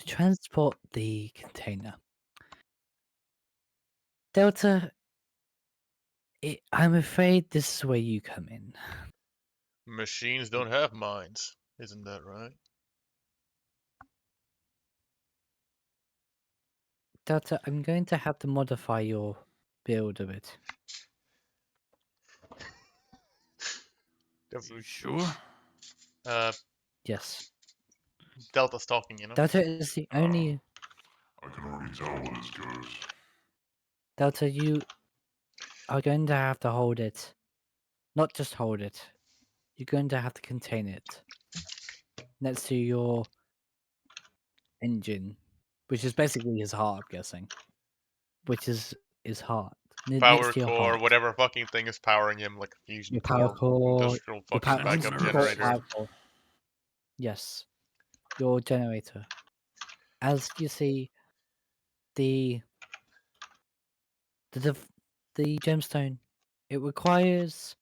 transport the container, Delta, I'm afraid this is where you come in. Machines don't have minds, isn't that right? Delta, I'm going to have to modify your build a bit. You sure? Yes. Delta's talking, you know? Delta is the only... I can already tell where this goes. Delta, you are going to have to hold it. Not just hold it. You're going to have to contain it. Next to your engine, which is basically his heart, I'm guessing. Which is his heart. Next Power to your core, heart. whatever fucking thing is powering him, like a fusion Your power core, core. industrial Your fucking power, backup Sounds nervous. generator. Yes. Your generator. As you see, the gemstone, it requires,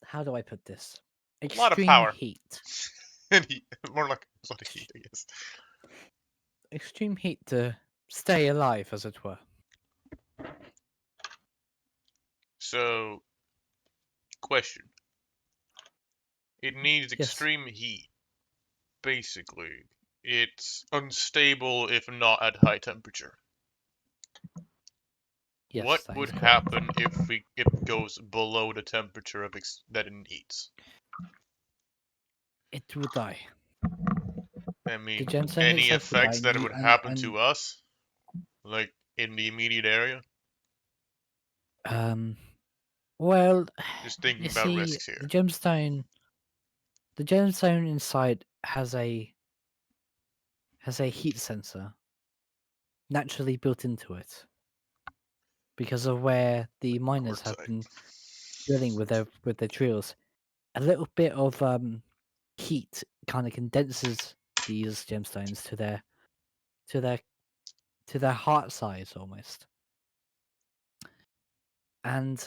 how do I put this? A lot of Extreme power. heat. And heat. More like a lot of heat, I guess. Extreme heat to stay alive, as it were. So, question. It needs Yes. extreme heat. Basically, it's unstable if not at high temperature. Yes, What that would is correct. happen if it goes below the temperature of that it needs? It will die. I mean, gemstone any itself will die, effects that and would happen to us, like in the immediate area? well, Just thinking you about see, risks here. the gemstone inside has a heat sensor naturally built into it because of where the miners have been drilling with their drills. A little bit of heat kind of condenses these gemstones to their heart size almost. And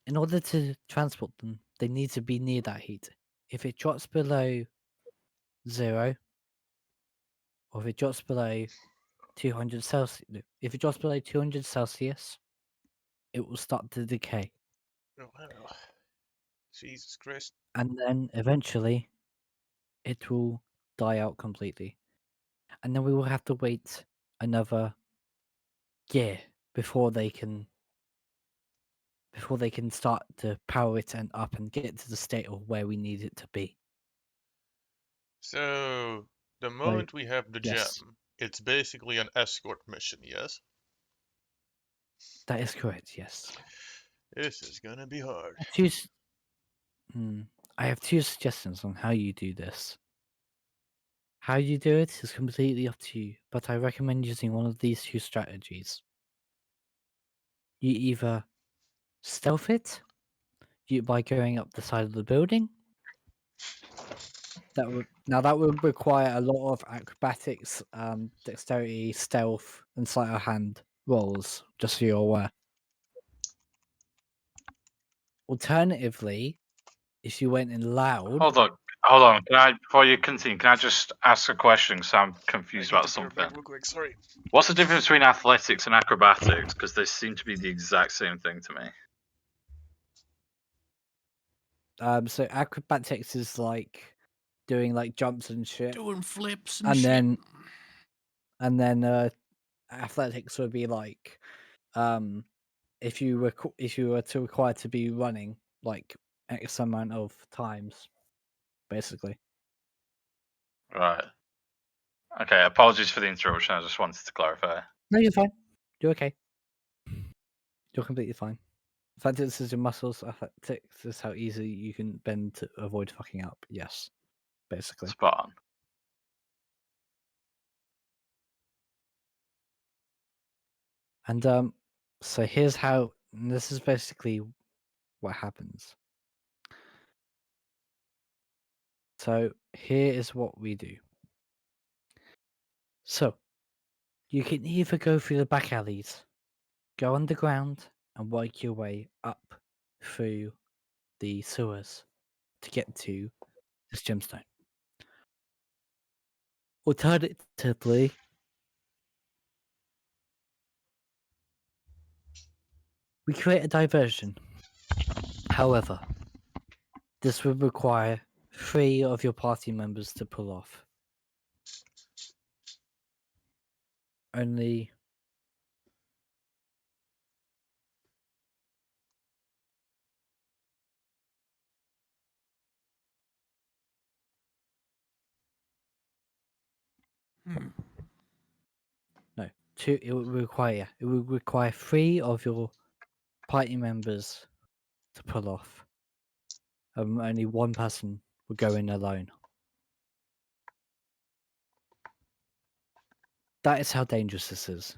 in order to transport them, they need to be near that heat. If it drops below 0, or if it drops below 200 Celsius, if it drops below 200 Celsius, it will start to decay. Oh, wow. Jesus Christ. And then eventually, it will die out completely. And then we will have to wait another year before they can start to power it and up and get it to the state of where we need it to be. So, the moment we have the yes. gem, it's basically an escort mission, yes? That is correct, yes. This is gonna be hard. I have two suggestions on how you do this. How you do it is completely up to you, but I recommend using one of these two strategies. You either stealth it by going up the side of the building. That would require a lot of acrobatics, dexterity, stealth, and sleight of hand rolls, just so you're aware. Alternatively, if you went in loud... Hold on. Before you continue, can I just ask a question? Because I'm confused about something. Real quick, sorry. What's the difference between athletics and acrobatics? Because they seem to be the exact same thing to me. So acrobatics is like doing like jumps and shit. Doing flips and shit. Then athletics would be like if you were to require to be running like X amount of times, basically. Right. Okay, apologies for the interruption. I just wanted to clarify. No, you're fine. You're okay. You're completely fine. Athletics is your muscles. Athletics is how easy you can bend to avoid fucking up. Yes, basically. Spot on. And so here's how. And this is basically what happens. So here is what we do. So you can either go through the back alleys, go underground, and work your way up through the sewers to get to this gemstone. Alternatively, we create a diversion. However, this would require 3 of your party members to pull off. Only Hmm. no, 2. It would require 3 of your party members to pull off. Only one person would go in alone. That is how dangerous this is.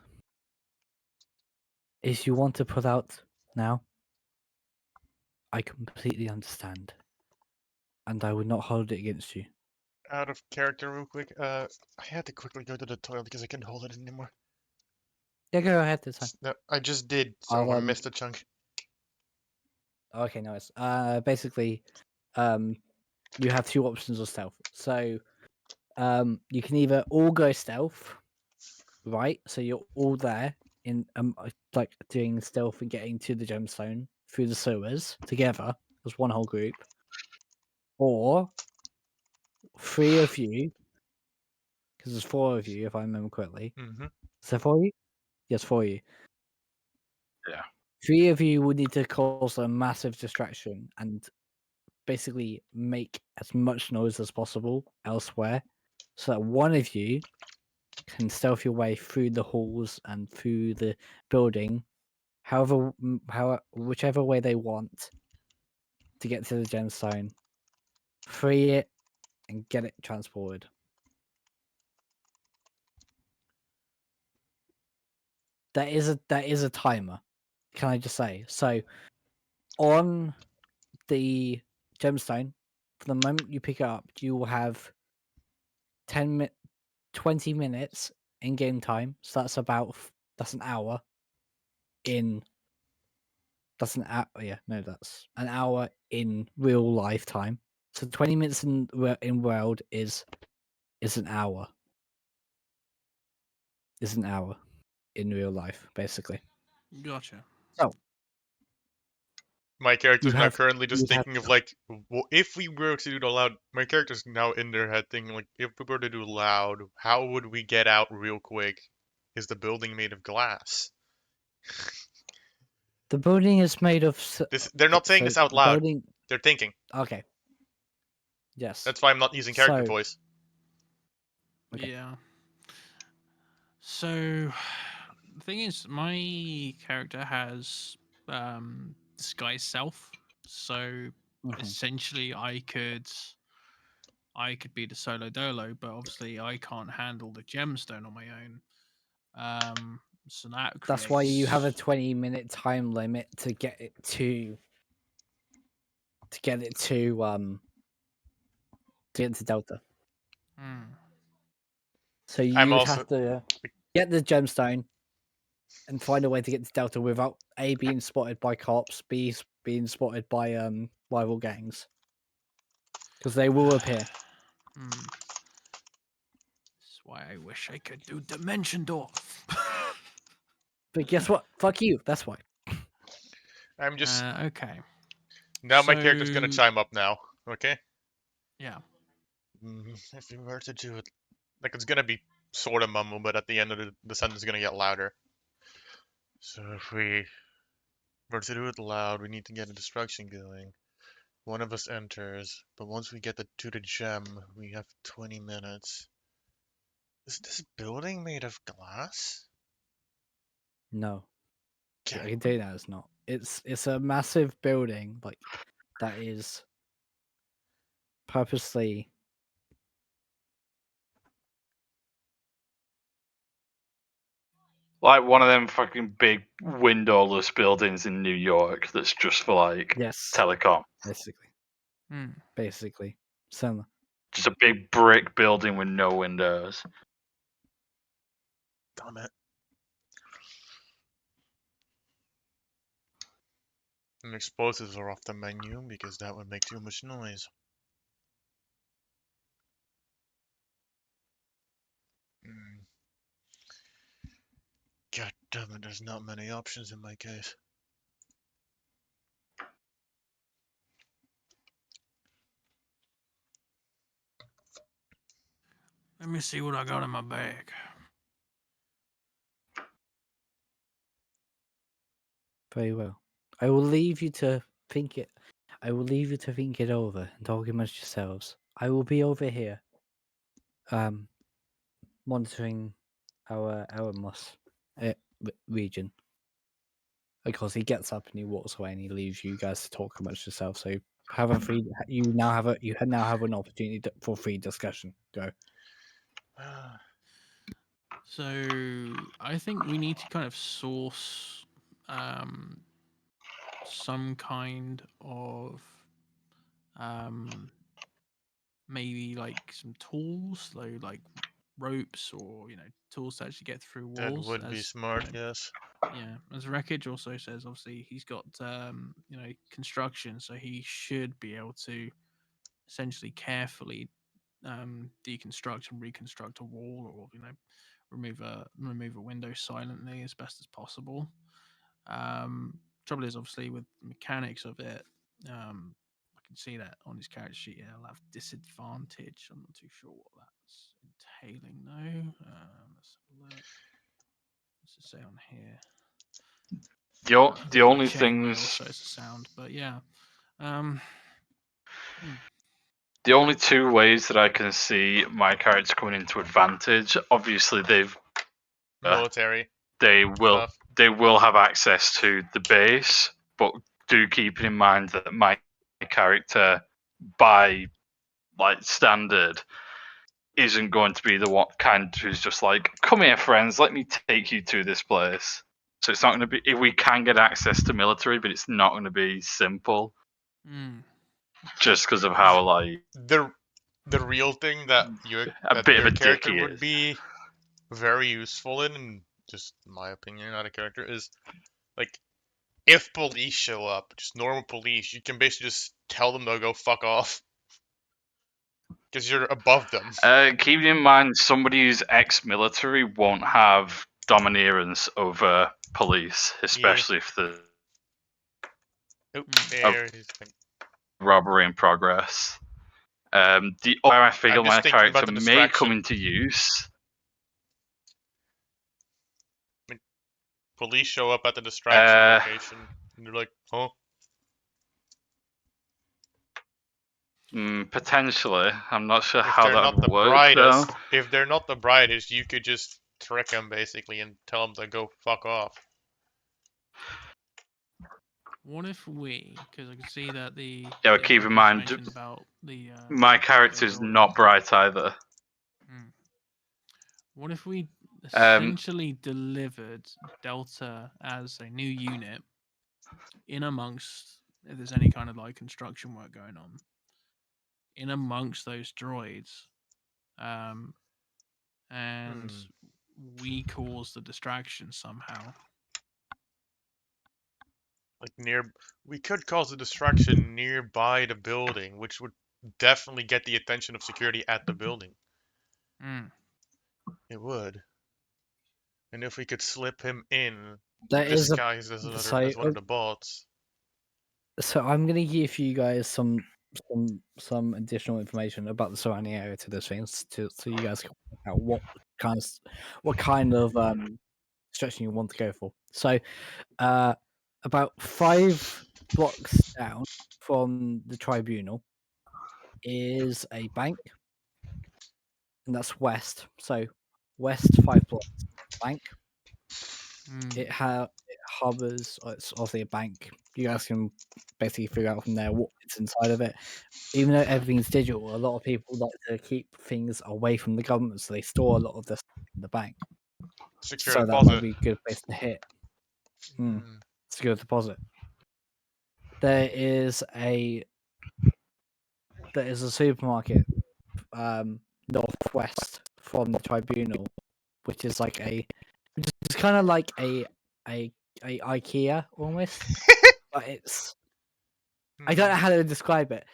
If you want to pull out now, I completely understand, and I would not hold it against you. Out of character real quick. I had to quickly go to the toilet because I couldn't hold it anymore. Yeah, go ahead this time. No, I just did, so I'll, I missed a chunk. Okay, nice. Basically, you have 2 options of stealth. So, you can either all go stealth, right? So you're all there in like doing stealth and getting to the gemstone through the sewers together as one whole group, or 3 of you, because there's 4 of you if I remember correctly. Mm-hmm. Is there 4 of you? Yes, 4 of you. Yeah. 3 of you would need to cause a massive distraction and basically make as much noise as possible elsewhere, so that one of you can stealth your way through the halls and through the building, whichever way they want to get to the gemstone, free it, and get it transported. There is a timer. Can I just say so? On the gemstone, from the moment you pick it up, you will have 20 minutes in game time. So that's an hour in that's an hour. Yeah, no, that's an hour in real life time. So 20 minutes in world is an hour. Is an hour in real life, basically. Gotcha. So My character's now currently you just have thinking of like, if we were to do it loud, my character's now in their head thinking like, if we were to do loud, how would we get out real quick? Is the building made of glass? the building is made of. They're not saying So this out the loud. building. They're thinking. Okay. Yes. That's why I'm not using character So- voice. Okay. Yeah. So the thing is, my character has disguise self. So Mhm. essentially, I could be the solo dolo, but obviously I can't handle the gemstone on my own. So that creates... That's why you have a 20-minute time limit to get it to Delta. Hmm. So I'm you would also have to get the gemstone and find a way to get to Delta without A, being spotted by cops, B, being spotted by rival gangs, because they will appear. Hmm. That's why I wish I could do Dimension Door. But guess what? Fuck you. That's why. I'm just Okay. now my character's gonna So- chime up now. Okay. Yeah. If we were to do it, like it's gonna be sort of mumble, but at the end of the sentence is gonna get louder. So if we were to do it loud, we need to get a destruction going. One of us enters, but once we get to the gem, we have 20 minutes. Is this building made of glass? No. Can I can tell you that it's not. it's a massive building like that is purposely. Like one of them fucking big windowless buildings in New York that's just for like Yes, telecom. basically. Hmm. Basically, similar. Just a big brick building with no windows. Damn it. And explosives are off the menu because that would make too much noise. Mm. God damn it, there's not many options in my case. Let me see what I got in my bag. Very well. I will leave you to think it. I will leave you to think it over and talk amongst yourselves. I will be over here, monitoring our region. Of course, he gets up and he walks away and he leaves you guys to talk amongst yourself. So have a free. You now have an opportunity for free discussion. Go. So I think we need to kind of source some kind of maybe like some tools, so like ropes or tools to actually get through That walls. would be smart, yes. Yeah, as Wreckage also says, obviously he's got construction, so he should be able to essentially carefully deconstruct and reconstruct a wall, or remove a window silently as best as possible. Trouble is, obviously, with the mechanics of it, I can see that on his character sheet. Yeah, I'll have disadvantage. I'm not too sure what that's entailing though. Let's have a look. What's it say on here? The only chainmail, things, so it's a sound, but yeah. the only two ways that I can see my character coming into advantage, obviously Military they will stuff. they will have access to the base, but do keep in mind that my character, by like standard, isn't going to be the one kind who's just like, come here, friends, let me take you to this place. So it's not going to be. We can get access to military, but it's not going to be simple, just because of how like The real thing that a bit of your a dick character he would is. be very useful in, just my opinion, not a character, is like if police show up, just normal police, you can basically just tell them to go fuck off. Because you're above them. Keep in mind, somebody who's ex-military won't have domineerance over police, especially if the robbery in progress. The where I feel I'm just my thinking about character the may come distraction. into use. Police show up at the distraction location, and you're like, huh? Potentially. I'm not sure If how they're that not would the work, though. brightest, you could just trick them basically and tell them to go fuck off. What if we? Because I can see that Yeah, but keep in Wreckage mind, mentioned about the my the character's building. not bright either. What if we essentially delivered Delta as a new unit in amongst, if there's any kind of like construction work going on, in amongst those droids, and we cause the distraction somehow. Like we could cause a distraction nearby the building, which would definitely get the attention of security at the building. It would. And if we could slip him in, disguised as one of the bots. So I'm gonna give you guys some additional information about the surrounding area to this thing, so you guys can work out what kind of stretching you want to go for. So, about 5 blocks down from the tribunal is a bank, and that's west. So west 5 blocks, bank. It harbors, it's obviously a bank. You guys can basically figure out from there what's inside of it. Even though everything's digital, a lot of people like to keep things away from the government, so they store a lot of this in the bank. Secure So that deposit. might be a good place to hit. Hmm. Secure deposit. There is a supermarket northwest from the tribunal, which is like it's kind of like a IKEA almost, but it's I don't know how to describe it,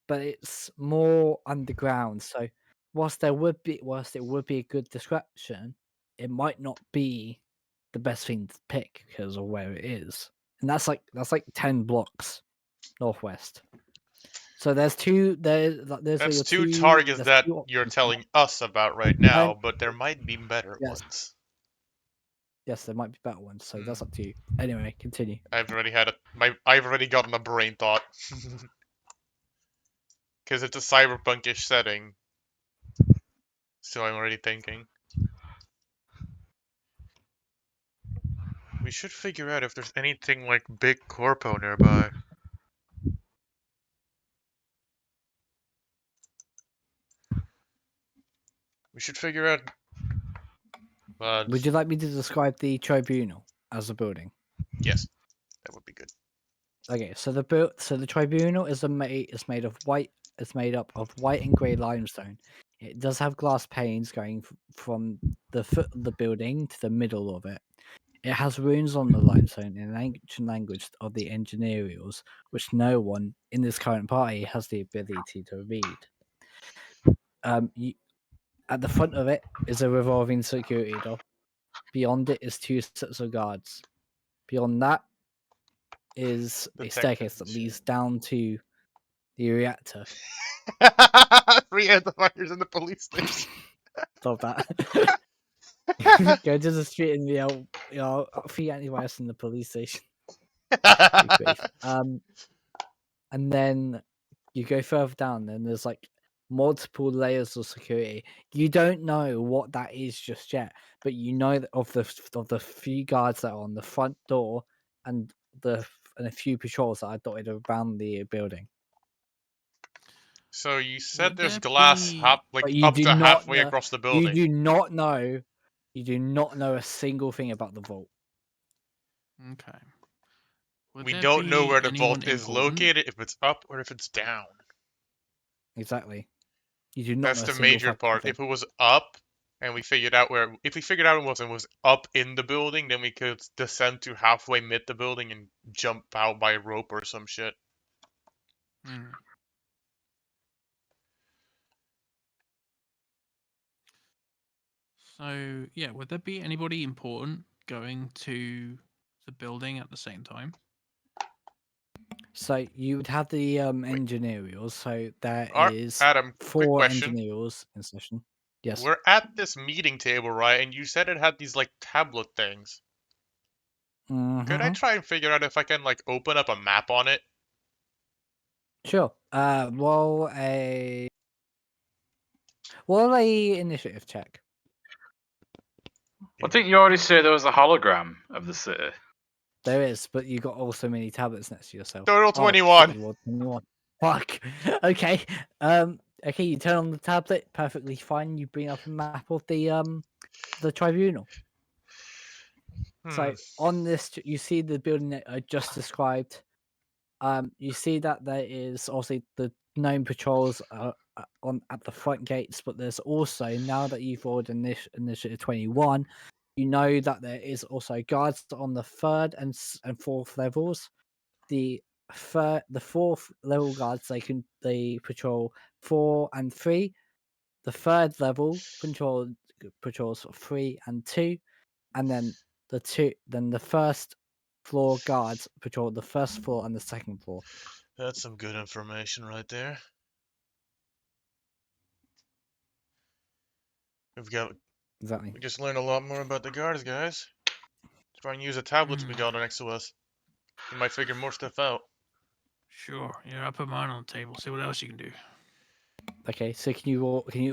but it's more underground. So whilst it would be a good description, it might not be the best thing to pick because of where it is, and that's like 10 blocks northwest. So there's That's your two targets there's that two you're options. telling us about right now, but there might be better Yes. ones. Yes, there might be better ones, so that's up to you. Anyway, continue. I've already gotten a brain thought. Because it's a cyberpunkish setting. So I'm already thinking. We should figure out if there's anything like Big Corpo nearby. We should figure out... Would you like me to describe the tribunal as a building? Yes, that would be good. Okay, so the tribunal is made of white. It's made up of white and grey limestone. It does have glass panes going from the foot of the building to the middle of it. It has runes on the limestone in an ancient language of the engineers, which no one in this current party has the ability to read. At the front of it is a revolving security door. Beyond it is 2 sets of guards. Beyond that is a staircase that leads down to the reactor. 3 amplifiers in the police station. Stop that. Go to the street and yell, 3 antivirus in the police station. And then you go further down, and there's like multiple layers of security. You don't know what that is just yet, but you know that of the few guards that are on the front door and a few patrols that are dotted around the building. So you said Would there's there glass be- like But you up do to not halfway know- across the You building. do not know a single thing about the vault. Okay. Would We there don't know be where the anyone vault is important? located, if it's up or if it's down. Exactly. You do not That's know a the single major fucking part. thing. If it was up and we figured out if we figured out it was up in the building, then we could descend to halfway mid the building and jump out by rope or some shit. Hmm. So yeah, would there be anybody important going to the building at the same time? So you would have the engineers. So there is Adam, quick 4 question. engineers in session. Yes. We're at this meeting table, right? And you said it had these like tablet things. Could I Mhm. try and figure out if I can like open up a map on it? Sure. Roll a initiative check. I think you already said there was a hologram of the city. There is, but you got also many tablets next to yourself. Total Oh, 21. shit, you rolled 21. Fuck. Okay. Okay, you turn on the tablet, perfectly fine. You bring up a map of the tribunal. So on this, you see the building that I just described. You see that there is obviously the known patrols at the front gates, but there's also, now that you've rolled initiative 21, you know that there is also guards on the 3rd and 4th levels. The 4th level guards, they patrol 4 and 3. The 3rd level patrols 3 and 2, and then the first floor guards patrol the first floor and the second floor. That's some good information right there. Exactly. We just learned a lot more about the guards, guys. Try and use the tablets we got next to us. You might figure more stuff out. Sure. Yeah, I'll put mine on the table. See what else you can do. Okay, so can you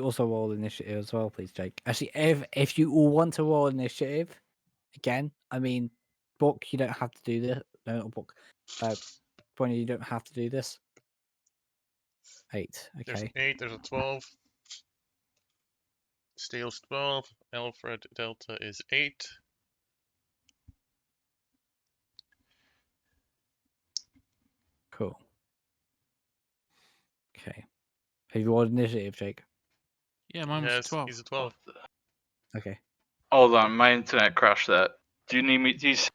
also roll initiative as well, please, Jake? Actually, if you all want to roll initiative, again, I mean, Book, you don't have to do this. No, not Book. Pointer, you don't have to do this. 8. There's an Okay. 8, there's a 12. Steel's 12. Alfred Delta is 8. Cool. Okay. Have you rolled initiative, Jake? Yeah, mine was Yes, 12. he's a 12. Okay. Hold on, my internet crashed there. Do you need me to use...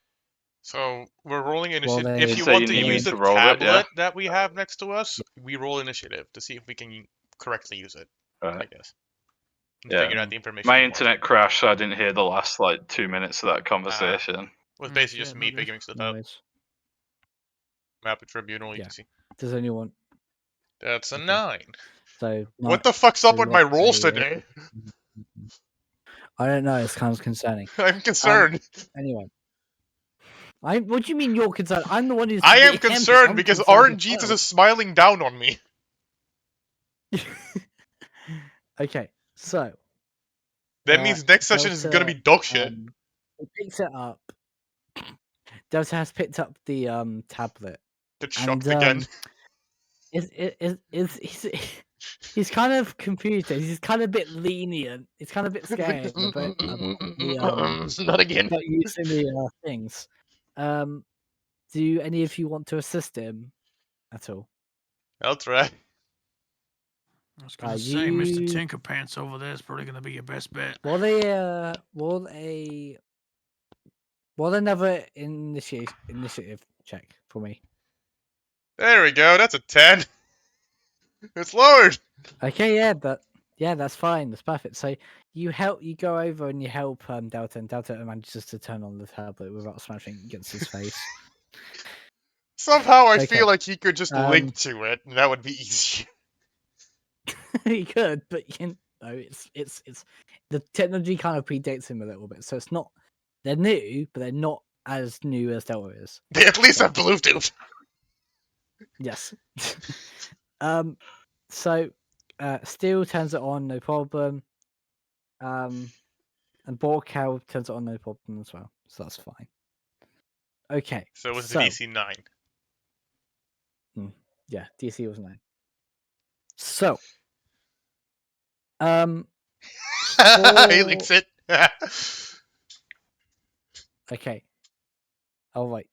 So we're rolling Well, initiative. then If You you say want you to need me use the to roll it, yeah? tablet that we have next to us, we roll initiative to see if we can correctly use it, I Right. guess. And Yeah. figure out the information My we want. internet crashed, so I didn't hear the last, like, 2 minutes of that conversation. Was Mm, basically shit, just no me good. figuring stuff No out. worries. Map of Tribunal, you Yeah. can see. Does anyone? That's a Okay. 9. So What the fuck's up so with my let's rolls say- today? I don't know. It's kind of concerning. I'm concerned. Anyway. What do you mean you're concerned? I'm the one who's. I am DM. concerned I'm because concerned RNG as is smiling down on me. well. Okay, so That means next session is gonna be dog shit. It picks it up. Delta has picked up the tablet. Get And shocked again. He's kind of confused. He's kind of a bit lenient. He's kind of a bit scared about Not again. about using the things. Do any of you want to assist him at all? I'll try. I was gonna say, you- Mr. Tinkerpants over there is probably gonna be your best bet. Roll another initiative check for me. There we go. That's a 10. It's lowered. Okay, yeah, that's fine. That's perfect. So you go over and you help Delta, and Delta manages to turn on the tablet without smashing against his face. Somehow I Okay. feel like he could just link to it, and that would be easier. He could, but you know, it's the technology kind of predates him a little bit, so it's not. They're new, but they're not as new as Delta is. They at least have Bluetooth. Yes. So Steel turns it on, no problem. And Borkow turns it on, no problem as well. So that's fine. Okay. So it was the DC 9. Yeah, DC was 9. So He links it. okay. Oh wait.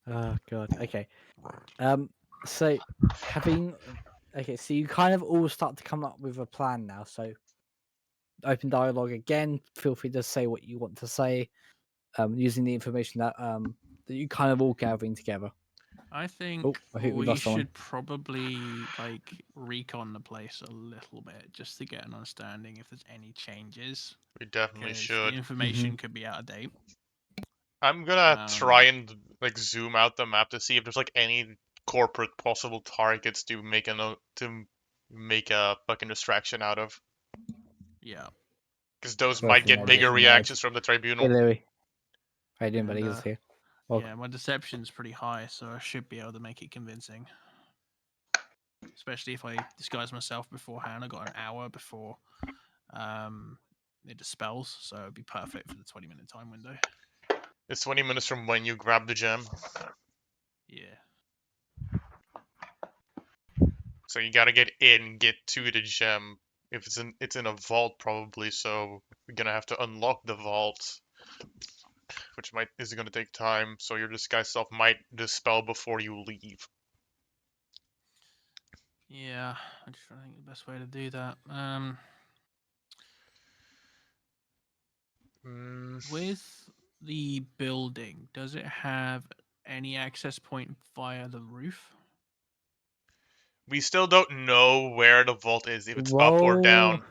Oh god. Okay. So so you kind of all start to come up with a plan now. So open dialogue again. Feel free to say what you want to say, using the information that that you kind of all gathering together. I think I think we we lost someone. should probably like recon the place a little bit just to get an understanding if there's any changes. We definitely 'cause should. The information could be out of date. I'm gonna try and like zoom out the map to see if there's like any corporate possible targets to make a fucking distraction out of. Yeah. Because those Well, might from get my bigger vision, reactions from the Hey tribunal. Louis. How you doing, And, buddy? Good to see you. Welcome. yeah, my deception's pretty high, so I should be able to make it convincing. Especially if I disguise myself beforehand. I got an hour before it dispels, so it'd be perfect for the 20-minute time window. It's 20 minutes from when you grab the gem. Yeah. So you gotta get to the gem. If it's in a vault probably, so we're gonna have to unlock the vault, which is gonna take time. So your disguise self might dispel before you leave. Yeah, I'm just trying to think the best way to do that. With the building, does it have any access point via the roof? We still don't know where the vault is, if it's up or down,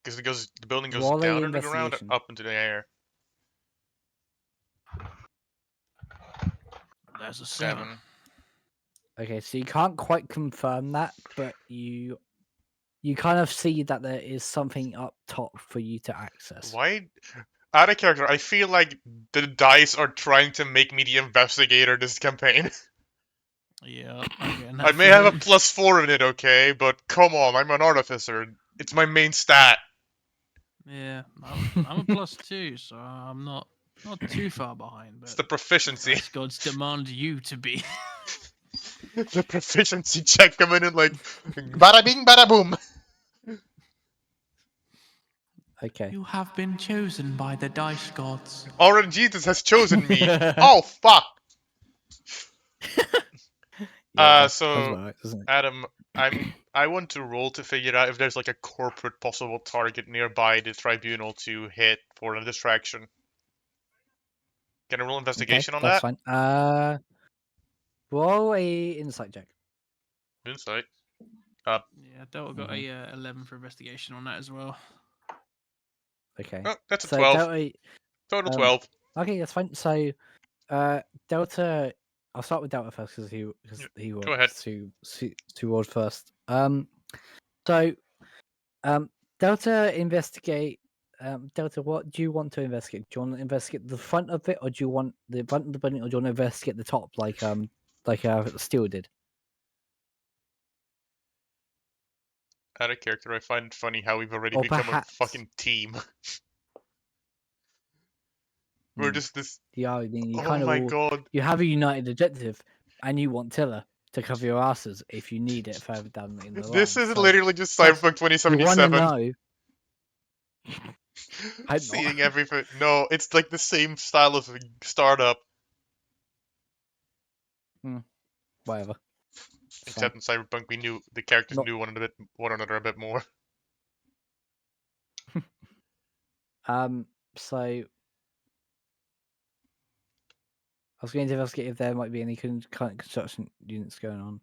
because the building goes roll a down underground or investigation. up into the air. That's a 7. Okay, so you can't quite confirm that, but you kind of see that there is something up top for you to access. Why? Out of character, I feel like the dice are trying to make me the investigator this campaign. Yeah, I may have a +4 in it, okay, but come on, I'm an artificer. It's my main stat. Yeah, I'm a +2, so I'm not too far behind. It's But the proficiency. dice gods demand you to be. The proficiency check coming in like bada bing, bada boom. Okay. You have been chosen by the dice gods. RNGesus has chosen me. Oh fuck. Yeah, sounds So about right, doesn't it? Adam, I want to roll to figure out if there's like a corporate possible target nearby the tribunal to hit for a distraction. Can I roll Okay, investigation on that's that? fine. Roll a insight check. Insight. Yeah, Delta got Mhm. a 11 for investigation on that as well. Okay. Oh, that's a So 12. Delta, Total 12. okay, that's fine. So, Delta, I'll start with Delta first because he Go ahead. works to rolled first. So, Delta investigate. Delta, what do you want to investigate? Do you want to investigate the front of it, or do you want the front of the building, or do you want to investigate the top, like Steel did? Out of character, I find it funny how we've already Or become a perhaps fucking team. We're just this. yeah, I mean, you Oh kind of my all god. you have a united objective, and you want Tiller to cover your asses if you need it further down in the This line. is So literally just plus, Cyberpunk you want to 2077. know. Hope not. Seeing everything. No, it's like the same style of startup, Whatever. It's fine. except in Cyberpunk we knew the characters Not knew one another a bit more. So I was going to investigate if there might be any kind of construction units going on.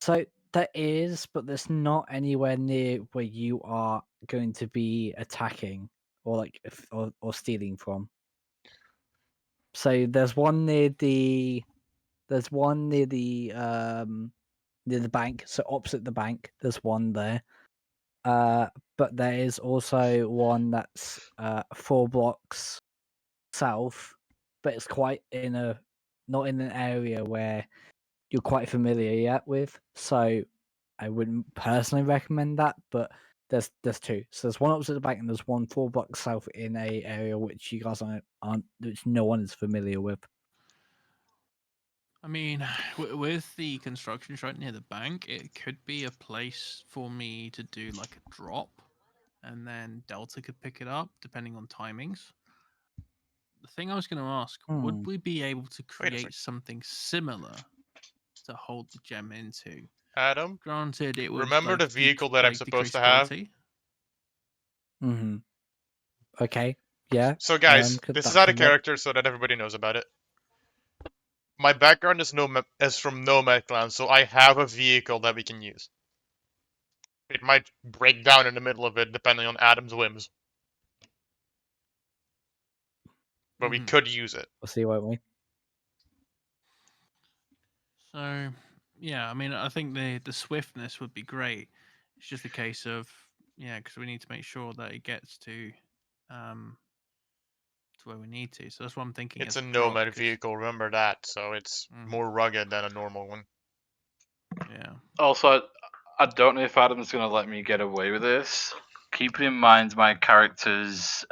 So there is, but there's not anywhere near where you are going to be attacking or or stealing from. So there's one near the near the bank, so opposite the bank. There's one there. But there is also one that's 4 blocks south, but it's quite not in an area where you're quite familiar yet with. So I wouldn't personally recommend that, but there's two. So there's one opposite the bank and there's one 4 blocks south in a area which you guys aren't which no one is familiar with. I mean, with the construction site near the bank, it could be a place for me to do like a drop, and then Delta could pick it up depending on timings. The thing I was going to ask, would we be able to Wait a sec. create something similar to hold the gem into? Adam, Granted, it would remember the vehicle that I'm supposed decrease to have? quality. Mm-hmm. Okay. Yeah. So guys, this is That out could of work. character so that everybody knows about it. My background is from Nomadland, so I have a vehicle that we can use. It might break down in the middle of it, depending on Adam's whims. But we could use it. We'll see, won't we? So, yeah, I mean, I think the swiftness would be great. It's just a case of because we need to make sure that it gets to where we need to. So that's what I'm thinking. It's As a drop, Nomad vehicle, remember that, so it's more rugged than a normal one. Yeah. Also, I don't know if Adam's going to let me get away with this. Keeping in mind my character's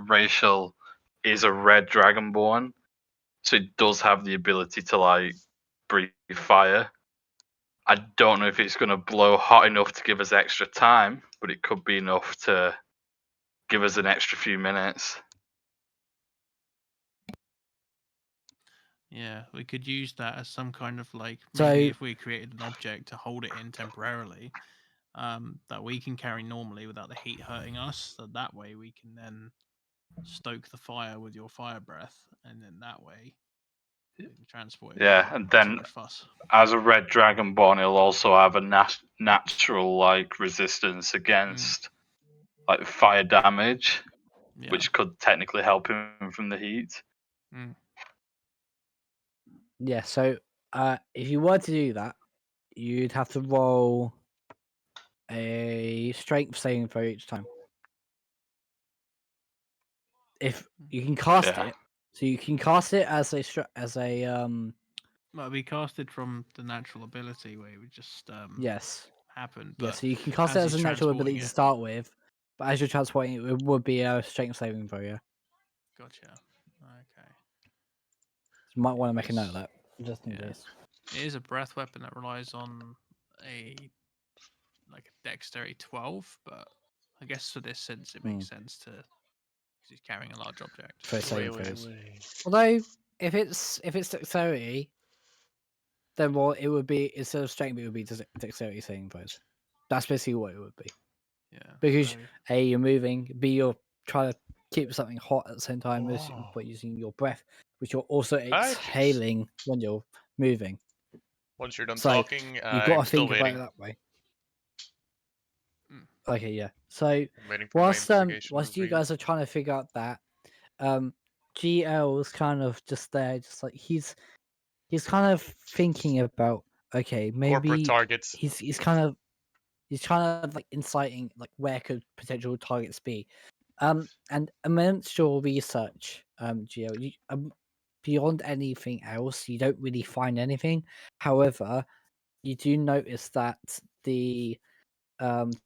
racial is a red dragonborn, so it does have the ability to like breathe fire. I don't know if it's going to blow hot enough to give us extra time, but it could be enough to give us an extra few minutes. Yeah, we could use that as some kind of like So- maybe if we created an object to hold it in temporarily, that we can carry normally without the heat hurting us. So that way we can then stoke the fire with your fire breath, and then that way we can transport it. Yeah, and then much fuss. as a red dragonborn, he'll also have a natural like resistance against like fire damage, which could technically help him from the heat. Yeah, so if you were to do that, you'd have to roll a strength saving throw each time. If you can cast it, so you can cast it as a Well, we casted from the natural ability where it would just yes happen. Yeah, But so you can cast it as as a he's natural transporting ability to it- start with, But as you're transporting, it would be a strength saving throw. Yeah, Gotcha. Okay. you might want to make a note of that just in Yeah. case. It is a breath weapon that relies on a dexterity 12, but I guess for this sense it makes sense to because he's carrying a large object. For saving Wait. throws. Although if it's dexterity, then what it would be instead of strength, it would be dexterity saving throws. That's basically what it would be. Yeah. Because so- A, you're moving, B, you're trying to keep something hot at the same time as Oh. but using your breath, which you're also I just- exhaling when you're moving. Once you're done So talking, you've got I'm to still think about waiting. it that way. Mm. Okay, yeah. So I'm waiting for my whilst investigation whilst you reveal. guys are trying to figure out that, GL's kind of just there, just like he's kind of thinking about Corporate maybe targets. he's kind of like inciting like where could potential targets be. And amongst your research, GL, beyond anything else, you don't really find anything. However, you do notice that the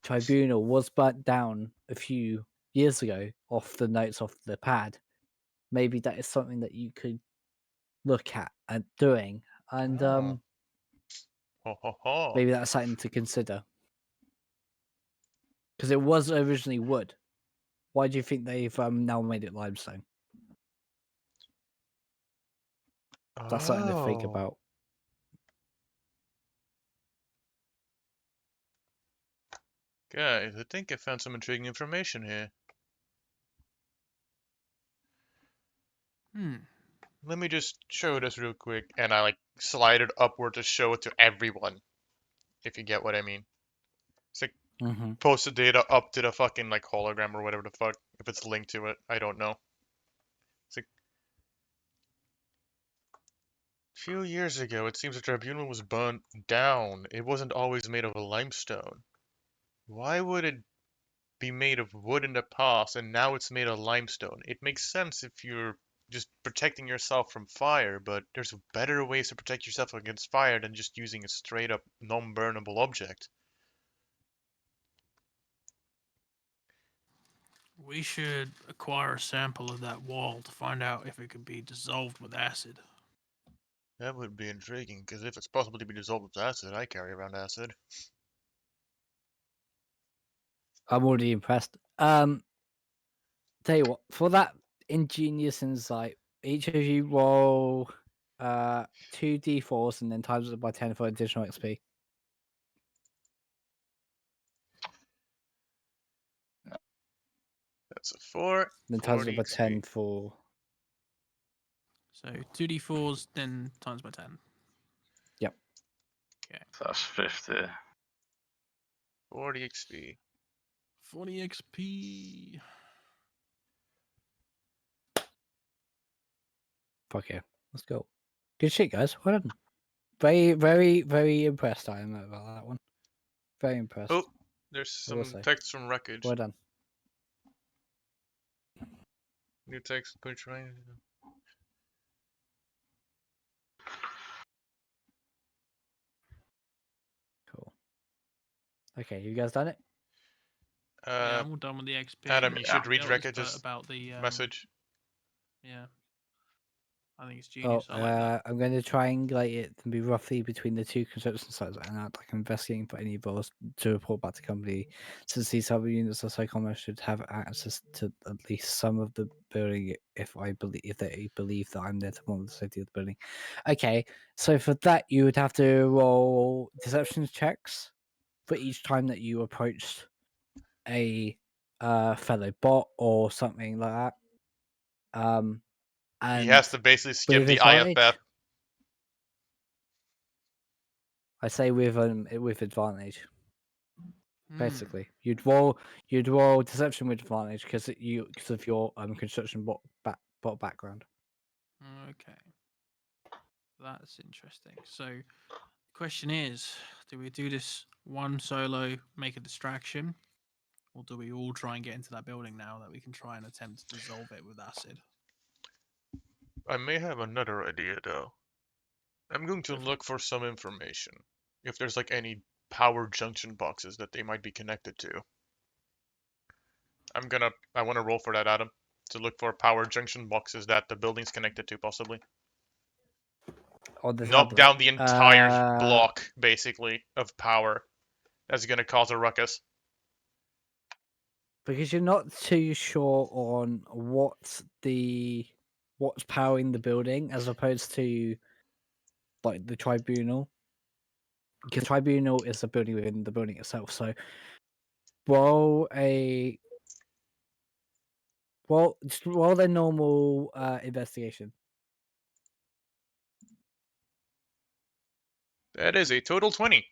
tribunal was burnt down a few years ago off the notes off the pad. Maybe that is something that you could look at and doing, and Oh. Ho ho ho. maybe that's something to consider. Because it was originally wood. Why do you think they've now made it limestone? That's something to think Oh. about. Guys, I think I found some intriguing information here. Let me just show this real quick, and I like slide it upward to show it to everyone. If you get what I mean. It's like post the data up to the fucking like hologram or whatever the fuck. If it's linked to it, I don't know. It's like a few years ago, it seems the tribunal was burnt down. It wasn't always made of limestone. Why would it be made of wood in the past and now it's made of limestone? It makes sense if you're just protecting yourself from fire, but there's better ways to protect yourself against fire than just using a straight up non-burnable object. We should acquire a sample of that wall to find out if it could be dissolved with acid. That would be intriguing, because if it's possible to be dissolved with acid, I carry around acid. I'm already impressed. Tell you what, for that ingenious insight, each of you roll 2d4s and then times it by 10 for additional XP. That's a 4. Then times 40 it by XP. 10 for. So 2d4s, then times by 10. Yep. Okay. That's 50. 40 XP. 40 XP. Fuck yeah. Let's go. Good shit, guys. Well done. Very, very, very impressed I am about that one. Very impressed. Oh, there's I will some say. text from wreckage. Well done. New text, push right. Cool. Okay, you guys done it? Yeah, I'm all done with the XP. Adam, you should Yeah, read it was wreckage's about the message. Yeah. I think it's Oh, genius. I like that. I'm going to triangulate it and be roughly between the two construction sites and act like I'm investigating for any roles to report back to company. Since these other units are so common, I should have access to at least some of the building if they believe that I'm there to monitor the safety of the building. Okay, so for that you would have to roll deception checks for each time that you approached a fellow bot or something like that. And He has to basically skip with the advantage. IFF. I say with advantage. Basically, you'd roll deception with advantage because of your construction bot background. Okay. That's interesting. So, question is, do we do this one solo, make a distraction, or do we all try and get into that building now that we can try and attempt to dissolve it with acid? I may have another idea though. I'm going to look for some information. If there's like any power junction boxes that they might be connected to. I want to roll for that, Adam, to look for power junction boxes that the building's connected to, possibly. On the Knock tablet. down the entire block, basically, of power. That's gonna cause a ruckus. Because you're not too sure on what's powering the building as opposed to like the tribunal. Because tribunal is a building within the building itself. So just roll their normal investigation. That is a total 20.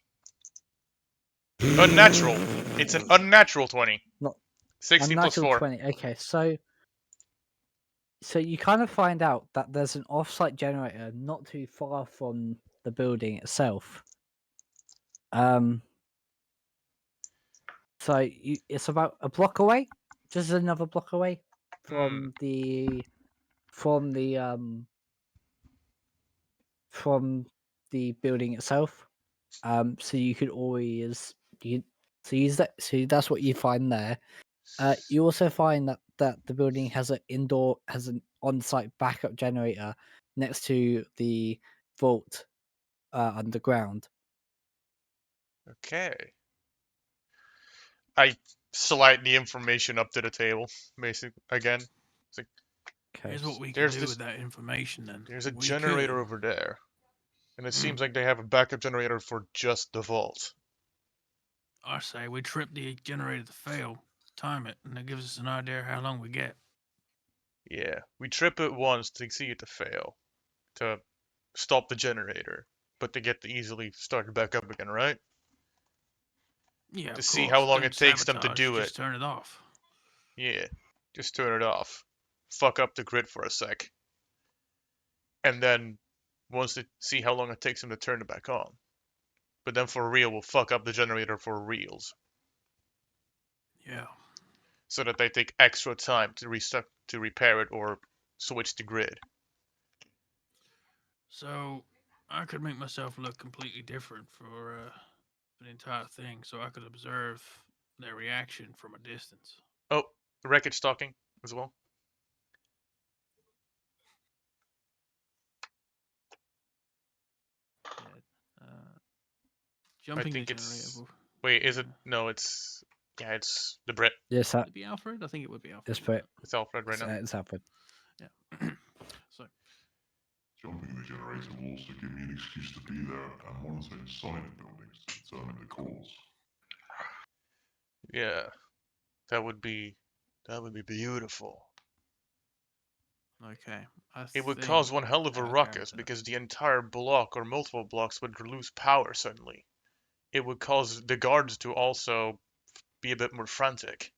Unnatural. It's an unnatural 20. Not 16 plus unnatural 4. 20. Okay, so you kind of find out that there's an off-site generator not too far from the building itself. So it's about a block away, just another block away from the building itself. So you could always use that. So that's what you find there. You also find that the building has an on-site backup generator next to the vault underground. Okay. I slide the information up to the table, basically, again. It's like, Okay. Here's what we can There's do this- with that information then. there's a We generator could- over there. And it Hmm. seems like they have a backup generator for just the vault. I say we trip the generator to fail, time it, and it gives us an idea how long we get. Yeah, we trip it once to see it to fail, to stop the generator, but to get to easily start it back up again, right? Yeah, To of see course. how long Don't it takes them to sabotage, do just it. turn it off. Yeah, just turn it off. Fuck up the grid for a sec. And then, once they see how long it takes them to turn it back on. But then for real, we'll fuck up the generator for reals. Yeah. So that they take extra time to repair it or switch the grid. So I could make myself look completely different for the entire thing, so I could observe their reaction from a distance. Oh, wreckage stalking as well. Yeah. Jumping I think the generator. it's. Wait, is it? No, it's. Yeah, it's the Brit. Yes, Would it be Alfred? I think it would be Alfred. Yes, Brit. It's Alfred right now. It's Alfred. Yeah. So. Jumping the generator will also give me an excuse to be there and monitor inside the buildings to determine the cause. Yeah, that would be beautiful. Okay. It would cause one hell of a ruckus because the entire block or multiple blocks would lose power suddenly. It would cause the guards to also be a bit more frantic.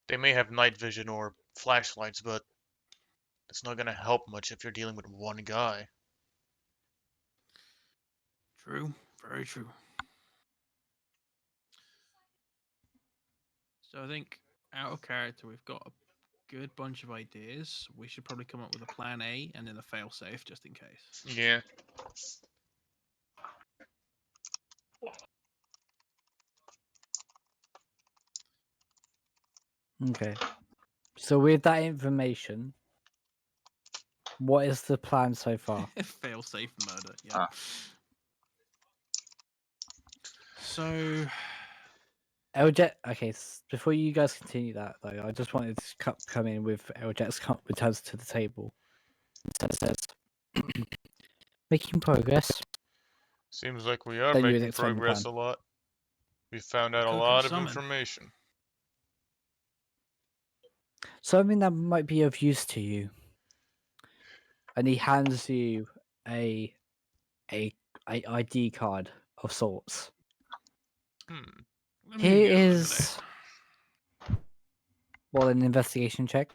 They may have night vision or flashlights, but it's not going to help much if you're dealing with one guy. True. Very true. So I think out of character, we've got a good bunch of ideas. We should probably come up with a plan A and then a fail safe just in case. Yeah. Okay. So with that information, what is the plan so far? Fail safe murder. Yeah. So Eljet. Okay, before you guys continue that though, I just wanted to come in with Eljet's returns to the table. It says, making progress. Seems like we are Then you would making explain the progress a plan. lot. We found out a Cook and lot of summon. information. Something that might be of use to you. And he hands you a ID card of sorts. let me Here get a look at is an investigation check.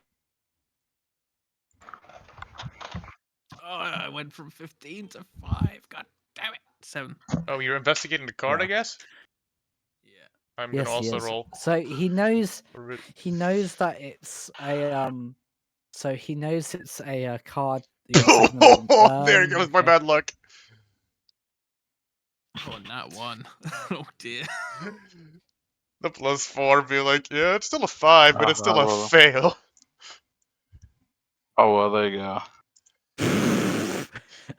Oh, I went from 15 to 5. God damn it. 7. Oh, you're investigating the card, Yeah. I guess? Yeah. I'm Yes, gonna also he is. roll. So he knows for it. that it's a so he knows it's a card. You're second level. There goes my Okay. bad luck. Oh, not one. Oh dear. The +4 be like, yeah, it's still a 5, but it's still a well. fail. Oh well, there you go.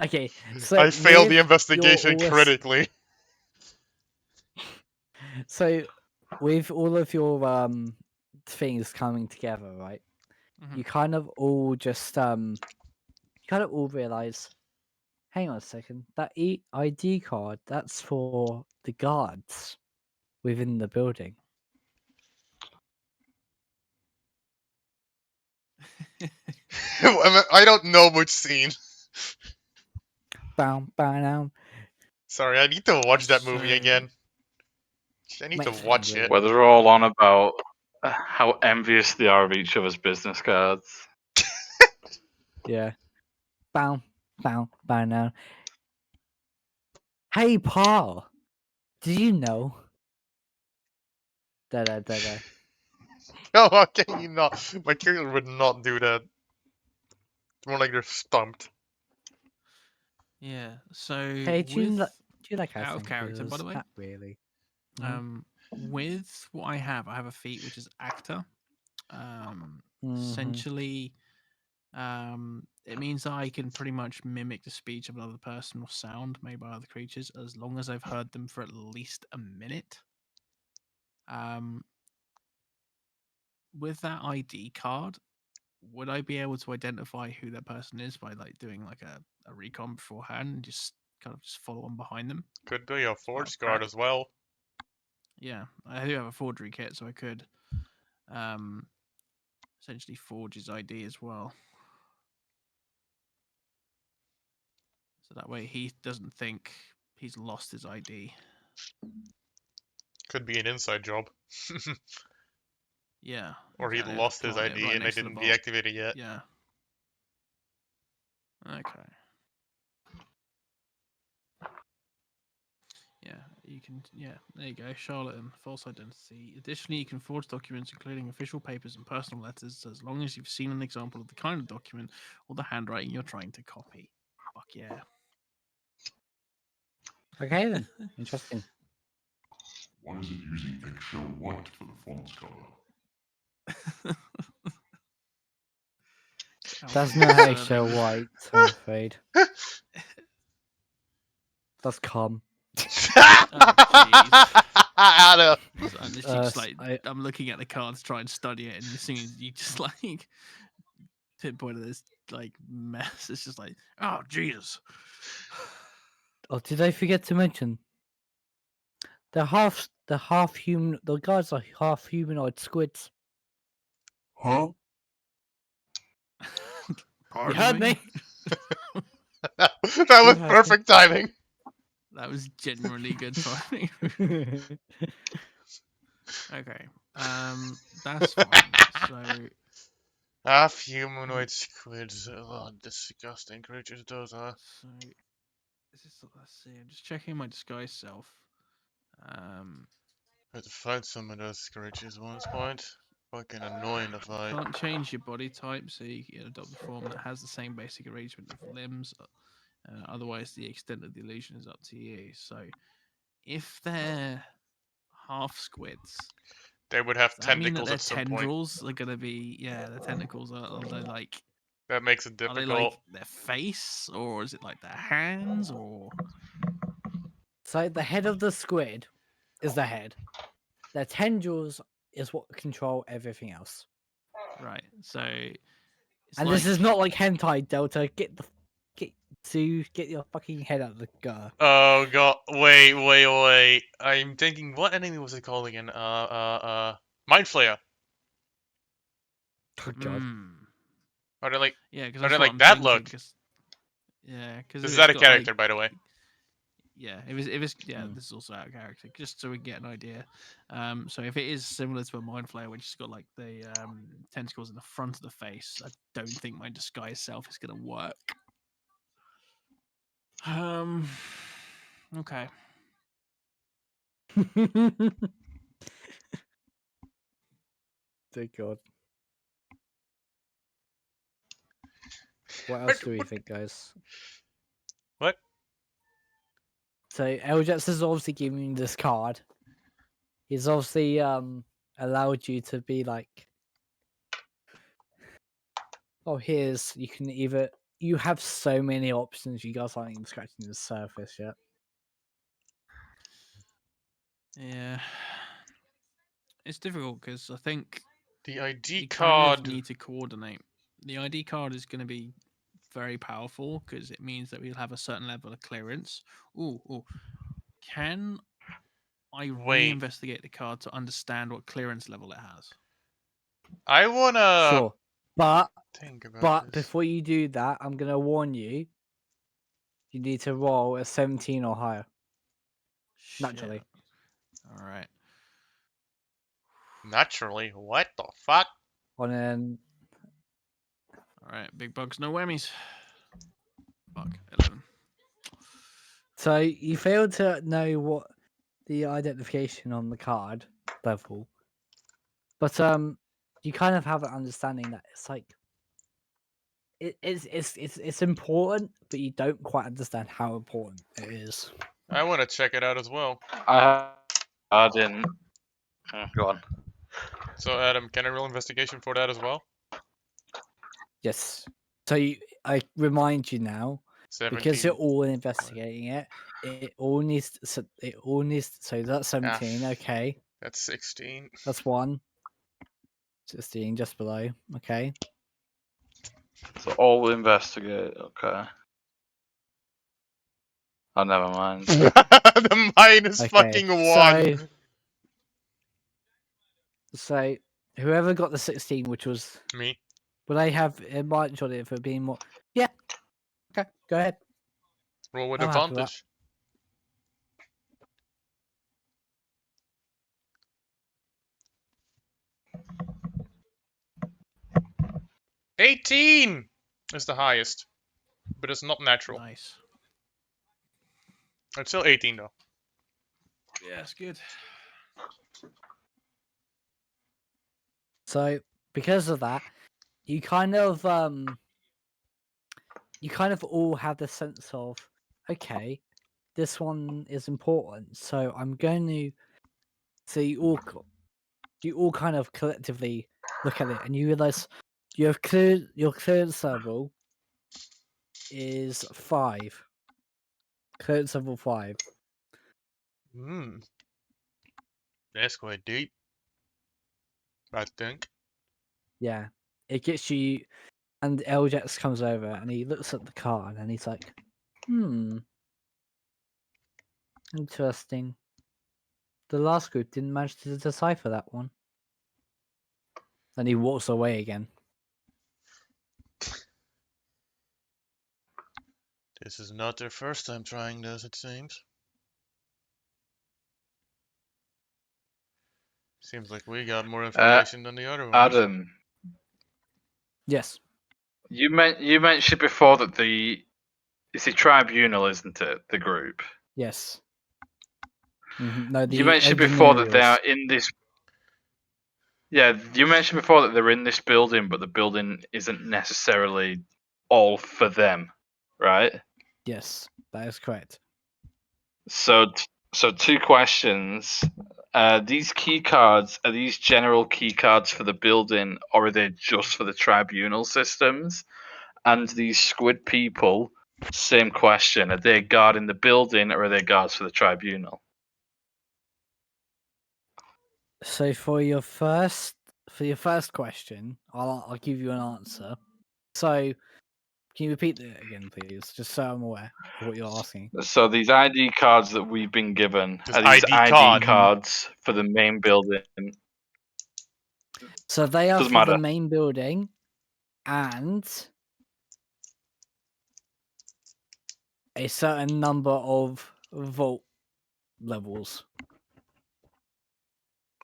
Okay, so I failed the with investigation your critically. So with all of your things coming together, right? Mhm. You kind of all just you kind of all realize, hang on a second, that ID card, that's for the guards within the building. I don't know which scene. Bam, bam, Sorry, I need to watch that movie So- again. I need to Makes watch sense. it. Where they're all on about how envious they are of each other's business cards. Yeah. Bam, bam, bam now. Hey Paul, did you know? Da. Oh, how can you not? My character would not do that. More like they're stumped. Yeah. So Hey, do with you like out of acting? character, by 'Cause the way. not really. With what I have a feat which is actor. Mhm. Essentially, it means that I can pretty much mimic the speech of another person or sound made by other creatures as long as I've heard them for at least a minute. With that ID card, would I be able to identify who that person is by like doing like a recon beforehand and just kind of just follow on behind them? Could be a As part forge of guard prep? as well. Yeah, I do have a forgery kit, so I could essentially forge his ID as well. So that way he doesn't think he's lost his ID. Could be an inside job. Yeah. Or he exactly, lost his plant it ID right and they next to the didn't bot. deactivate it yet. Yeah. Okay. Yeah, you can. Yeah, there you go. Charlatan, false identity. Additionally, you can forge documents, including official papers and personal letters, as long as you've seen an example of the kind of document or the handwriting you're trying to copy. Fuck yeah. Okay then. Interesting. Why is it using eggshell white for the font's color? That's not eggshell white, I'm afraid. That's cum. Oh, jeez. Adam. So I'm literally just like I I'm looking at the cards, trying to study it, and as soon as you just like pinpointed this like mess, it's just like, oh Jesus. Oh, did I forget to mention? The half human. The guys are half humanoid squids. Huh? You Pardon heard me. That was heard me. perfect timing. That was genuinely good timing. Okay. That's fine. So Half humanoid squids. Oh, disgusting creatures those are. so let's see. I'm just checking my disguise self. I had to fight some of those creatures at one point. Fucking annoying to fight. Can't change your body type, so you can adopt a form that has the same basic arrangement of limbs. Otherwise, the extent of the illusion is up to you. So, if they're half squids, They would have does that mean that tentacles their at some point. tendrils are gonna be? Yeah, their tentacles are they like? That makes it Are they difficult. like their face, or is it like their hands, or? So the head of the squid is the head. Their tendrils is what control everything else. Right. So it's And like this is not like hentai Delta. Get your fucking head out of the gutter. Oh god, wait. I'm thinking, what enemy was it called again? Mind Flayer. Oh god. Are they like, yeah, because are that's they what like I'm that thinking. look? Yeah, because Is it's that a got character, like, by the way? yeah, if it's yeah, this is also out of character, just so we get an idea. So if it is similar to a mind flayer, which has got like the tentacles in the front of the face, I don't think my disguise self is gonna work. Okay. Dear god. What else do we think, guys? What? So Eljax is obviously giving you this card. he's obviously allowed you to be like, oh, here's you can either you have so many options. You guys aren't even scratching the surface yet. Yeah, it's difficult because I think The ID you kind of card. need to coordinate. The ID card is going to be very powerful because it means that we'll have a certain level of clearance. Ooh. Can I Wait. re-investigate the card to understand what clearance level it has? I wanna Sure, but think about this. before you do that, I'm gonna warn you. You need to roll a 17 or higher. Naturally. Shit. All right. Naturally, what the fuck? On an All right. Big bugs, no whammies. Fuck. 11. so you fail to know what the identification on the card level, but you kind of have an understanding that it's like it's important, but you don't quite understand how important it is. I wanna check it out as well. I didn't. Go on. So Adam, can I roll investigation for that as well? Yes. So I remind you now, 17. because you're all investigating it. It all needs. So that's 17. Okay, That's 16. that's one. 16 just below. Okay. So all investigate. Okay. Oh, never mind. The minus Okay, fucking 1. So whoever got the 16, which was Me. would I have it might on it for being more? Yeah. Okay, go ahead. Roll with I'm happy with that. advantage. $18 is the highest, but it's not natural. Nice. It's still 18 though. Yeah, it's good. So because of that, you kind of all have the sense of, okay, this one is important, so I'm going to. So you all kind of collectively look at it, and you realize your clearance level is 5. Clearance level 5. That's quite deep, I think. Yeah, it gets you. And Eljax comes over and he looks at the card and he's like, interesting. The last group didn't manage to decipher that one. And he walks away again. This is not their first time trying this, it seems. Seems like we got more information than the other ones. Adam, Yes. you mentioned before that it's a tribunal, isn't it? The group. Yes. No, You mentioned before that they are engineers. in this. Yeah, you mentioned before that they're in this building, but the building isn't necessarily all for them, right? Yes, that is correct. So 2 questions. These key cards, are these general key cards for the building, or are they just for the tribunal systems? And these squid people, same question. Are they guarding the building, or are they guards for the tribunal? So for your first question, I'll give you an answer. So can you repeat that again, please, just so I'm aware of what you're asking? So these ID cards that we've been given, This are these ID ID card. cards for the main building? So they are Doesn't for matter. the main building and a certain number of vault levels.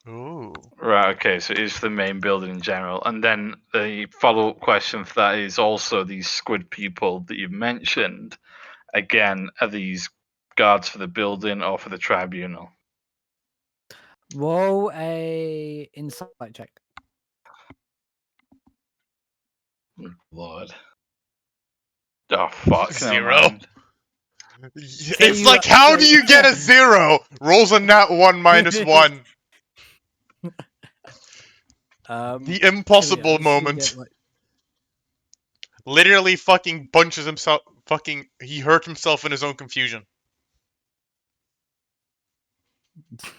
Ooh. Right, okay, so it is for the main building in general. And then the follow-up question for that is also these squid people that you've mentioned. Again, are these guards for the building or for the tribunal? Roll a insight check. Lord. Oh, fuck. Zero. Never mind. It's like, how do you get a 0? Rolls a nat 1 minus 1. The here we go, impossible let's see if we moment. get, like- Literally fucking bunches himself. Fucking. He hurt himself in his own confusion.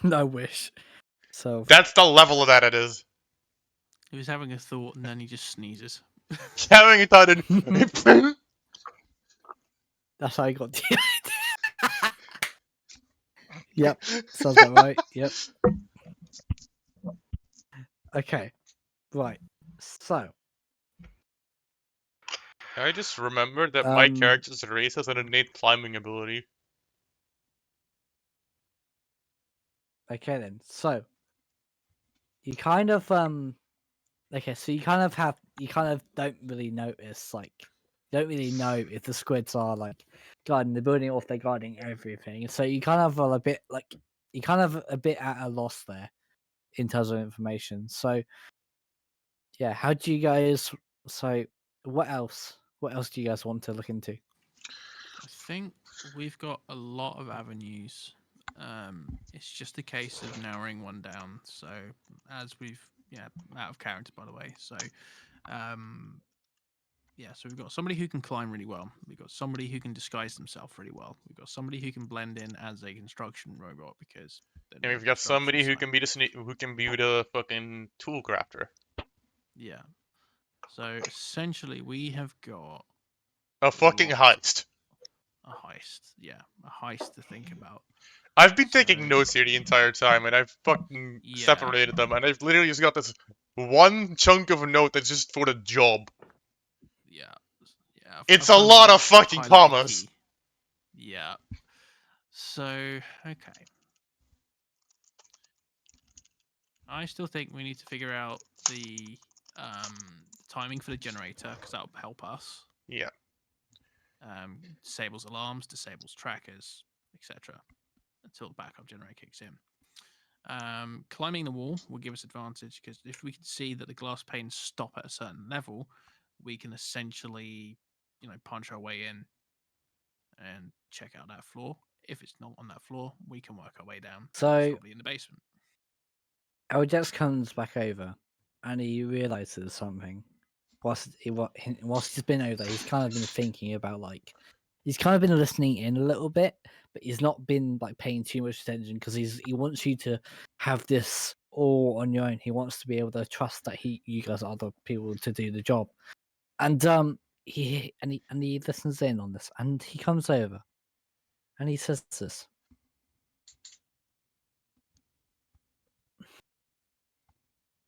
No wish. So That's the level of that it is. He was having a thought and then he just sneezes. Having a thought in. that's how I got the idea. Yep, sounds about right. Yep. Okay, right. So, I just remembered that my Um, character's race has an innate climbing ability. okay then. So, you kind of okay, so you kind of don't really notice, like, you don't really know if the squids are like guarding the building or if they're guarding everything. So you kind of are a bit like you kind of a bit at a loss there in terms of information. So yeah, how do you guys? So what else? What else do you guys want to look into? I think we've got a lot of avenues. It's just a case of narrowing one down. So as we've out of character by the way. So so we've got somebody who can climb really well. We've got somebody who can disguise themselves really well. We've got somebody who can blend in as a construction robot because And we've got somebody who can be the fucking tool crafter. Yeah. So essentially we have got A fucking heist. a heist. Yeah, a heist to think about. I've been taking notes here the entire time, and I've fucking separated them, and I've literally just got this one chunk of a note that's just for the job. Yeah. Yeah. It's a lot of fucking commas. Key. Yeah. So, okay. I still think we need to figure out the timing for the generator because that'll help us. Yeah. Disables alarms, disables trackers, etc. Until the backup generator kicks in. Climbing the wall will give us advantage because if we can see that the glass panes stop at a certain level, we can essentially, punch our way in and check out that floor. If it's not on that floor, we can work our way down. So it's probably in the basement. Eljax comes back over, and he realizes something. Whilst he's been over, he's kind of been thinking about he's kind of been listening in a little bit, but he's not been paying too much attention because he wants you to have this all on your own. He wants to be able to trust that you guys are the people to do the job, and he listens in on this, and he comes over, and he says this.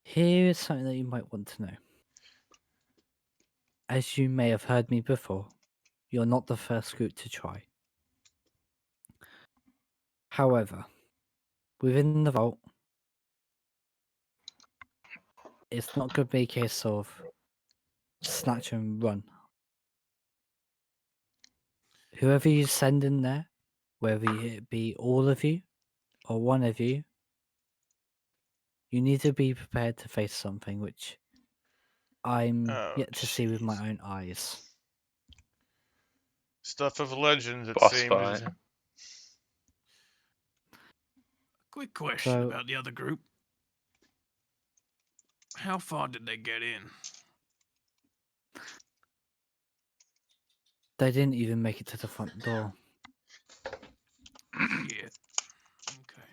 Here is something that you might want to know. As you may have heard me before, you're not the first group to try. However, within the vault, it's not going to be a case of snatch and run. Whoever you send in there, whether it be all of you or one of you, you need to be prepared to face something which I'm yet to see with my own eyes. Stuff of legends, it Boss seems. fight. Quick question about the other group. How far did they get in? They didn't even make it to the front door. Yeah. Okay.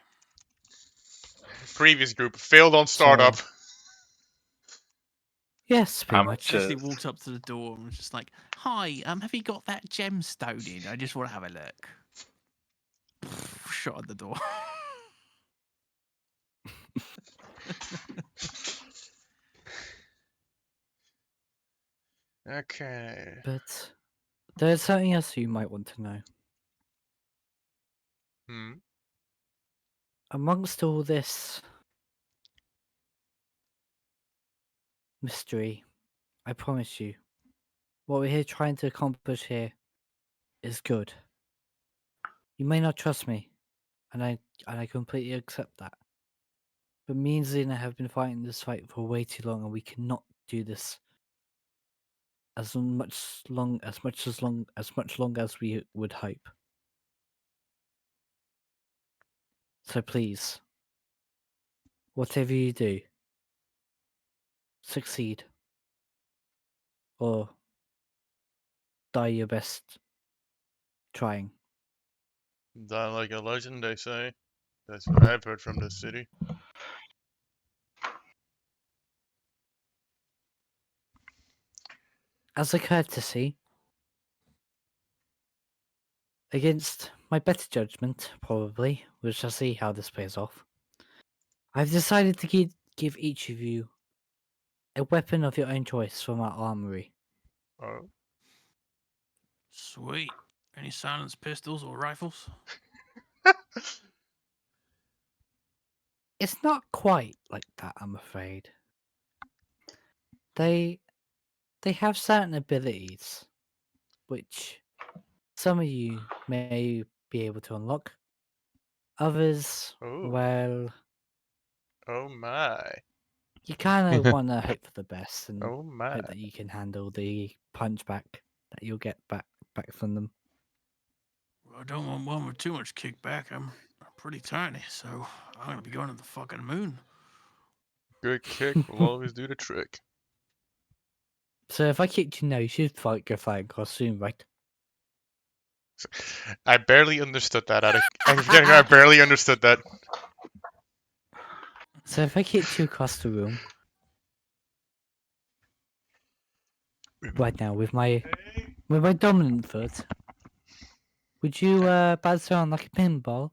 Previous group failed on startup. Yes, pretty much. Just walked up to the door and was just like, "Hi, have you got that gemstone in? I just want to have a look." Shot at the door. Okay. But there's something else you might want to know. Amongst all this mystery, I promise you, what we're here trying to accomplish here is good. You may not trust me, and I completely accept that. But me and Zena have been fighting this fight for way too long, and we cannot do this as much longer as we would hope. So please, whatever you do, succeed or die your best trying. Die like a legend, they say. That's what I've heard from this city. As a courtesy, against my better judgment, probably, we shall see how this plays off. I've decided to give each of you a weapon of your own choice from our armory. Oh. Sweet. Any silenced pistols or rifles? It's not quite like that, I'm afraid. They have certain abilities, which some of you may be able to unlock. Others, Ooh. well, Oh my. you kind of want to hope for the best and Oh my. hope that you can handle the punch back that you'll get back from them. Well, I don't want one with too much kickback. I'm pretty tiny, so I'm gonna be going to the fucking moon. Good kick will always do the trick. So if I kicked you now, you should go flying costume, right? I barely understood that. I barely understood that. So if I kicked you across the room right now with my dominant foot, would you bounce around like a pinball?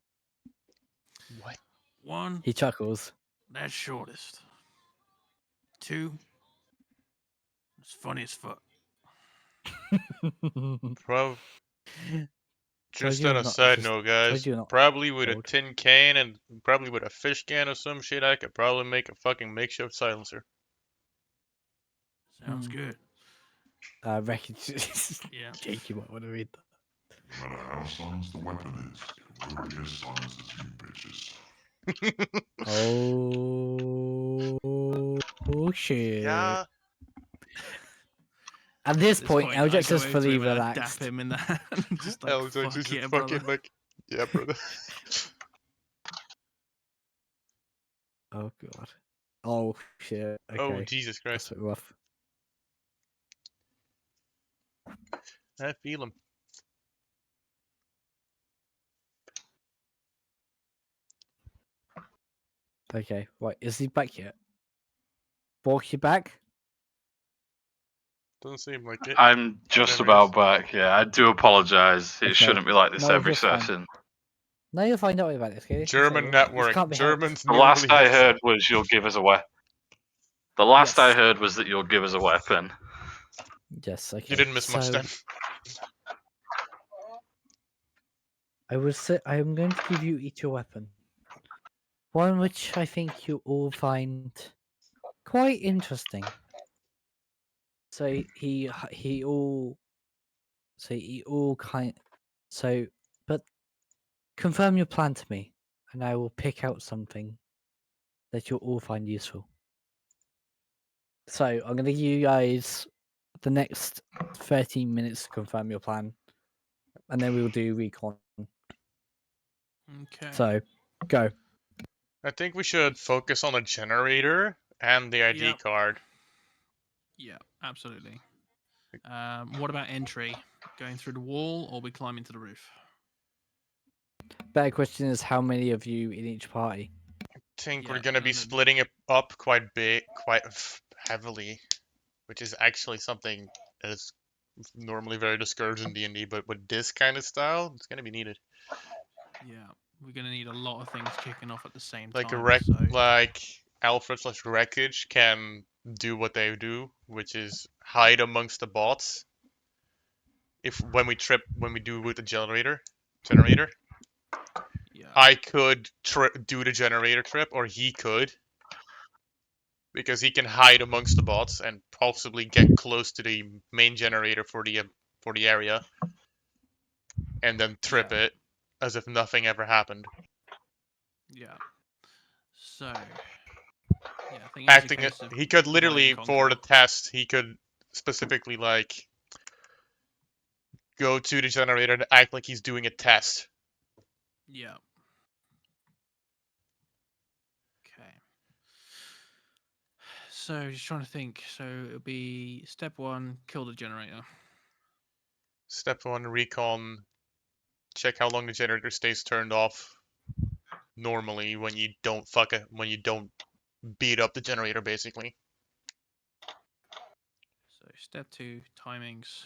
What? 1, He chuckles. that's shortest. 2, it's funny as fuck. Bro. Told Just you on I'm a not- side just note, told guys. you I'm not Probably with a old. tin can and probably with a fish can or some shit, I could probably make a fucking makeshift silencer. Sounds good. Reckon Yeah. Jake, you might want to read that. No matter how silenced the weapon is, it won't be as silenced as you bitches. Oh shit. Yeah. At this At point, I Eldritch go is over fully to him and I relaxed. dap him in the hand. Just like, Eldritch fuck is yeah, just brother. fucking like, yeah, brother. Oh god. Oh shit. Okay. Oh, Jesus That's Christ. a bit rough. I feel him. Okay, right. Is he back yet? Bork, you back? Doesn't seem like it. I'm just There he about is. back. Yeah, I do apologise. It Okay. shouldn't be like this No, every you're fine. session. No, you'll find out about this, okay? German network. Can't be helped. Germans The last normally I have. heard was you'll give us a weapon. The last I Yes. heard was that you'll give us a weapon. Yes, okay. You didn't miss much then. I am going to give you each a weapon. One which I think you all find quite interesting. So but confirm your plan to me, and I will pick out something that you'll all find useful. So I'm going to give you guys the next 13 minutes to confirm your plan, and then we'll do recon. Okay. So, go. I think we should focus on the generator and the ID Yep. card. Yeah, absolutely. What about entry? Going through the wall or we climb into the roof? Better question is how many of you in each party? I think we're Yeah, gonna be and then- splitting it up quite heavily, which is actually something that is normally very discouraged in D&D, but with this kind of style, it's gonna be needed. Yeah, we're gonna need a lot of things kicking off at the same Like time. like Alfred/Wreckage can do what they do, which is hide amongst the bots. When we do with the generator, yeah, I could do the generator trip, or he could, because he can hide amongst the bots and possibly get close to the main generator for the area, and then trip it as if nothing ever happened. yeah. So, yeah, I think it's a Acting, case of he could divide and literally for the conquer. test, he could specifically like go to the generator and act like he's doing a test. Yeah. Okay. So just trying to think. So it'll be step 1, kill the generator. Step 1, recon. Check how long the generator stays turned off normally when you don't when you don't beat up the generator, basically. So step 2, timings.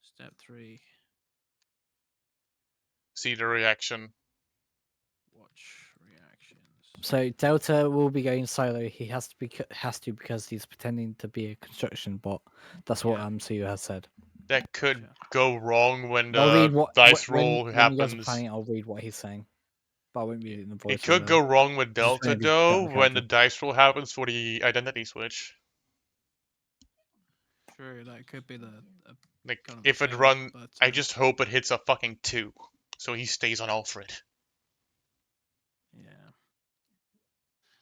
Step 3, See the reaction. watch reactions. So Delta will be going solo. He has to because he's pretending to be a construction bot. That's what Yeah. Suyu has said. That could Gotcha. go wrong when I'll read the what dice when roll you guys are happens. planning. I'll read what he's saying, but I won't read it in the voice. It could go wrong with This is Delta, gonna be though, Delta when the character. dice roll happens for the identity switch. True, that could be the Like, kind of if it fail, run, but, I just hope it hits a fucking 2, so he stays on Alfred. yeah.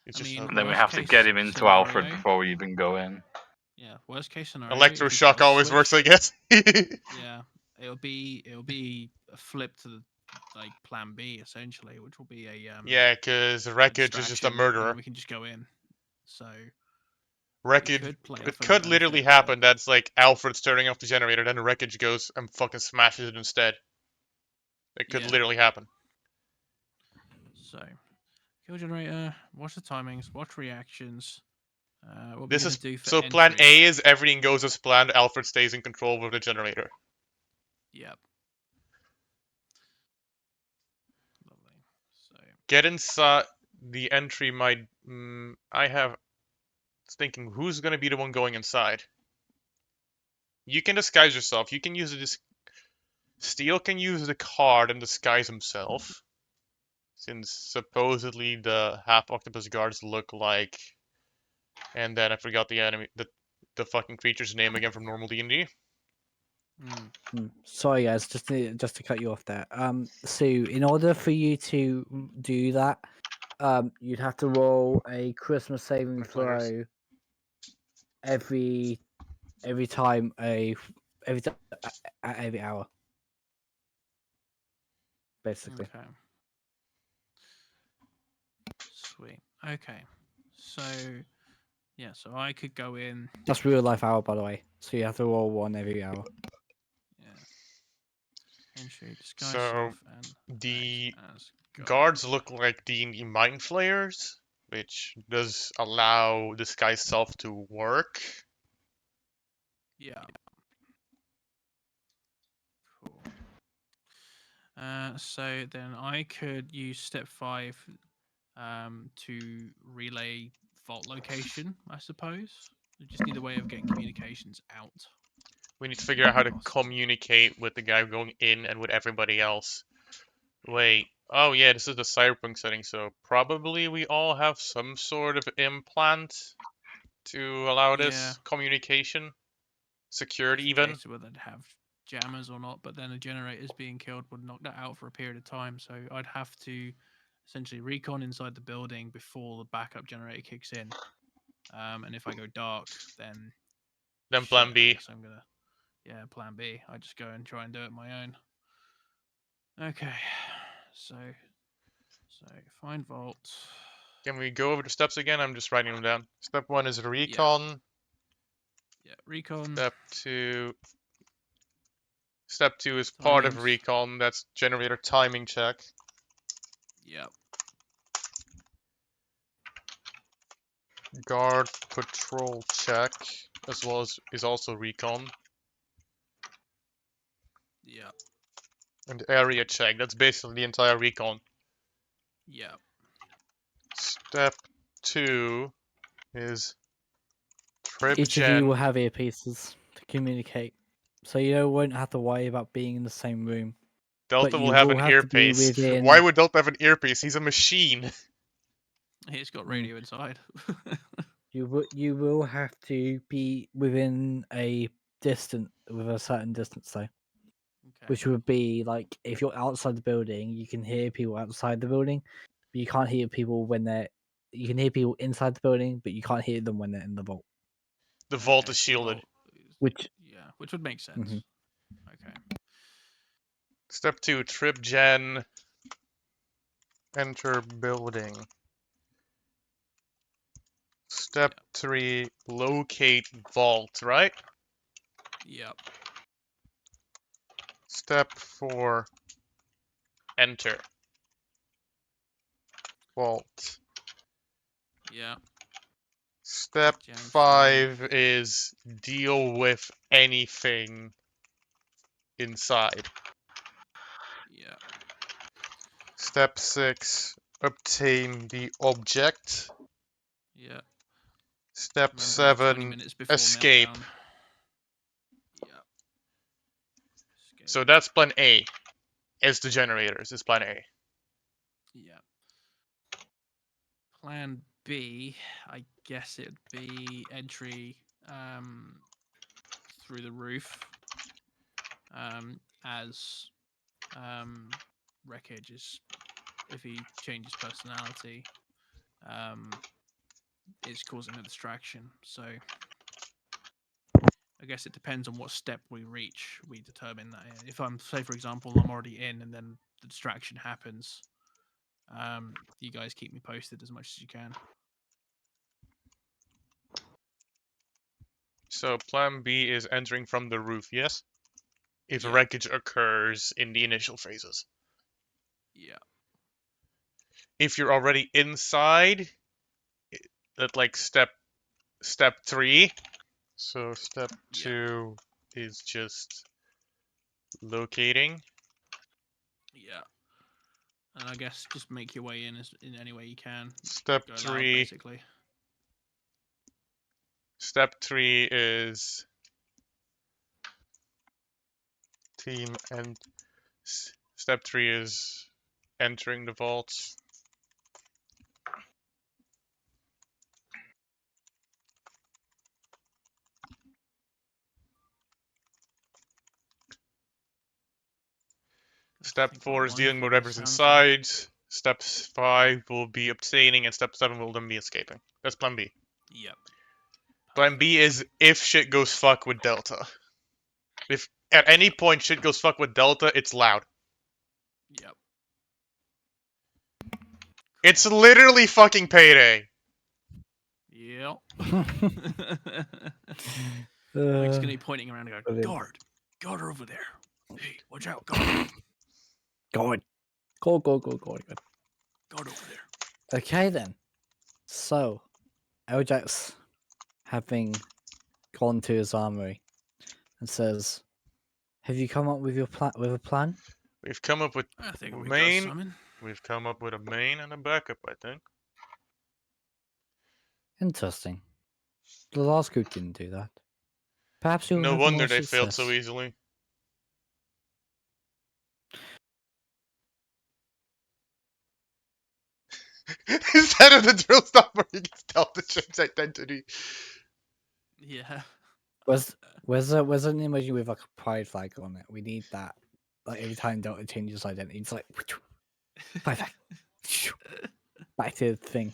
It's I just mean, And then we worst have to case get him into scenario, Alfred before we even go in. Yeah, worst case scenario. if he electroshock does always works, I switch, guess. Yeah, it'll be a flip to the like plan B essentially, which will be a Yeah, because a Wreckage is just a distraction, and then murderer. we can just go in. So we Wreckage, could play it off of could the literally benefit, but happen. That's like Alfred's turning off the generator, then Wreckage goes and fucking smashes it instead. It could yeah. literally happen. So kill generator, watch the timings, watch reactions. What we're This gonna is do for so. Plan entry. A is everything goes as planned. Alfred stays in control of the generator. Yep. Lovely. So Get inside the entry. I have thinking who's gonna be the one going inside. You can disguise yourself. You can use this. Steel can use the card and disguise himself, since supposedly the half octopus guards look like. And then I forgot the enemy, the fucking creature's name again from normal D&D. Sorry, guys, just to cut you off there. Sue, in order for you to do that, you'd have to roll a Christmas saving throw every time at every hour, basically. okay. Sweet. Okay. So yeah, so I could go in. That's real life hour, by the way. So you have to roll one every hour. Yeah. Entry, disguise So self, and the act as guard. guards look like D&D mind flayers, which does allow disguise self to work. Yeah. Cool. So then I could use step 5 to relay vault location, I suppose. We just need a way of getting communications out. We need to figure out how to Possible. communicate with the guy going in and with everybody else. Wait. Oh yeah, this is the cyberpunk setting, so probably we all have some sort of implant to allow Yeah. this communication, security It's a even. case of whether they'd have jammers or not, but then the generators being killed would knock that out for a period of time. So I'd have to essentially recon inside the building before the backup generator kicks in. And if I go dark, then Plan I B. guess I'm gonna plan B. I just go and try and do it my own. Okay, so find vault. Can we go over the steps again? I'm just writing them down. Step 1 is recon. Yeah, recon. Step 2 is part of Timings. recon. That's generator timing check. Yep. Guard patrol check, as well as is also recon. Yep. And area check. That's basically the entire recon. Yep. Step 2 is trip Each of you will have earpieces to communicate, so you won't have to worry about being in the same room. Delta But will you have will an have to be earpiece. within. Why would Delta have an earpiece? He's a machine. It's got radio inside. You will have to be within a certain distance though. Okay. Which would be like if you're outside the building, you can hear people outside the building, but you can't hear people you can hear people inside the building, but you can't hear them when they're in the vault. The vault is shielded. Which would make sense. Okay. Step 2, trip gen. Enter building. Step 3, locate vault, right? Yep. Step 4, enter. Vault. Yeah. Step Gemstone. 5 is deal with anything inside. Yeah. Step 6, obtain the object. Yeah. Step Remember, 20 7, minutes before escape. meltdown. Yeah. Escape. So that's plan A. Is the generators, is plan A. Yeah. Plan B, I guess it'd be entry through the roof. As Wreckage is, if he changes personality, is causing a distraction. So I guess it depends on what step we reach. We determine that. If I'm, say, for example, I'm already in, and then the distraction happens, you guys keep me posted as much as you can. So plan B is entering from the roof, yes? If Yeah. wreckage occurs in the initial phases. Yeah. If you're already inside, that like step 3. So step 2 is just locating. Yeah. And I guess just make your way in in any way you can. Step Go 3. loud, basically. Step 3 is team, and step 3 is entering the vaults. Step 4 is dealing with whatever's inside. Step 5 will be obtaining, and step 7 will then be escaping. That's plan B. Yep. Plan B is if shit goes fuck with Delta. If at any point shit goes fuck with Delta, it's loud. Yep. It's literally fucking Payday. Yep. Mike's gonna be pointing around and going, brilliant. guard over there. Hey, watch out, guard. God. Go. Guard over there. Okay then. So, Eljax, having gone to his armory, and says, "Have you come up with your a plan?" We've come up with I think we got main. something. We've come up with a main and a backup, I think. Interesting. The last group didn't do that. Perhaps you'll No have wonder more they success. failed so easily. Instead of the drill stop where you can tell the ship's identity. Yeah. Where's an emoji with like a pride flag on it? We need that. Like every time Delta changes identity, it's like pride flag. Back to the thing.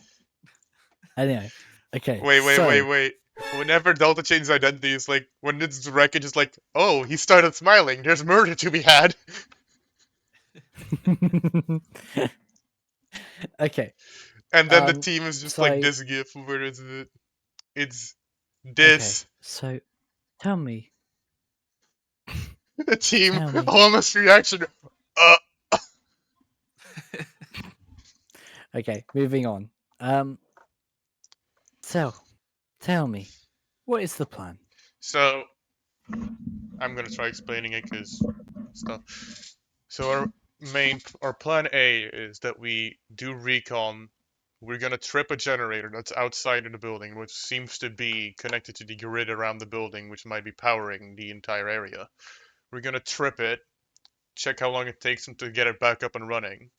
Anyway, okay. Wait. Whenever Delta changes identity, it's like when it's wreckage, it's like, oh, he started smiling. There's murder to be had. Okay. And then the team is just like so- this gif where it's this. Okay. So, tell me. The team Tell me. almost reaction. Okay, moving on. So, tell me, what is the plan? So, I'm gonna try explaining it because stuff. So our plan A is that we do recon. We're gonna trip a generator that's outside of the building, which seems to be connected to the grid around the building, which might be powering the entire area. We're gonna trip it, check how long it takes them to get it back up and running.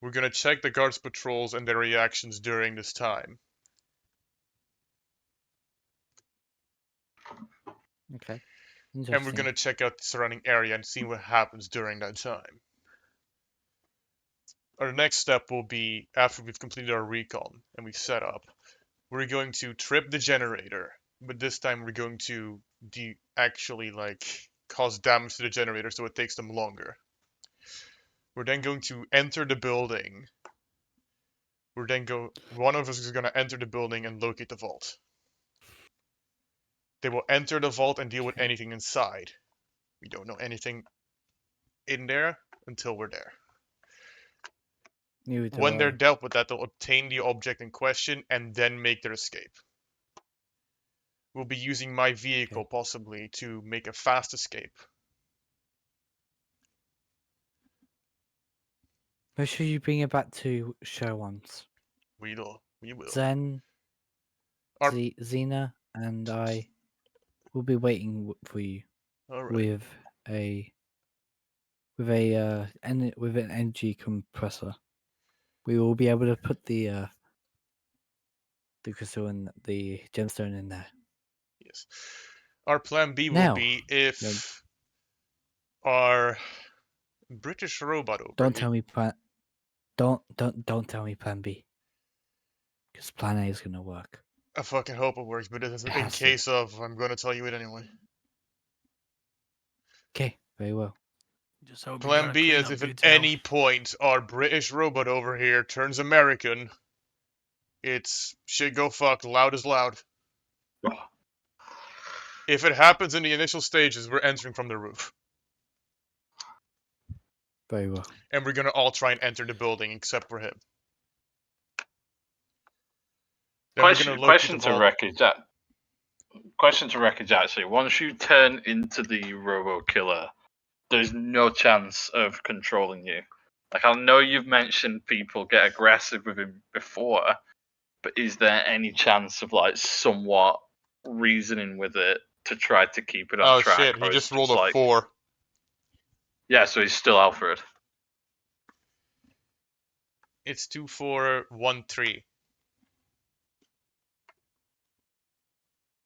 We're gonna check the guards' patrols and their reactions during this time. Okay. And we're gonna check out the surrounding area and see what happens during that time. Our next step will be, after we've completed our recon and we set up, we're going to trip the generator, but this time we're going to actually cause damage to the generator so it takes them longer. We're then going to enter the building, One of us is gonna enter the building and locate the vault. They will enter the vault and deal with anything inside. We don't know anything in there until we're there. Neither do When they're I. dealt with that, they'll obtain the object in question and then make their escape. We'll be using my vehicle possibly to make a fast escape. Make sure you bring it back to show once. We will. Zen, Our- Xena, and I will be waiting for you Alright. with an energy compressor. We will be able to put the crystal and the gemstone in there. Yes. Our plan B will Now, be if our British robot over Don't here. tell me don't tell me plan B. Because plan A is gonna work. I fucking hope it works, but It in has to. case of, I'm gonna tell you it anyway. Okay, very well. Just hope you Plan got a B is clean-up if at detail. any point our British robot over here turns American, it's shit go fuck, loud is loud. If it happens in the initial stages, we're entering from the roof. Very well. And we're gonna all try and enter the building except for him. Then we're gonna locate Question the to vault. Wreckage. Question to Wreckage. Actually, once you turn into the Robo Killer, there's no chance of controlling you. Like, I know you've mentioned people get aggressive with him before, but is there any chance of like somewhat reasoning with it to try to keep it on Oh track? shit, he Or is just it rolled a like, 4. yeah, so he's still Alfred. It's 2, 4, 1, 3.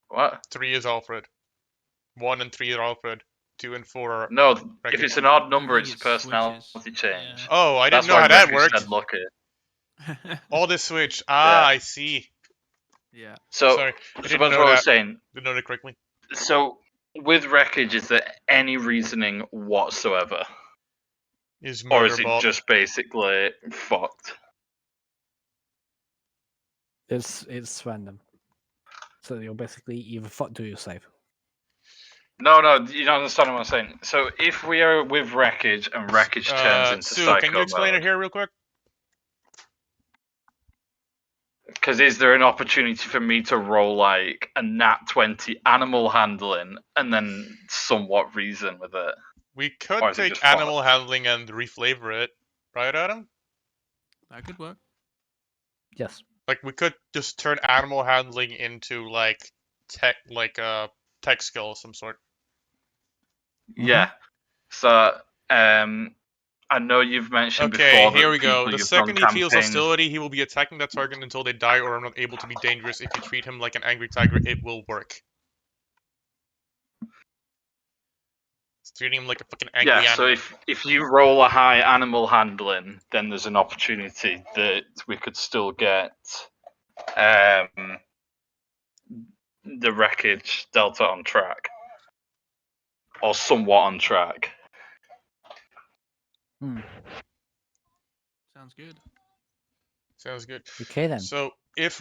What? 3 is Alfred. 1 and 3 are Alfred. 2 and 4 are No, if Wreckage. it's an odd number, think it's a it personality switches, change. Oh, I didn't That's know why how that Wreckage worked. said lucky. Oh, this switch. Yeah. I see. Yeah. So, Sorry, I so didn't that's know what I that. was saying. Didn't know that correctly. So, with Wreckage, is there any reasoning whatsoever? Is Or is it Murderbot. just basically fucked? It's random. So you're basically either fucked or you're safe. No, you don't understand what I'm saying. So, if we are with Wreckage and Wreckage turns into Sue, Psycho can you explain it mode, here real quick? because is there an opportunity for me to roll like a nat 20 animal handling and then somewhat reason with it? We could Or is it take just animal handling and reflavor it, right, Adam? That could work. Yes. Like we could just turn animal handling into like tech skill of some sort. Yeah. So, I know you've mentioned Okay, before that here we go. people The you've done second he feels campaigns. hostility, he will be attacking that target until they die or are not able to be dangerous. If you treat him like an angry tiger, it will work. It's treating him like a fucking angry Yeah, so animal. if you roll a high animal handling, then there's an opportunity that we could still get the Wreckage Delta on track. Or somewhat on track. Sounds good. Sounds good. Okay then. So if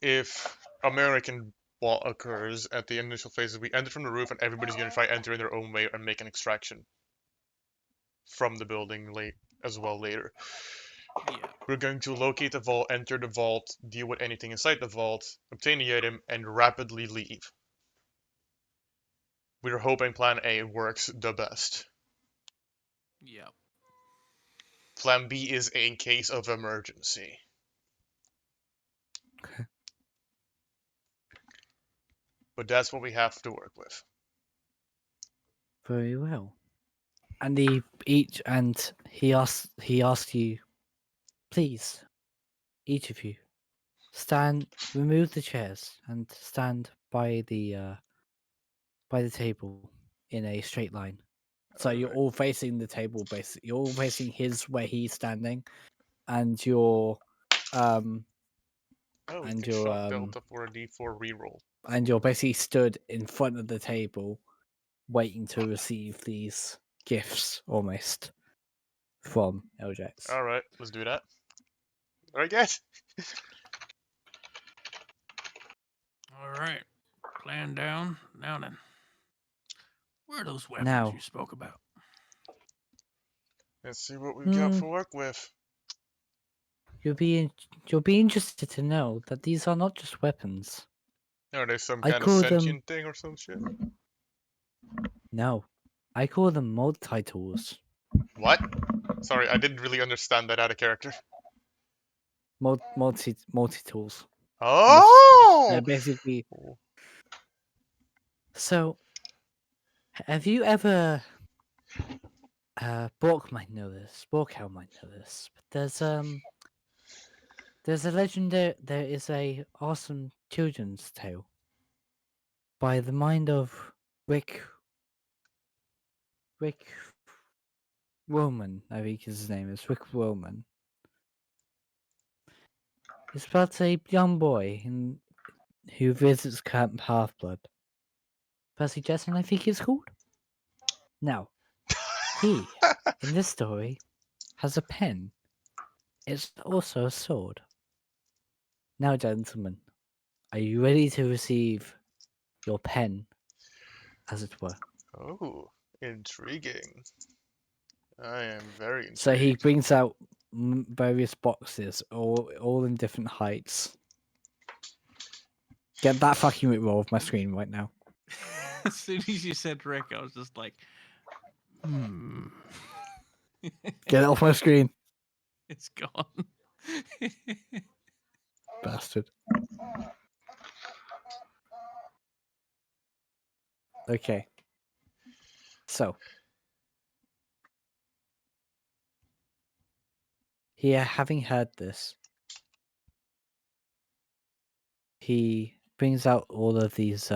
if American bot occurs at the initial phases, we enter from the roof and everybody's gonna try enter in their own way and make an extraction from the building as well later. Yeah. We're going to locate the vault, enter the vault, deal with anything inside the vault, obtain the item, and rapidly leave. We're hoping plan A works the best. Yeah. Plan B is in case of emergency. Okay. But that's what we have to work with. Very well. And he asked you, please, each of you, remove the chairs and stand by the table in a straight line. So you're all facing the table, basically. You're all facing where he's standing, and you're Oh, we and can you're shock Delta for a D4 reroll. and you're basically stood in front of the table, waiting to receive these gifts, almost from LJX. All right, let's do that. I get. All right. Plan down. Now then. Where are those weapons Now. you spoke about? Let's see what we've got Hmm. for work with. You'll be interested to know that these are not just weapons. Are they some I kind of call them- sentient thing or some shit? No, I call them multi-tools. What? Sorry, I didn't really understand that out of character. Multi-tools. Oh! They're basically. So, have you ever? Bork might know this. Borkel might know this. But there's a legendary. There is a awesome children's tale by the mind of Rick Roman. I think his name is Rick Roman. It's about a young boy who visits Camp Half-Blood. Percy Jackson, I think it's called. Now, he, in this story, has a pen. It's also a sword. Now, gentlemen, are you ready to receive your pen, as it were? Oh, intriguing. I am very intrigued. So he brings out various boxes, all in different heights. Get that fucking roll off my screen right now. As soon as you said Rick, I was just like, Get it off my screen, It's gone. bastard. Okay. So. Here, having heard this, he brings out all of these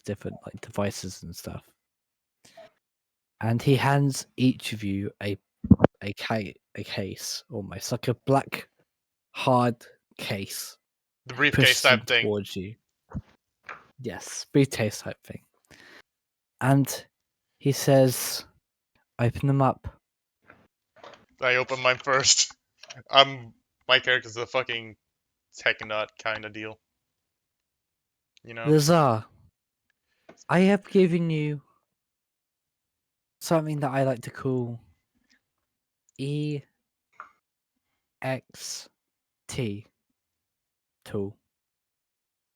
different like devices and stuff, and he hands each of you a case, almost like a black hard case. The briefcase pushes type them thing. towards you. Yes, briefcase type thing. And he says, "Open them up." I open mine first. My character's a fucking tech nut kind of deal. You know? Lazar, I have given you something that I like to call EXT tool.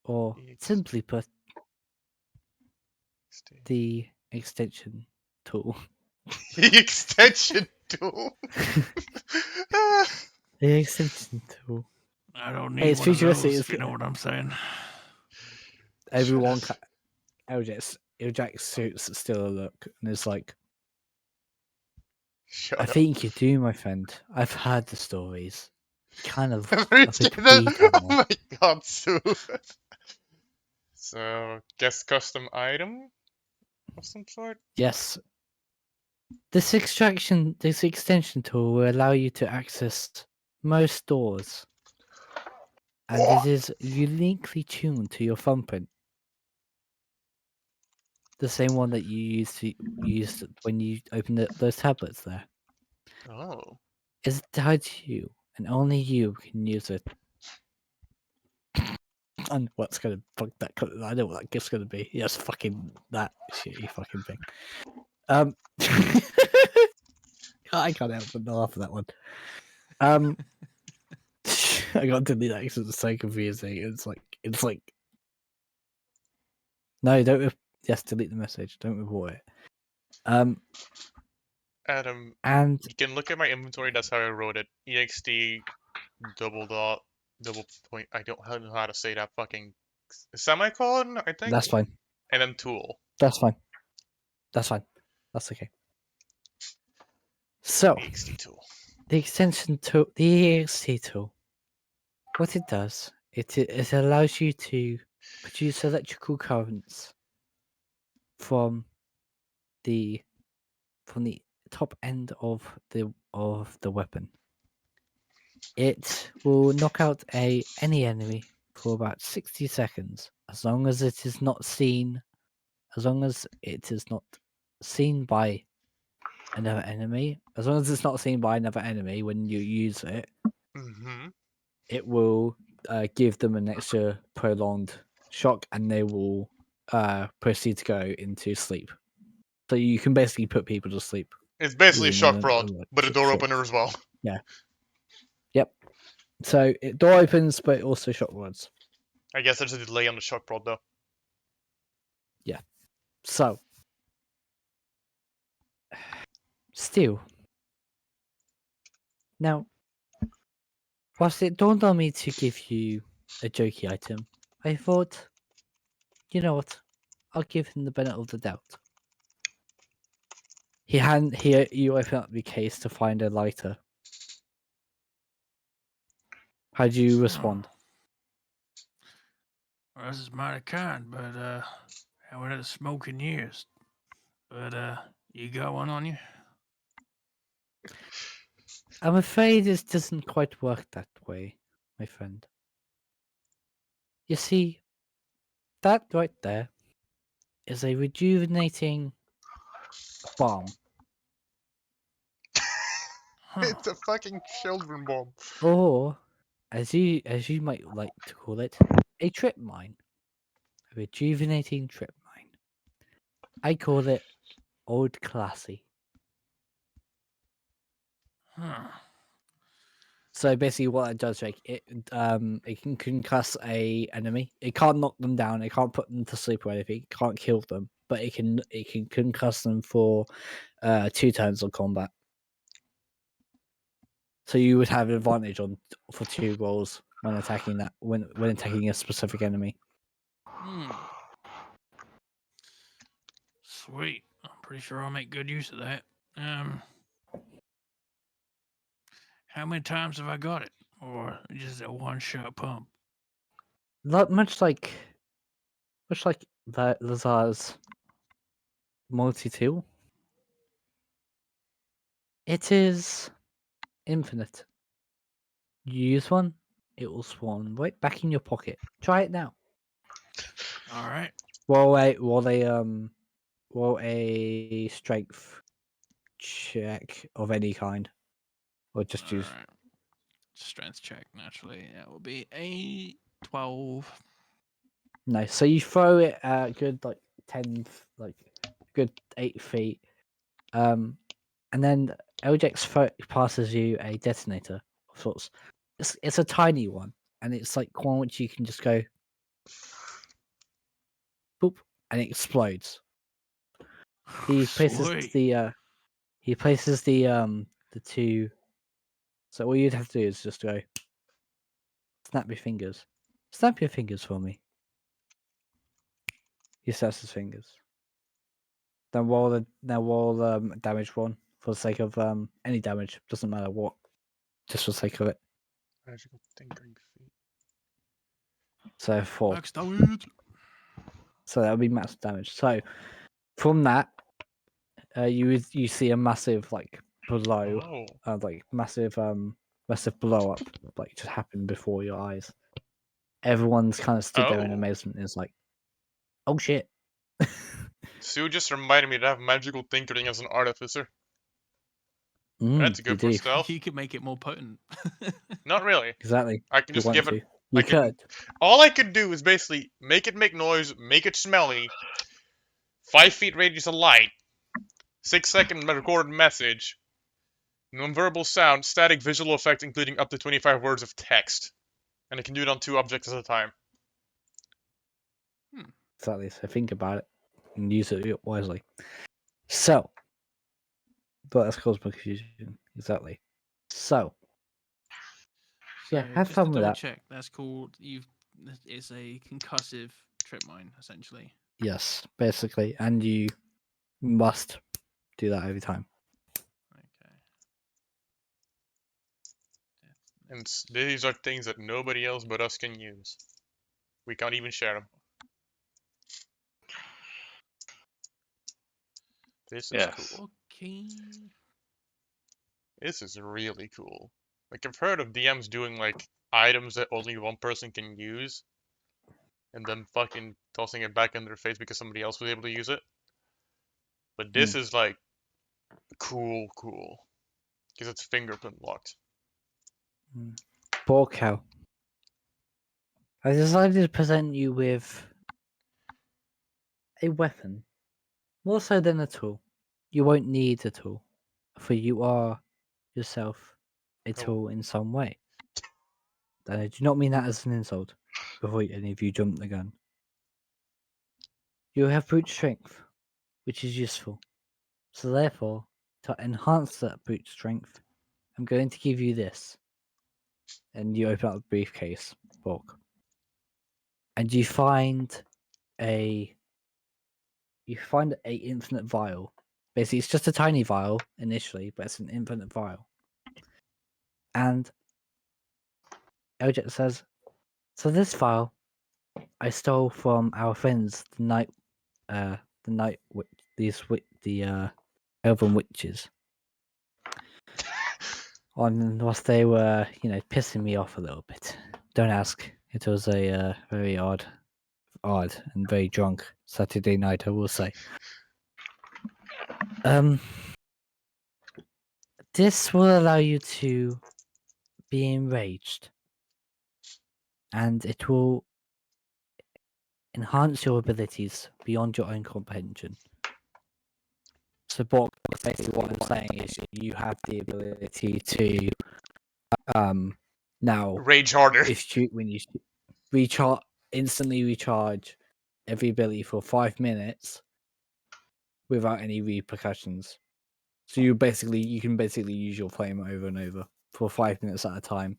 Or simply put, the extension tool. The extension tool? The extension tool. I don't need Hey, it's one of futuristic. those, if you know what I'm saying. Everyone, Eljack's suits still a look, and it's like, Shut I up. think you do, my friend. I've heard the stories. Kind of a Oh bit weed down there. my god, Sue. So, guess custom item of some sort? Yes. This extension tool will allow you to access most doors, and it is uniquely tuned to your thumbprint. The same one that you used when you opened those tablets there. Oh. It's tied to you, and only you can use it. And what's gonna fuck that? I know what that gift's gonna be. Yes, fucking that shitty fucking thing. I can't help but laugh at that one. I got to delete that because it's so confusing. It's like. No, don't. Yes, delete the message. Don't report it. Adam, and you can look at my inventory. That's how I wrote it. EXT double point. I don't know how to say that fucking semicolon. I think that's fine. And then tool. That's fine. That's fine. That's okay. So, EXT tool. The extension tool, the EXT tool. What it does, it allows you to produce electrical currents from the top end of the weapon. It will knock out any enemy for about 60 seconds, as long as it is not seen by another enemy, as long as it's not seen by another enemy when you use it, Mm-hmm. it will give them an extra prolonged shock, and they will proceed to go into sleep. So you can basically put people to sleep. It's basically using shock an prod, but a door short- opener as well. Yep. So it door opens, but it also shock rods. I guess there's a delay on the shock prod though. So still, now, whilst it dawned on me to give you a jokey item, I thought, you know what? I'll give him the benefit of the doubt. You open up the case to find a lighter. How do you respond? Well, this is mighty kind, but I haven't had a smoke in years. But you got one on you? I'm afraid this doesn't quite work that way, my friend. You see, that right there is a rejuvenating bomb. Huh. It's a fucking children bomb. Or, as you might like to call it, a trip mine. A rejuvenating trip mine. I call it old classy. Huh. So basically, what it does, like it can concuss a enemy. It can't knock them down. It can't put them to sleep or anything. It can't kill them, but it can concuss them for 2 turns of combat. So you would have an advantage for 2 rolls when attacking that when attacking a specific enemy. Hmm. Sweet. I'm pretty sure I'll make good use of that. How many times have I got it? Or just a one-shot pump? Much like Lazar's multi-tool, it is infinite. You use one, it will spawn right back in your pocket. Try it now. All right. Roll a strength check of any kind, or just use. All right. Strength check, naturally. That will be a 12. No, so you throw it good 8 feet, and then LJX passes you a detonator of sorts. It's a tiny one, and it's like one which you can just go boop, and it explodes. He places Sweet. the 2. So all you'd have to do is just go snap your fingers. Snap your fingers for me. He snaps his fingers. Then roll damage one for the sake of any damage. Doesn't matter what. Just for the sake of it. Magical tinkering feat. So 4. Max damage. So that would be max damage. So from that, you see a massive blow, Oh. massive blow up, just happen before your eyes. Everyone's kind of stood there in Oh. amazement. And it's like, oh shit. Sue just reminded me to have magical tinkering as an artificer. That's You good for do. stealth. You could make it more potent. Not really. Exactly. I can You just want give to. it. You I can. could. All I could do is basically make it make noise, make it smelly, 5 feet radius of light, 6-second recorded message, non-verbal sound, static visual effect including up to 25 words of text. And I can do it on 2 objects at a time. Exactly. So think about it and use it wisely. So, but that's caused by confusion. Exactly. So, yeah, So have just fun to with double that. check, that's called it's a concussive trip mine, essentially. Yes, basically, and you must do that every time. Okay. And these are things that nobody else but us can use. We can't even share them. This is Yes. cool. Okay. This is really cool. Like, I've heard of DMs doing, like, items that only one person can use, and then fucking tossing it back in their face because somebody else was able to use it. But this is, like, Cool. Because it's fingerprint locked. Borkow. I decided to present you with a weapon. More so than a tool. You won't need a tool, for you are yourself a tool in some way. And I do not mean that as an insult, before any of you jump the gun. You have brute strength, which is useful. So therefore, to enhance that brute strength, I'm going to give you this. And you open up the briefcase, Bork. And you find a infinite vial. Basically, it's just a tiny vial initially, but it's an infinite vial. And Eljit says, "So this vial I stole from our friends, the elven witches. Whilst they were, pissing me off a little bit. Don't ask. It was a very odd and very drunk Saturday night, I will say. This will allow you to be enraged, and it will enhance your abilities beyond your own comprehension. So, basically, what I'm saying is you have the ability to now Rage harder. when you instantly recharge every ability for 5 minutes without any repercussions. So you can basically use your flame over and over for 5 minutes at a time,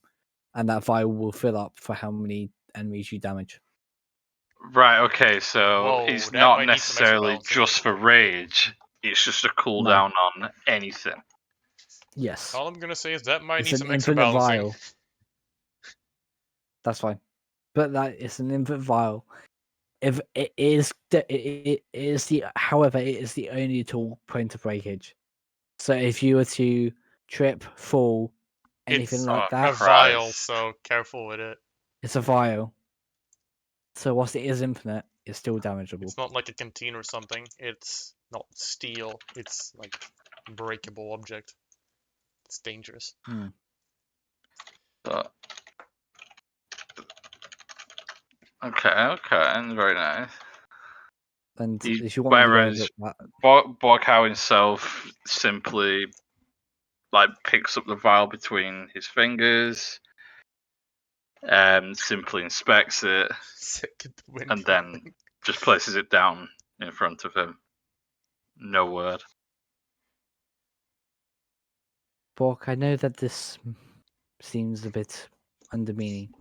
and that vial will fill up for how many enemies you damage. Right, okay, so Whoa, it's that not might need some extra necessarily balancing. just for rage, it's just a cooldown on anything. Yes. All I'm gonna say is that might It's need an some extra infinite balancing. vial. That's fine. But it's an infinite vial. If it is however, it is the only tool prone to breakage. So if you were to trip, fall, anything It's like a that, vial, so careful with it. it's a vial. So whilst it is infinite, it's still damageable. It's not like a canteen or something. It's not steel. It's like breakable object. It's dangerous. But... Okay, very nice. And if you want me to go over that, Borkow himself simply picks up the vial between his fingers, simply inspects it, and then just places it down in front of him. No word. Bork, I know that this seems a bit undermeaning,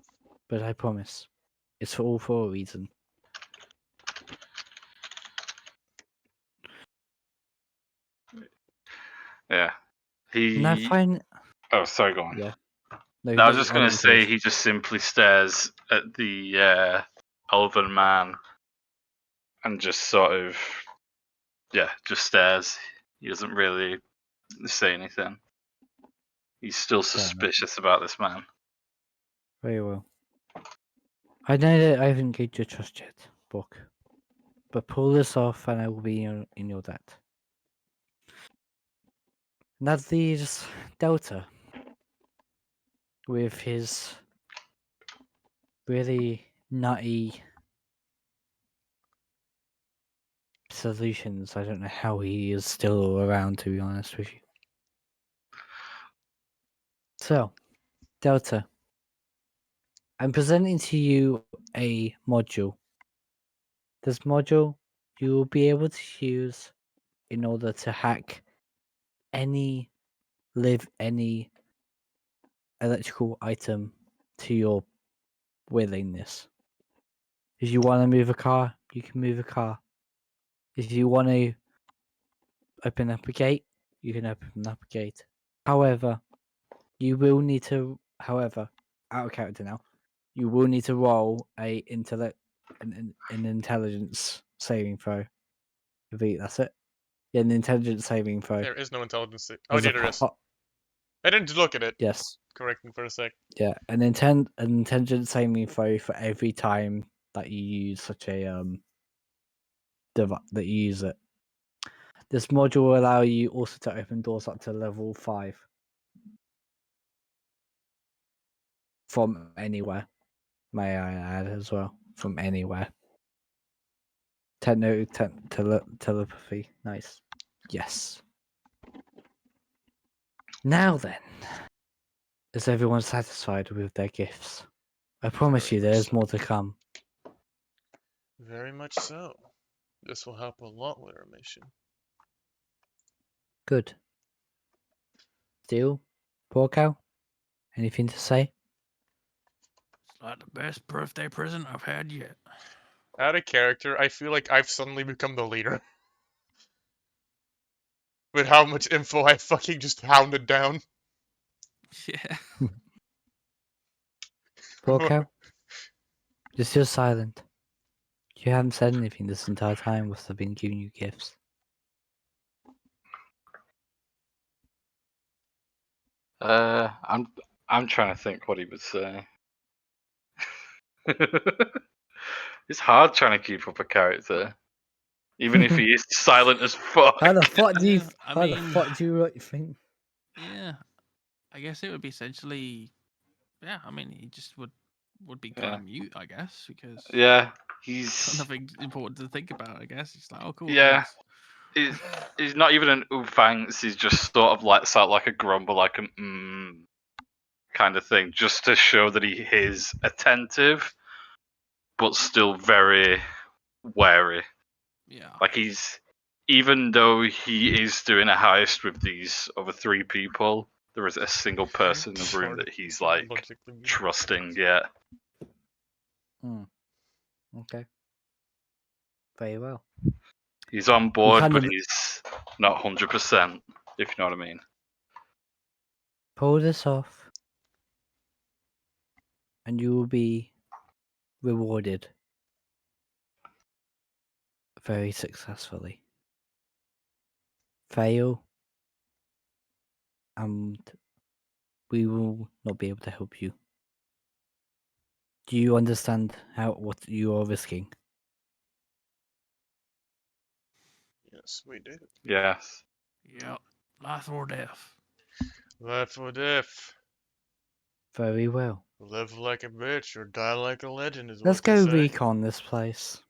but I promise, it's all for a reason. Yeah. Now fine. Oh, sorry, go on. Yeah. No, I was just going to say he just simply stares at the elven man and just sort of, just stares. He doesn't really say anything. He's still suspicious about this man. Very well. I know that I haven't gained your trust yet, Bork, but pull this off and I will be in your debt. And that leaves Delta with his really nutty solutions. I don't know how he is still around, to be honest with you. So, Delta, I'm presenting to you a module. This module you will be able to use in order to hack any electrical item to your willingness. If you want to move a car, you can move a car. If you want to open up a gate, you can open up a gate. However, you will need to, out of character now, you will need to roll an intelligence saving throw. That's it. Yeah, an intelligence saving throw. There is no intelligence. Oh, yeah, there is. I didn't look at it. Yes. Correct me for a sec. Yeah, an intelligence saving throw for every time that you use such a that you use it. This module will allow you also to open doors up to level 5 from anywhere. May I add as well, from anywhere. Telepathy, nice. Yes. Now then, is everyone satisfied with their gifts? I promise Very you, much there is so. more to come. Very much so. This will help a lot with our mission. Good. Steel, poor cow. Anything to say? It's like the best birthday present I've had yet. Out of character, I feel like I've suddenly become the leader. With how much info I fucking just hounded down. Yeah. Poor cow. You're still silent. You haven't said anything this entire time whilst I've been giving you gifts. I'm trying to think what he would say. It's hard trying to keep up a character, even if he is silent as fuck. How the fuck do you? Yeah, I How the mean- fuck do you think? Yeah. I guess it would be essentially. Yeah, I mean, he just would be kind of mute, I guess, because Yeah, got he's nothing important to think about. I guess it's like, oh, cool, yeah. thanks. He's not even an ooh thanks. He's just sort of lets out like a grumble, like a kind of thing, just to show that he is attentive, but still very wary. Yeah. Like even though he is doing a heist with these other 3 people, there is a single person in the room that he's like trusting. Yeah. Okay. Very well. He's on board, kind but of- he's not 100%. If you know what I mean. Pull this off, and you will be rewarded very successfully. Fail, and we will not be able to help you. Do you understand what you are risking? Yes, we do. Yes. Yeah. Life or death. Life or death. Very well. Live like a bitch or die like a legend is Let's what they go say. recon this place.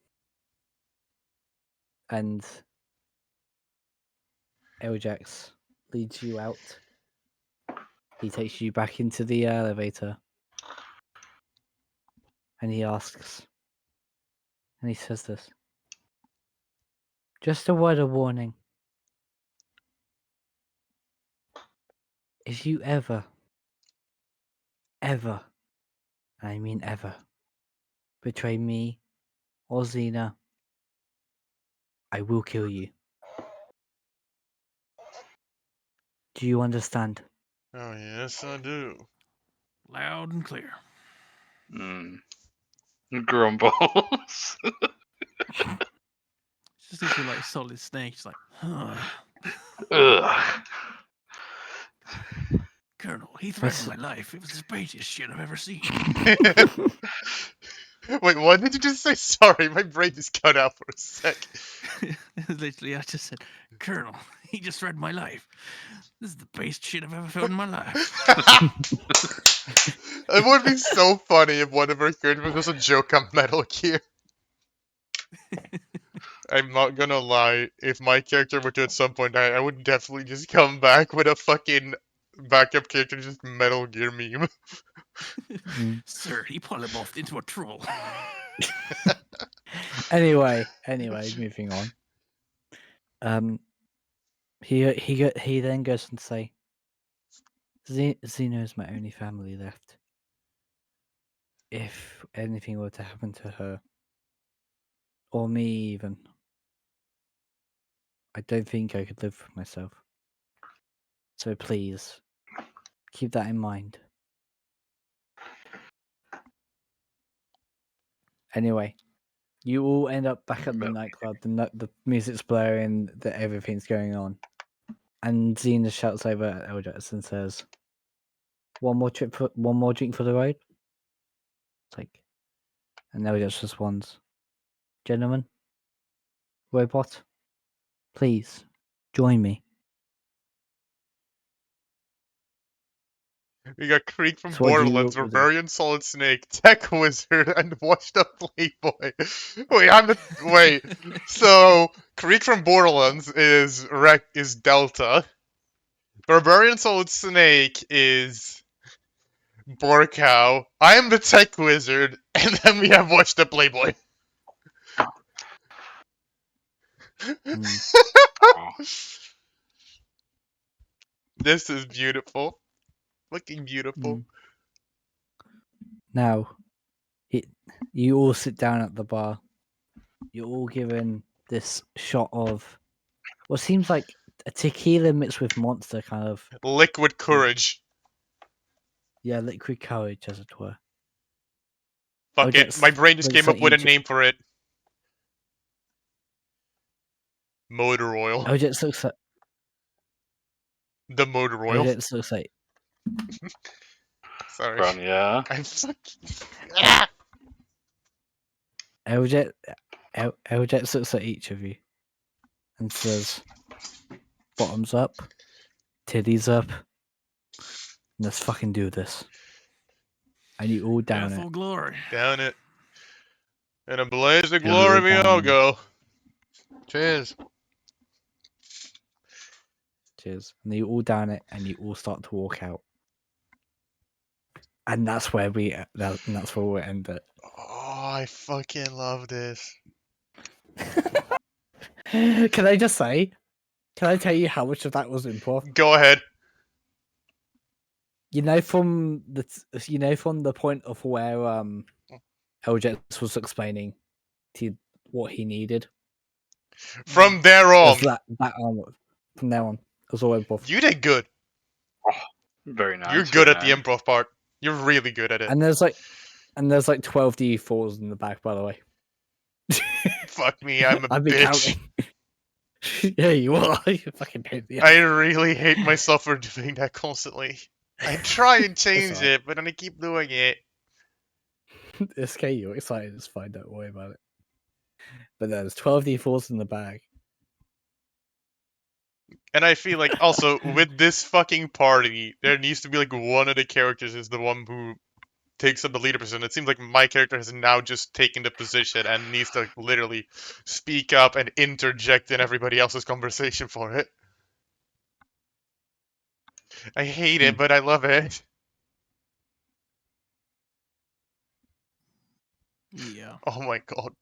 And Eljax leads you out. He takes you back into the elevator. And he asks, and he says this. Just a word of warning. If you ever, and I mean ever, betray me or Xena, I will kill you. Do you understand? Oh, yes, I do. Loud and clear. Grumbles. Just literally like Solid Snake. It's like, Ugh. Colonel, he threatened my life. It was the craziest shit I've ever seen. Wait, what did you just say? Sorry, my brain just cut out for a sec. Literally, I just said, Colonel, he just threatened my life. This is the best shit I've ever felt in my life. It would be so funny if one of our characters was a joke on Metal Gear. I'm not gonna lie, if my character were to at some point die, I would definitely just come back with a fucking backup character, just Metal Gear meme. Sir, he polymorphed into a troll. Anyway, moving on. He then goes on to say, Xena is my only family left. If anything were to happen to her, or me even, I don't think I could live for myself. So please, keep that in mind. Anyway, you all end up back at the nightclub. The music's blaring, everything's going on. And Xena shouts over at Eljax and says, one more drink for the road? It's like, and Eljax responds, gentlemen, robot, please, Join me. We got Creek from So what do you Borderlands, do? Barbarian, Solid Snake, Tech Wizard, and Washed Up Playboy. Wait. So Creek from Borderlands is Delta. Barbarian Solid Snake is Borkow. I am the Tech Wizard, and then we have Washed Up Playboy. This is beautiful. Looking beautiful. Now, you all sit down at the bar. You're all given this shot of what seems like a tequila mixed with Monster kind of. Liquid courage. Yeah, liquid courage, as it were. Fuck it. My brain just came up with a name for it. Motor oil. Ojets looks like the motor oil. Ojets looks like. Sorry. Yeah. I'm fucking. Ojets looks at each of you and says, "Bottoms up, titties up, and let's fucking do this." And you all down Death it. or glory. Down it. In a blaze of Yeah, glory we're we all down. go. Cheers. Cheers. And you all down it, and you all start to walk out. And that's where we end it. Oh, I fucking love this. Can I just say? Can I tell you how much of that was improv? Go ahead. From the point of where LJX was explaining to what he needed. From there on. From there on, it was all improv. You did good. Oh, very nice. You're good at the improv part. You're really good at it. And there's like 12 D4s in the back, by the way. Fuck me, I'm a bitch. Yeah, you are. You fucking hate me. I really hate myself for doing that constantly. I try and change it, but then I keep doing it. It's okay, you're excited. It's fine. Don't worry about it. But there's 12 D4s in the bag. And I feel like also with this fucking party, there needs to be like one of the characters is the one who takes up the leader position. It seems like my character has now just taken the position and needs to literally speak up and interject in everybody else's conversation for it. I hate it, but I love it. Yeah. Oh my god.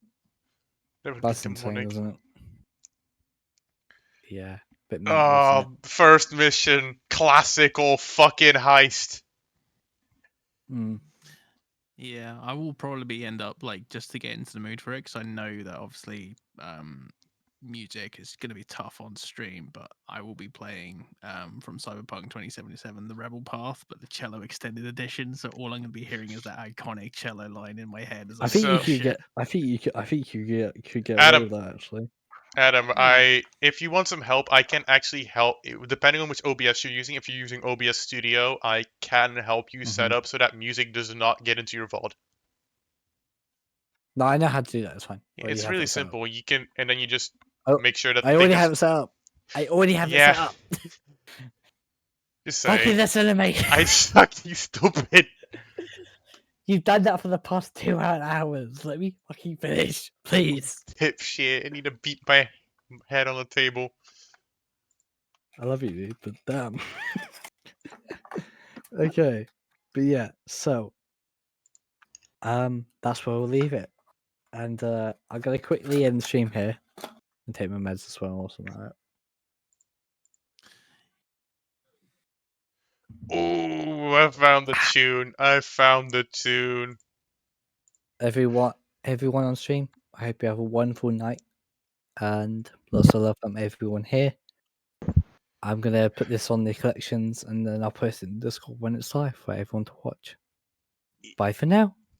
That's insane, isn't it? Yeah. Bit mental, Oh, isn't it? first mission, classical fucking heist. Yeah, I will probably end up just to get into the mood for it because I know that obviously music is going to be tough on stream, but I will be playing from Cyberpunk 2077 the Rebel Path, but the cello extended edition. So all I'm going to be hearing is that iconic cello line in my head. I think you could get. I think you could get Adam, away with that actually. Adam, if you want some help, I can actually help. Depending on which OBS you're using, if you're using OBS Studio, I can help you set up so that music does not get into your VOD. No, I know how to do that. It's fine. It's really simple. You can, and then you just make sure that. I already have it set up. I already have it set up. Just say. Fucking this anime. I suck, you stupid. You've done that for the past 2 hours. Let me fucking finish, please. Dipshit. I need to beat my head on the table. I love you, dude, but damn. Okay. But yeah, so that's where we'll leave it. And I'm gonna quickly end the stream here and take my meds as well or something like that. Oh, I found the tune. Everyone on stream, I hope you have a wonderful night. And lots of love from everyone here. I'm gonna put this on the collections and then I'll post it in Discord when it's live for everyone to watch. Bye for now.